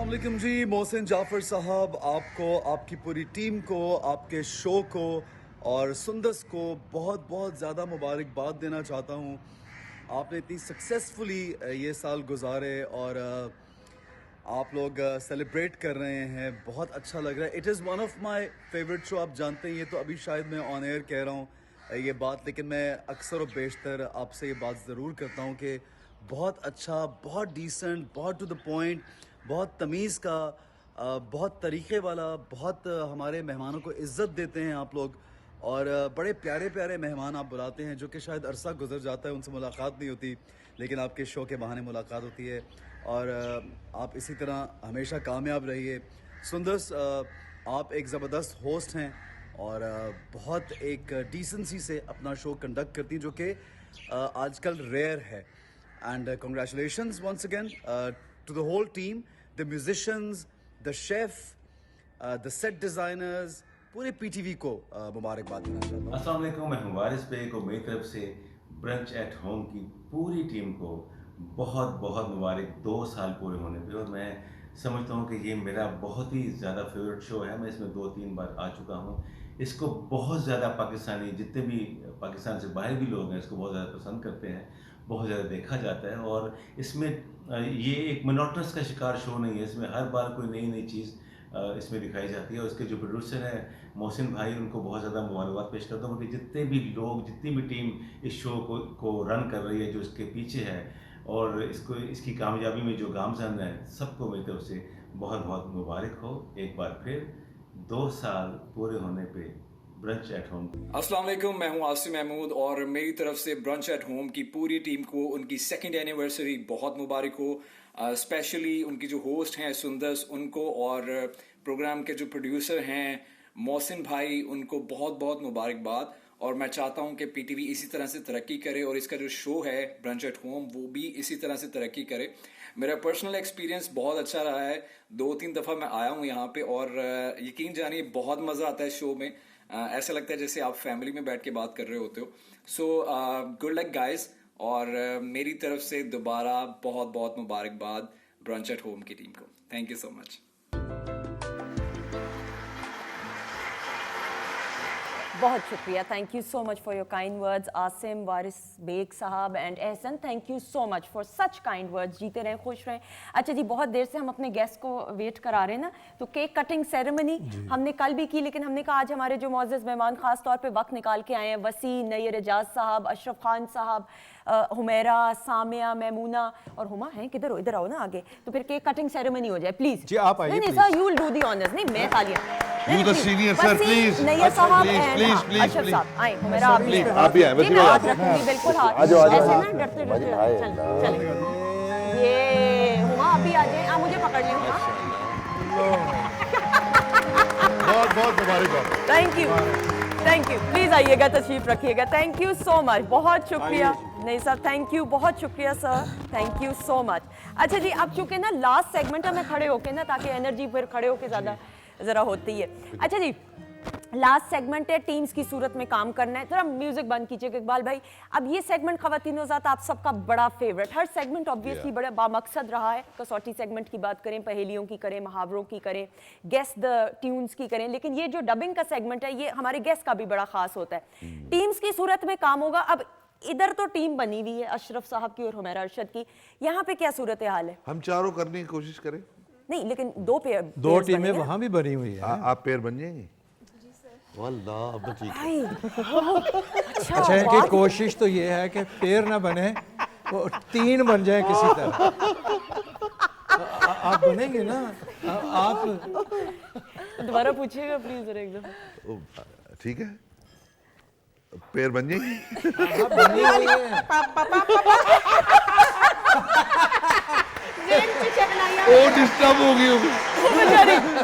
अस्सलाम वालेकुम जी, मोहसिन जाफर साहब, आपको, आपकी पूरी टीम को, आपके शो को और सुंदस को बहुत बहुत ज़्यादा मुबारकबाद देना चाहता हूँ। आपने इतनी सक्सेसफुली ये साल गुजारे और आप लोग सेलिब्रेट कर रहे हैं, बहुत अच्छा लग रहा है। It is one of my favourite show. आप जानते हैं, ये तो अभी शायद मैं ऑन एयर कह रहा हूँ ये बात, लेकिन मैं अक्सर और बेशतर आपसे ये बात ज़रूर करता हूँ कि बहुत अच्छा, बहुत डिसेंट, बहुत टू द पॉइंट, बहुत तमीज़ का, बहुत तरीक़े वाला, बहुत हमारे मेहमानों को इज़्ज़त देते हैं आप लोग और बड़े प्यारे प्यारे मेहमान आप बुलाते हैं जो कि शायद अरसा गुजर जाता है, उनसे मुलाकात नहीं होती, लेकिन आपके शो के बहाने मुलाकात होती है और आप इसी तरह हमेशा कामयाब रहिए। सुंदस, आप एक ज़बरदस्त होस्ट हैं और बहुत एक डिसेंसी से अपना शो कंडक्ट करती हैं जो कि आजकल रेयर है। And congratulations once again to the whole team, the musicians, the chef, the set designers, पूरे PTV को मुबारकबाद देना चाहता हूँ। अस्सलाम वालेकुम, मैं हूँ वारिस बेग और मेरी तरफ से ब्रंच एट होम की पूरी टीम को बहुत बहुत मुबारक 2 साल पूरे होने पे। और मैं समझता हूँ कि ये मेरा बहुत ही ज़्यादा फेवरेट शो है। मैं इसमें 2-3 बार आ चुका हूँ। इसको बहुत ज़्यादा पाकिस्तानी, जितने भी पाकिस्तान से बाहर भी लोग हैं, इसको बहुत ज़्यादा पसंद करते हैं, बहुत ज़्यादा देखा जाता है। और इसमें ये एक मोनोटनस का शिकार शो नहीं है, इसमें हर बार कोई नई नई चीज़ इसमें दिखाई जाती है। और इसके जो प्रोड्यूसर हैं मोहसिन भाई, उनको बहुत ज़्यादा मुबारकबाद पेश करता हूँ कि जितने भी लोग, जितनी भी टीम इस शो को रन कर रही है, जो इसके पीछे है और इसकी कामयाबी में जो गामजन है, सबको मेरी तरफ से बहुत बहुत मुबारक हो। एक बार फिर 2 साल पूरे होने पे ब्रंच एट होम। अस्सलाम वालेकुम, मैं हूं आसिम महमूद और मेरी तरफ से ब्रंच एट होम की पूरी टीम को उनकी 2nd एनिवर्सरी बहुत मुबारक हो। स्पेशली उनकी जो होस्ट हैं सुंदस, उनको, और प्रोग्राम के जो प्रोड्यूसर हैं मोहसिन भाई, उनको बहुत बहुत मुबारकबाद। और मैं चाहता हूं कि PTV इसी तरह से तरक्की करे और इसका जो शो है ब्रंच एट होम वो भी इसी तरह से तरक्की करे। मेरा पर्सनल एक्सपीरियंस बहुत अच्छा रहा है, 2-3 दफ़ा मैं आया हूं यहाँ पे और यकीन जानिए बहुत मज़ा आता है शो में। ऐसा लगता है जैसे आप फैमिली में बैठ के बात कर रहे होते हो। सो गुड लक गाइस, और मेरी तरफ से दोबारा बहुत बहुत मुबारकबाद ब्रंच एट होम की टीम को। Thank you so much. बहुत शुक्रिया, thank you so much for your kind words Asim, Waris Baig sahab and Ehsan, thank you so much for such kind words. जीते रहें, खुश रहें। अच्छा जी, बहुत देर से हम अपने गेस्ट को वेट करा रहे हैं ना, तो केक कटिंग सेरेमनी हमने कल भी की, लेकिन हमने कहा आज हमारे जो मोअज़्ज़ज़ मेहमान खास तौर पे वक्त निकाल के आए हैं, वसी, नैयर एजाज साहब, अशरफ खान साहब, हुमैरा, सामिया, मैमूना और हुमा हैं किधर हो, इधर आओ ना आगे, तो फिर केक कटिंग सेरेमनी हो जाए प्लीज। जी आप आइए। नहीं sir, you will do the honours. नहीं मैं तालियां। You the senior sir, please. Nayyar साहब Please, please, अशरफ please. साहब आए, हुमैरा आप भी आप भी आए, नहीं, मैं हाथ रखूंगी बिल्कुल, हाथ ऐसे ना डरते डरते चल। ये हुमा आप भी आ जाए, आप मुझे पकड़ लें हुमा। बहुत बहुत मुबारकबाद। थैंक यू, प्लीज आइएगा, तशरीफ रखिएगा। थैंक यू सो मच, बहुत शुक्रिया। नहीं सर, थैंक यू, बहुत शुक्रिया sir, thank you so much. अच्छा जी, अब चूंकि ना लास्ट सेगमेंट है, मैं खड़े होके ना, ताकि एनर्जी फिर खड़े होके ज़्यादा ज़रा होती है। अच्छा जी, लास्ट सेगमेंट है, टीम्स की सूरत में काम करना है। थोड़ा म्यूजिक बंद कीजिएगा इकबाल भाई। अब ये सेगमेंट ख़वातीन ज़ात आप सबका बड़ा फेवरेट, हर सेगमेंट ऑब्वियसली बड़ा बामकसद रहा है। कसौटी सेगमेंट की बात करें, पहेलियों की करें, मुहावरों की करें, गेस द ट्यून्स की करें, लेकिन ये जो डबिंग का सेगमेंट है, ये हमारे गेस्ट का भी बड़ा खास होता है। टीम्स की सूरत में काम होगा। अब इधर तो टीम बनी हुई है अशरफ साहब की और हुमैरा अरशद की, यहाँ पे क्या सूरत हाल है? हम चारों करने की कोशिश करें। नहीं, लेकिन 2 टीमें वहाँ भी बनी हुई है। आप पेयर बन जाएंगे? वाल्लाह, अब ठीक है। अच्छा है कि कोशिश तो ये है कि पेयर ना बने, वो 3 बन जाए किसी तरह। आप बनेंगे ना? आप दोबारा पूछिएगा प्लीज जरा एकदम। ठीक है, पेयर बन जाएंगे। ओ डिस्टर्ब हो गई वो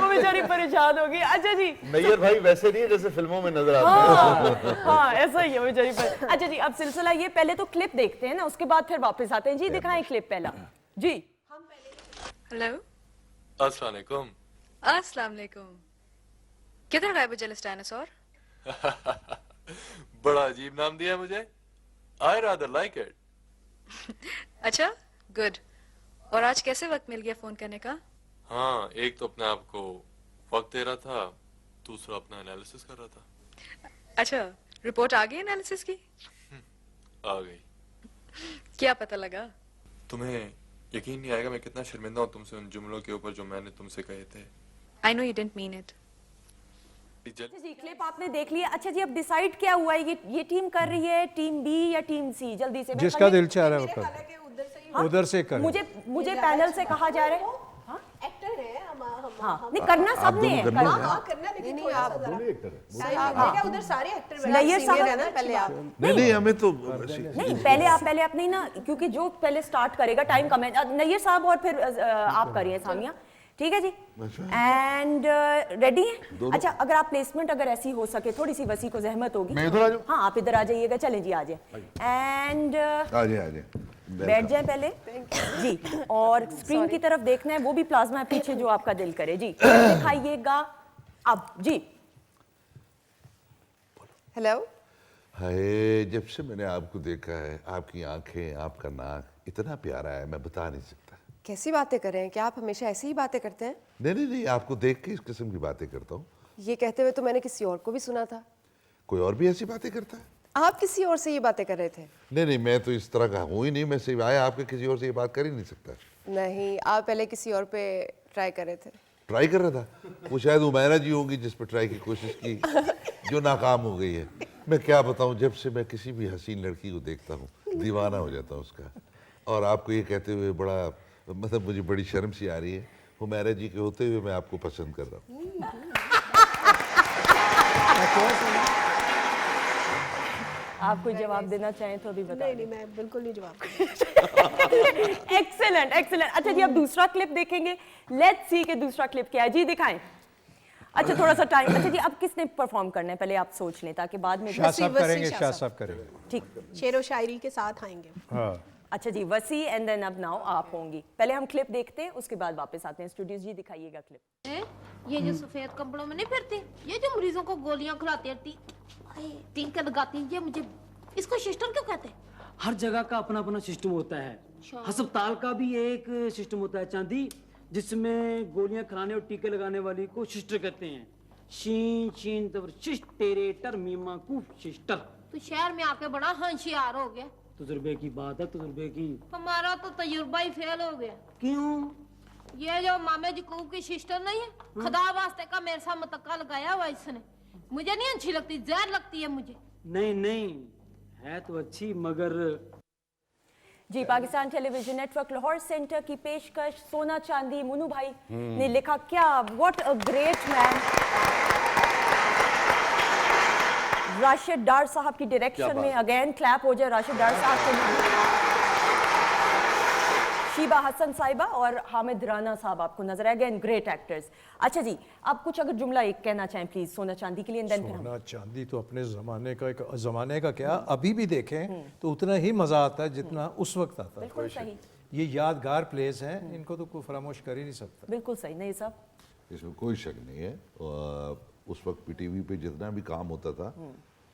बेचारी परेशान होगी। अच्छा जी, नैयर भाई वैसे नहीं है जैसे फिल्मों में नजर आते हैं। हाँ ऐसा ही है बेचारी पर। अच्छा जी, अब सिलसिला ये, पहले तो क्लिप देखते हैं ना, उसके बाद फिर वापस आते हैं। जी दिखाएं क्लिप पहला जी। हेलो, अस्सलाम वालेकुम। अस्सलाम वालेकुम। किधर गए वो जेलस डायनासोर? बड़ा अजीब नाम दिया है मुझे। I rather like it. अच्छा, गुड। और आज कैसे वक्त मिल गया फोन करने का? हाँ, एक तो अपने आप को वक्त दे रहा था, दूसरा अपना एनालिसिस कर रहा था। अच्छा, रिपोर्ट आ गई एनालिसिस की? आ गई। क्या पता लगा? तुम्हें यकीन नहीं आएगा मैं कितना शर्मिंदा हूँ तुमसे उन जुमलों के ऊपर जो मैंने तुमसे कहे थे। I know you didn't mean it. अच्छा जी, क्लिप आपने देख लिया। अच्छा जी, अब डिसाइड क्या हुआ है? ये टीम कर रही है टीम बी या टीम सी? जल्दी से जिसका दिल चाह रहा है वो कर, उधर से कर। मुझे पैनल से कहा जा रहा है एक्टर है हम हाँ, नहीं करना सबने है, करना लेकिन नहीं आप उधर सारे एक्टर नैयर साहब है ना, पहले आप नहीं हमें तो नहीं, पहले आप नहीं ना, क्योंकि जो पहले स्टार्ट करेगा टाइम कम है। नैयर साहब और फिर आप करिए सामिया, ठीक है जी। एंड रेडी है? अच्छा, अगर आप प्लेसमेंट अगर ऐसी हो सके, थोड़ी सी वसी को जहमत होगी। मैं इधर आ जाऊं? हाँ, आप इधर आ जाइएगा। चलें जी, आ जाए एंड आ जाए बैठ जाए पहले जी। और स्क्रीन की तरफ देखना है, वो भी प्लाज्मा है पीछे, जो आपका दिल करे जी। दिखाइएगा अब जी। हेलो। हाय, जब से मैंने आपको देखा है, आपकी आंखें, आपका नाक इतना प्यारा है, मैं बता नहीं सकता। कैसी बातें कर रहे हैं? क्या आप हमेशा ऐसी ही बातें करते हैं? नहीं, आपको देख के इस किस्म की बातें करता हूँ। ये कहते हुए तो मैंने किसी और को भी सुना था। कोई और भी ऐसी बातें करता है? आप किसी और से ये बातें कर रहे थे? नहीं, मैं तो इस तरह का हूँ ही नहीं। मैं सिवाय आपके किसी और से ये बात कर ही नहीं सकता। नहीं, आप पहले किसी और पे ट्राई कर रहे थे। ट्राई कर रहा था? वो शायद उमैरा जी होंगी जिस पर ट्राई की कोशिश की, जो नाकाम हो गई है। मैं क्या बताऊँ, जब से मैं किसी भी हसीन लड़की को देखता हूँ दीवाना हो जाता हूँ उसका। और आपको ये कहते हुए बड़ा मतलब मुझे बड़ी शर्म सी आ रही है, हुमैरा जी के होते हुए मैं आपको पसंद कर रहा हूँ। आप कोई जवाब देना चाहें तो अभी बताइए। नहीं, मैं बिल्कुल नहीं जवाब दूंगी। एक्सेलेंट। अच्छा जी, अब दूसरा क्लिप देखेंगे। लेट्स सी कि दूसरा क्लिप क्या है जी, दिखाएं। अच्छा, थोड़ा सा टाइम। अच्छा जी, अब किसने परफॉर्म करना है पहले आप सोच लें, ताकि बाद में शाह साहब करेंगे। शाह साहब करेंगे, ठीक। शेरो शायरी के साथ आएंगे। हाँ। अच्छा जी, वसी एंड देन अब नाउ आप होंगी। पहले हम क्लिप देखते हैं, उसके बाद वापस आते हैं। स्टूडियोज जी, दिखाइएगा क्लिप। ये जो सफेद कपड़ों में नहीं फिरती, ये जो मरीजों को गोलियां खिलाती है, टीके लगाती है, ये मुझे इसको सिस्टर क्यों कहते हैं? हर जगह का अपना अपना सिस्टम होता है। अस्पताल का भी एक सिस्टम होता है चांदी, जिसमें गोलियां खिलाने और टीके लगाने वाली को सिस्टर कहते हैं। शीन शीन तवर सिस्टेरेटर मीमा कू सिस्टर। तू शहर में आके बड़ा होशियार हो गया। तजुर्बे की बात है, तजुर्बे की। हमारा तो तजुर्बा ही फेल हो गया। क्यों? ये जो मामे जी कू की सिस्टर नहीं है, खुदा वास्ते का मेरे साथ मतक्का लगाया हुआ इसने। मुझे नहीं अच्छी लगती, जहर लगती है मुझे। नहीं, है तो अच्छी, मगर जी। Pakistan Television Network Lahore Centre की पेशकश सोना चांदी। मुनू भाई ने लिखा, क्या what a great man. Rashid Dar sahab की डायरेक्शन में, अगेन क्लैप हो जाए राशिद डार साहब के। शीबा हसन साहिबा और हामिद राना साहब आपको नजर आए, अगेन ग्रेट एक्टर्स। अच्छा जी, आप कुछ अगर जुमला एक कहना चाहें प्लीज सोना चांदी के लिए। सोना चांदी तो अपने ज़माने का, एक ज़माने का क्या, अभी भी देखें तो उतना ही मज़ा आता है जितना उस वक्त आता है। बिल्कुल सही। ये यादगार प्लेस हैं, इनको तो कोई फरामोश कर ही नहीं सकता। बिल्कुल सही। नहीं साहब, इसमें कोई शक नहीं है। उस वक्त पीटीवी पे जितना भी काम होता था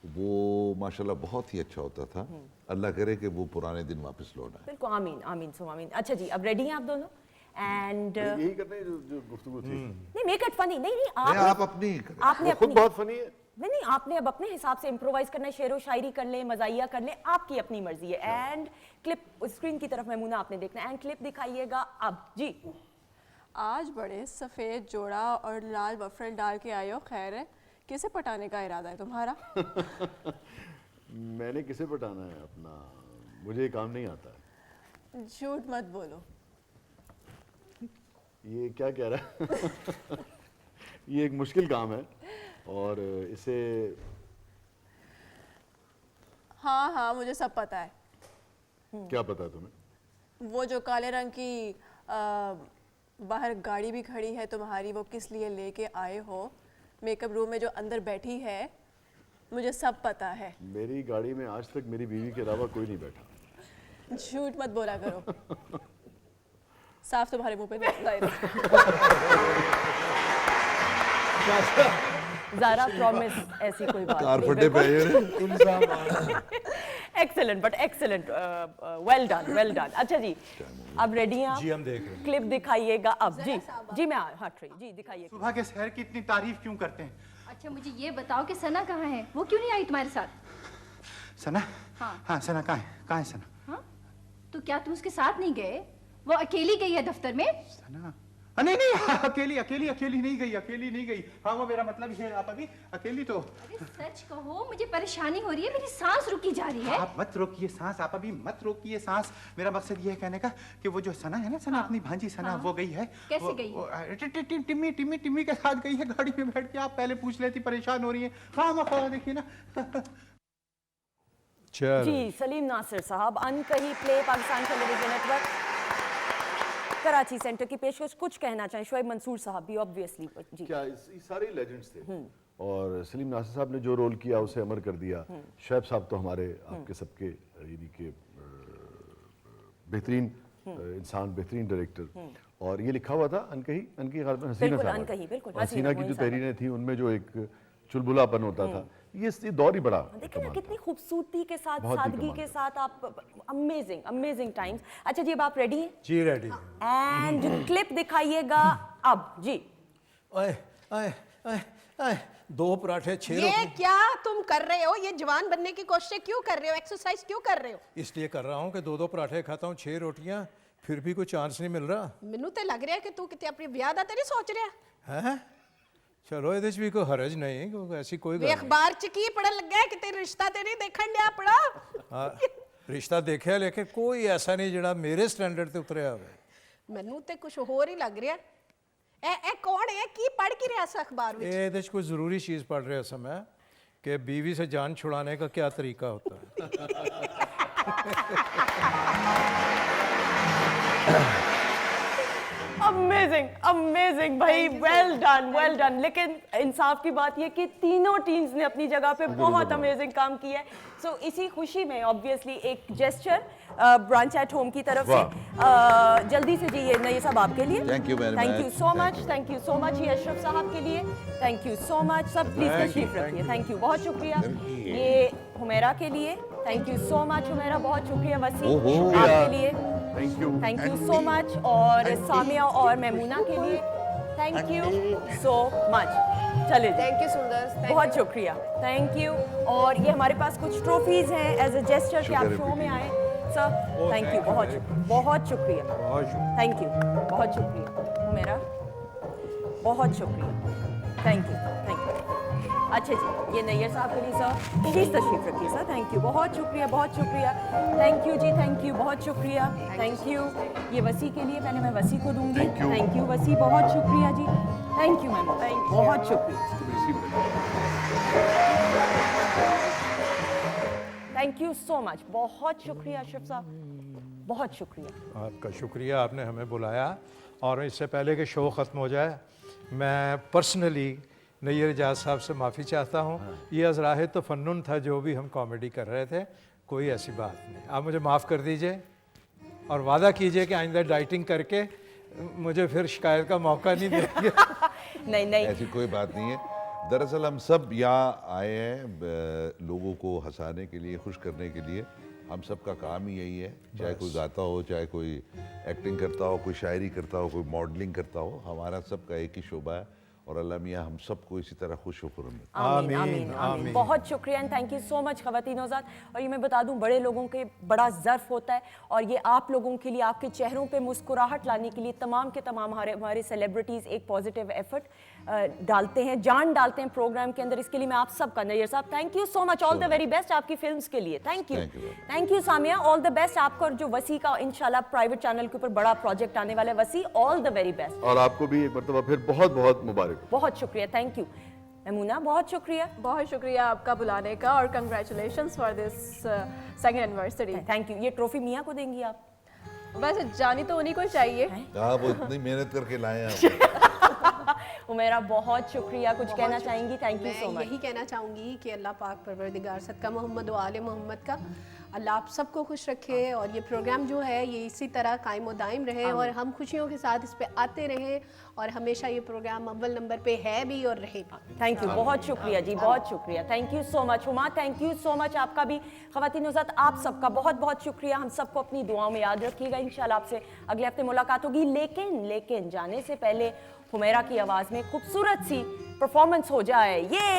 वो माशाल्लाह बहुत ही अच्छा होता था। अल्लाह करे कि वो पुराने दिन वापस लौट आए। बिल्कुल, आमीन आमीन सो आमीन। अच्छा जी, अब रेडी हैं आप दोनों? एंड यही करना है जो गुफ्तगू थी। नहीं, मेक इट फनी। नहीं, आप अपनी खुद बहुत फनी है। नहीं, आपने अब अपने हिसाब से इम्प्रोवाइज करना है, शेरो शायरी कर ले, मजाइया कर ले, आपकी अपनी मर्जी है। एंड क्लिप स्क्रीन की तरफ मैमूना आपने देखना है, एंड क्लिप दिखाइएगा अब जी। आज बड़े सफ़ेद जोड़ा और लाल वफरन डाल के आए हो, खैर है? किसे पटाने का इरादा है तुम्हारा? मैंने किसे पटाना है अपना, मुझे ये काम नहीं आता है। झूठ मत बोलो। ये क्या कह रहा है? ये एक मुश्किल काम है और इसे हाँ, मुझे सब पता है। क्या पता है तुम्हें? वो जो काले रंग की बाहर गाड़ी भी खड़ी है तुम्हारी, वो किस लिए लेके आए हो? मेकअप रूम में जो अंदर बैठी है, मुझे सब पता है। मेरी गाड़ी में आज तक मेरी बीवी के अलावा कोई नहीं बैठा। झूठ मत बोला करो। साफ तुम्हारे मुंह पे ज़ारा प्रॉमिस ऐसी कोई बात कारफटे पे excellent but excellent, well done well done. अच्छा जी, अब रेडी हैं आप? जी हम देख रहे हैं। क्लिप दिखाइएगा अब। जी मैं हट रही, जी दिखाइए। सुबह के शहर की इतनी तारीफ क्यों करते हैं? अच्छा मुझे ये बताओ कि सना कहाँ है, वो क्यों नहीं आई तुम्हारे साथ? सना? हाँ हाँ सना कहाँ है सना? हाँ तो क्या तुम उसके साथ नहीं गए? वो अकेली गई है दफ्तर में? सना नहीं अकेली नहीं गई। हाँ वो मेरा मतलब है आप अभी अकेली तो। अरे सच कहो, मुझे परेशानी हो रही है, मेरी सांस रुकी जा रही है। आप मत रोकिए सांस, आप अभी मत रोकिए सांस। मेरा मकसद ये है कहने का कि वो जो सना है ना, सना अपनी भांजी सना, वो गई है। कैसे गई? टिम्मी के साथ गई है गाड़ी में बैठ के। आप पहले पूछ लेती, परेशान हो रही है। हाँ देखिए ना। जी Salim Nasir sahab, Ankahi play Pakistan Television Network Karachi Centre की पेशकश। कुछ कहना चाहें शोएब मंसूर साहब भी ऑब्वियसली जी। क्या ये सारे लेजेंड्स थे और सलीम नासिर साहब ने जो रोल किया उसे अमर कर दिया। शोएब साहब तो हमारे आपके सबके यानी कि बेहतरीन इंसान, बेहतरीन डायरेक्टर। और ये लिखा हुआ था अनकही हसीना की जो तहरीरें थी उनमें जो एक चुलबुलापन होता था, ये दौर ही बड़ा। देखिए ना कितनी खूबसूरती के साथ, सादगी के साथ आप, अमेजिंग टाइम्स। अच्छा जी अब आप रेडी हैं? जी रेडी। एंड क्लिप दिखाइएगा अब जी। आए आए आए आए 2 पराठे 6 रोटी। ये क्या तुम कर रहे हो? ये जवान बनने की कोशिश क्यों कर रहे हो? एक्सरसाइज क्यों कर रहे हो? इसलिए कर रहा हूँ कि 2 पराठे खाता हूँ, 6 रोटियाँ, फिर भी कोई चांस नहीं मिल रहा। मैनू तो लग रहा है कि तू कितने अपनी ब्याह दा ते नहीं सोच रहा है। चलो ਇਹਦੇ 'ਚ ਵੀ ਕੋਈ ਹਰਜ ਨਹੀਂ, ਕੋਈ ऐसी कोई वे अखबार च की पढ़न लगा है कि तेरे रिश्ता ते नहीं देखन दिया पड़ा। हाँ रिश्ता देखा लेकिन कोई ऐसा नहीं ਜਿਹੜਾ ਮੇਰੇ ਸਟੈਂਡਰਡ ਤੇ ਉਤਰਿਆ ਹੋਵੇ। मैनू ते कुछ होर ही लग रहा है। ए कौन है? की पढ़ के रहा अखबार में? ਇਹਦੇ 'ਚ कोई ज़रूरी चीज़ पढ़ रहे समय कि बीवी से जान छुड़ाने का क्या तरीका होता है। अमेजिंग भाई, वेल डन। लेकिन इंसाफ की बात ये कि तीनों टीम्स ने अपनी जगह पे बहुत अमेजिंग काम किया है। सो इसी खुशी में ऑब्वियसली एक जेस्चर ब्रांच एट होम की तरफ से जल्दी से जी ये सब आपके लिए। Thank you so much. ये अशरफ साहब के लिए थैंक यू सो मच। सब प्लीज तशरीफ रखिए। थैंक यू, बहुत शुक्रिया। ये हुमैरा के लिए thank you so much. Humaira बहुत शुक्रिया। वसीम आपके लिए थैंक यू सो मच। और सामिया और मैमूना के लिए थैंक यू सो मच। चले थैंक यू सुंदर, बहुत शुक्रिया, थैंक यू। और ये हमारे पास कुछ ट्रॉफीज हैं एज अ जेस्चर कि आप शो में आए। सर थैंक यू, बहुत शुक्रिया, थैंक यू, बहुत शुक्रिया मेरा, बहुत शुक्रिया, थैंक यू। अच्छा जी ये नैयर साहब के लिए सर प्लीज़ तशरीफ रखिए सर। थैंक यू, बहुत शुक्रिया, thank you ji, thank you, बहुत शुक्रिया, थैंक यू। ये वसी के लिए पहले मैं वसी को दूंगी। थैंक यू वसी, बहुत शुक्रिया जी, थैंक यू मैम, बहुत शुक्रिया, थैंक यू सो मच, बहुत शुक्रिया अशरफ साहब, बहुत शुक्रिया। आपका शुक्रिया, आपने हमें बुलाया। और इससे पहले कि शो ख़त्म हो जाए मैं पर्सनली नैयर एजाज साहब से माफ़ी चाहता हूँ। ये अज़राहे तो फ़न्नुन था जो भी हम कॉमेडी कर रहे थे, कोई ऐसी बात नहीं, आप मुझे माफ़ कर दीजिए और वादा कीजिए कि आइंदा डाइटिंग करके मुझे फिर शिकायत का मौका नहीं देंगे। नहीं ऐसी कोई बात नहीं है। दरअसल हम सब यहाँ आए हैं लोगों को हंसाने के लिए, खुश करने के लिए। हम सब का काम ही यही है, चाहे कोई गाता हो, चाहे कोई एक्टिंग करता हो, कोई शायरी करता हो, कोई मॉडलिंग करता हो, हमारा सबका एक ही शोबा है। और अल्लाह मियाँ हम सबको इसी तरह खुश होकर आमीन, आमीन, आमीन। बहुत शुक्रिया and thank you so much ख़वातीन-ओ-ज़ात। और ये मैं बता दूं बड़े लोगों के बड़ा ज़र्फ़ होता है और ये आप लोगों के लिए, आपके चेहरों पे मुस्कुराहट लाने के लिए तमाम के तमाम हमारे सेलिब्रिटीज़ एक पॉजिटिव एफर्ट डालते हैं, जान डालते हैं प्रोग्राम के अंदर। इसके लिए मैं आप सबका नैयर साहब thank you so much, all the very best आपकी फिल्म्स के लिए। Thank you Samiya, all the best आपको और जो वसी का इंशाल्लाह प्राइवेट चैनल के ऊपर बड़ा प्रोजेक्ट आने वाला है। वसी ऑल द वेरी बेस्ट और आपको भी एक मरतबा फिर बहुत बहुत मुबारक। बहुत शुक्रिया, थैंक यू। मैमूना बहुत शुक्रिया आपका बुलाने का और congratulations for this second anniversary. Thank you. ये ट्रॉफी मियाँ को देंगी आप? वैसे जानी तो उन्हीं को चाहिए। हाँ वो इतनी मेहनत करके लाए हैं। उमेरा बहुत शुक्रिया, कुछ कहना चाहेंगी? Thank you so much. यही कहना चाहूँगी कि अल्लाह पाक परवरदिगार सदका मोहम्मद व आले मोहम्मद का अल्लाह आप सबको खुश रखे और ये प्रोग्राम जो है ये इसी तरह कायम व दायम रहे और हम खुशियों के साथ इस पे आते रहें और हमेशा ये प्रोग्राम अव्वल नंबर पे है भी और रहे भी। थैंक यू, बहुत शुक्रिया जी, बहुत शुक्रिया, thank you so much. Huma, thank you so much आपका भी। ख़वातीन हज़रात, आप सबका बहुत बहुत शुक्रिया। हम सबको अपनी दुआओं में याद रखिएगा। इंशाल्लाह आपसे अगले हफ्ते मुलाकात होगी। लेकिन जाने से पहले हुमैरा की आवाज़ में खूबसूरत सी परफॉर्मेंस हो जाए। ये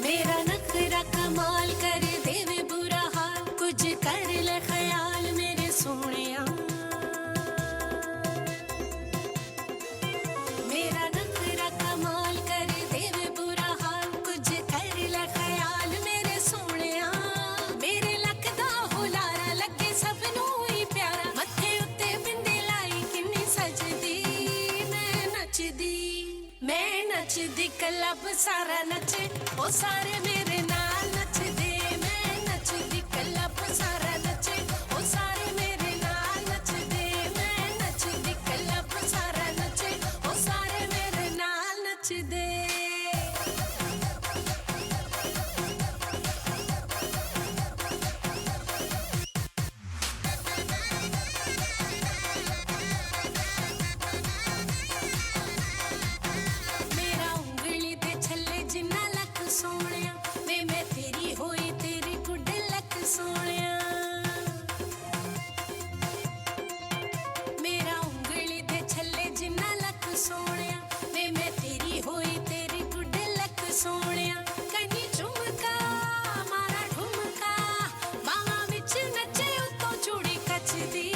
मेरा नखरा कमाल कर देवे बुरा हाल, कुछ कर ले ख्याल मेरे सोनिया। मेरा नखरा कमाल कर देवे बुरा हाल, कुछ कर ले ख्याल मेरे सोनिया। मेरे लकदा हुलारा लगे सबनू ही प्यारा, मत्थे उत्ते बिंदी लाई किन्नी सजदी। मैं नचदी क्लब सारा नचे, ओ सारे मेरे नाल नचदे। मैं नचदी क्लब सारा नचे, ओ सारे मेरे नाल नचदे। मैं नचदी क्लब सारा नचे, ओ सारे मेरे नाल नचदे। मेरा उंगली ते छल्ले जिन्ना लक सोनिया, वे मैं तेरी होई तेरी गुड लक सोनिया। मेरा उंगली ते छल्ले जिन्ना लक सोनिया, वे मैं तेरी होई तेरी गुड लक सोनिया। कनी झुमका मारा ठुमका, बांगा विच नचे उतो चूड़ी कचदी।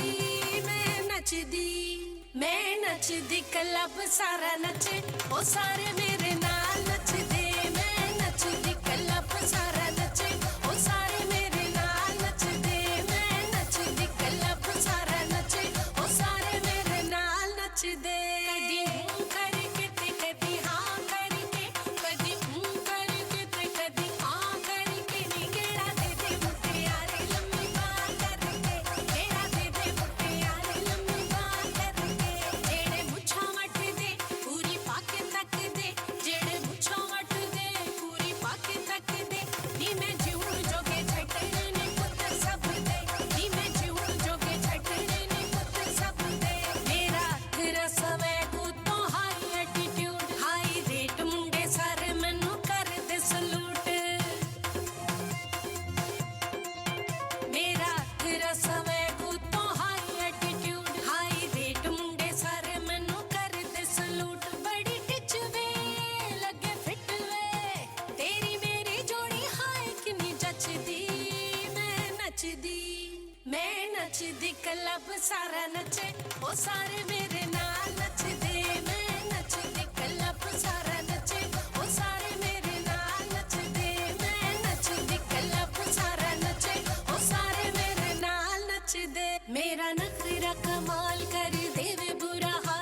मैं नचदी क्लब सारा नचे, ओ सारे मेरे नाल नचदे। मैं नचदी क्लब सारा नचे, ओ सारे मेरे नाल नचदे। मैं नचदी क्लब सारा नचे, ओ सारे मेरे नाल नचदे। कदी हूं करके ते कदी हां करके, कदी हूं करके ते कदी हां करके। नी गेड़ा दे दे मुटियारे लम्मी बांह करके, गेड़ा दे दे मुटियारे लम्मी बांह करके। जेड़े मुछां वट दे पूरी पाके तक दे, जेड़े मुछां वट दे पूरी पाके तक दे। नी मैं जीउण जोगे छटने ने पुत्त सब दे, नी मैं जीउण जोगे छटने ने पुत्त सब दे। मेरा अखरा सवैग उतों हाई एटीट्यूड, हाई रेट मुंडे सारे मैनू कर दे सलूट। मेरा अखरा सवैग उतों हाई एटीट्यूड, हाई रेट मुंडे सारे मैनू कर दे सलूट। बड़ी टिच वे लगे फिट वे, तेरी मेरी जोड़ी हाय किन्नी जचदी। मैं नचदी क्लब सारा नचे, ओ सारे मेरे नाल नचदे। मैं नचदी क्लब सारा नचे, ओ सारे मेरे नाल नचदे। मैं नचदी क्लब सारा नचे, ओ सारे मेरे नाल नचदे। मेरा नखरा कमाल कर देवे बुरा हाल,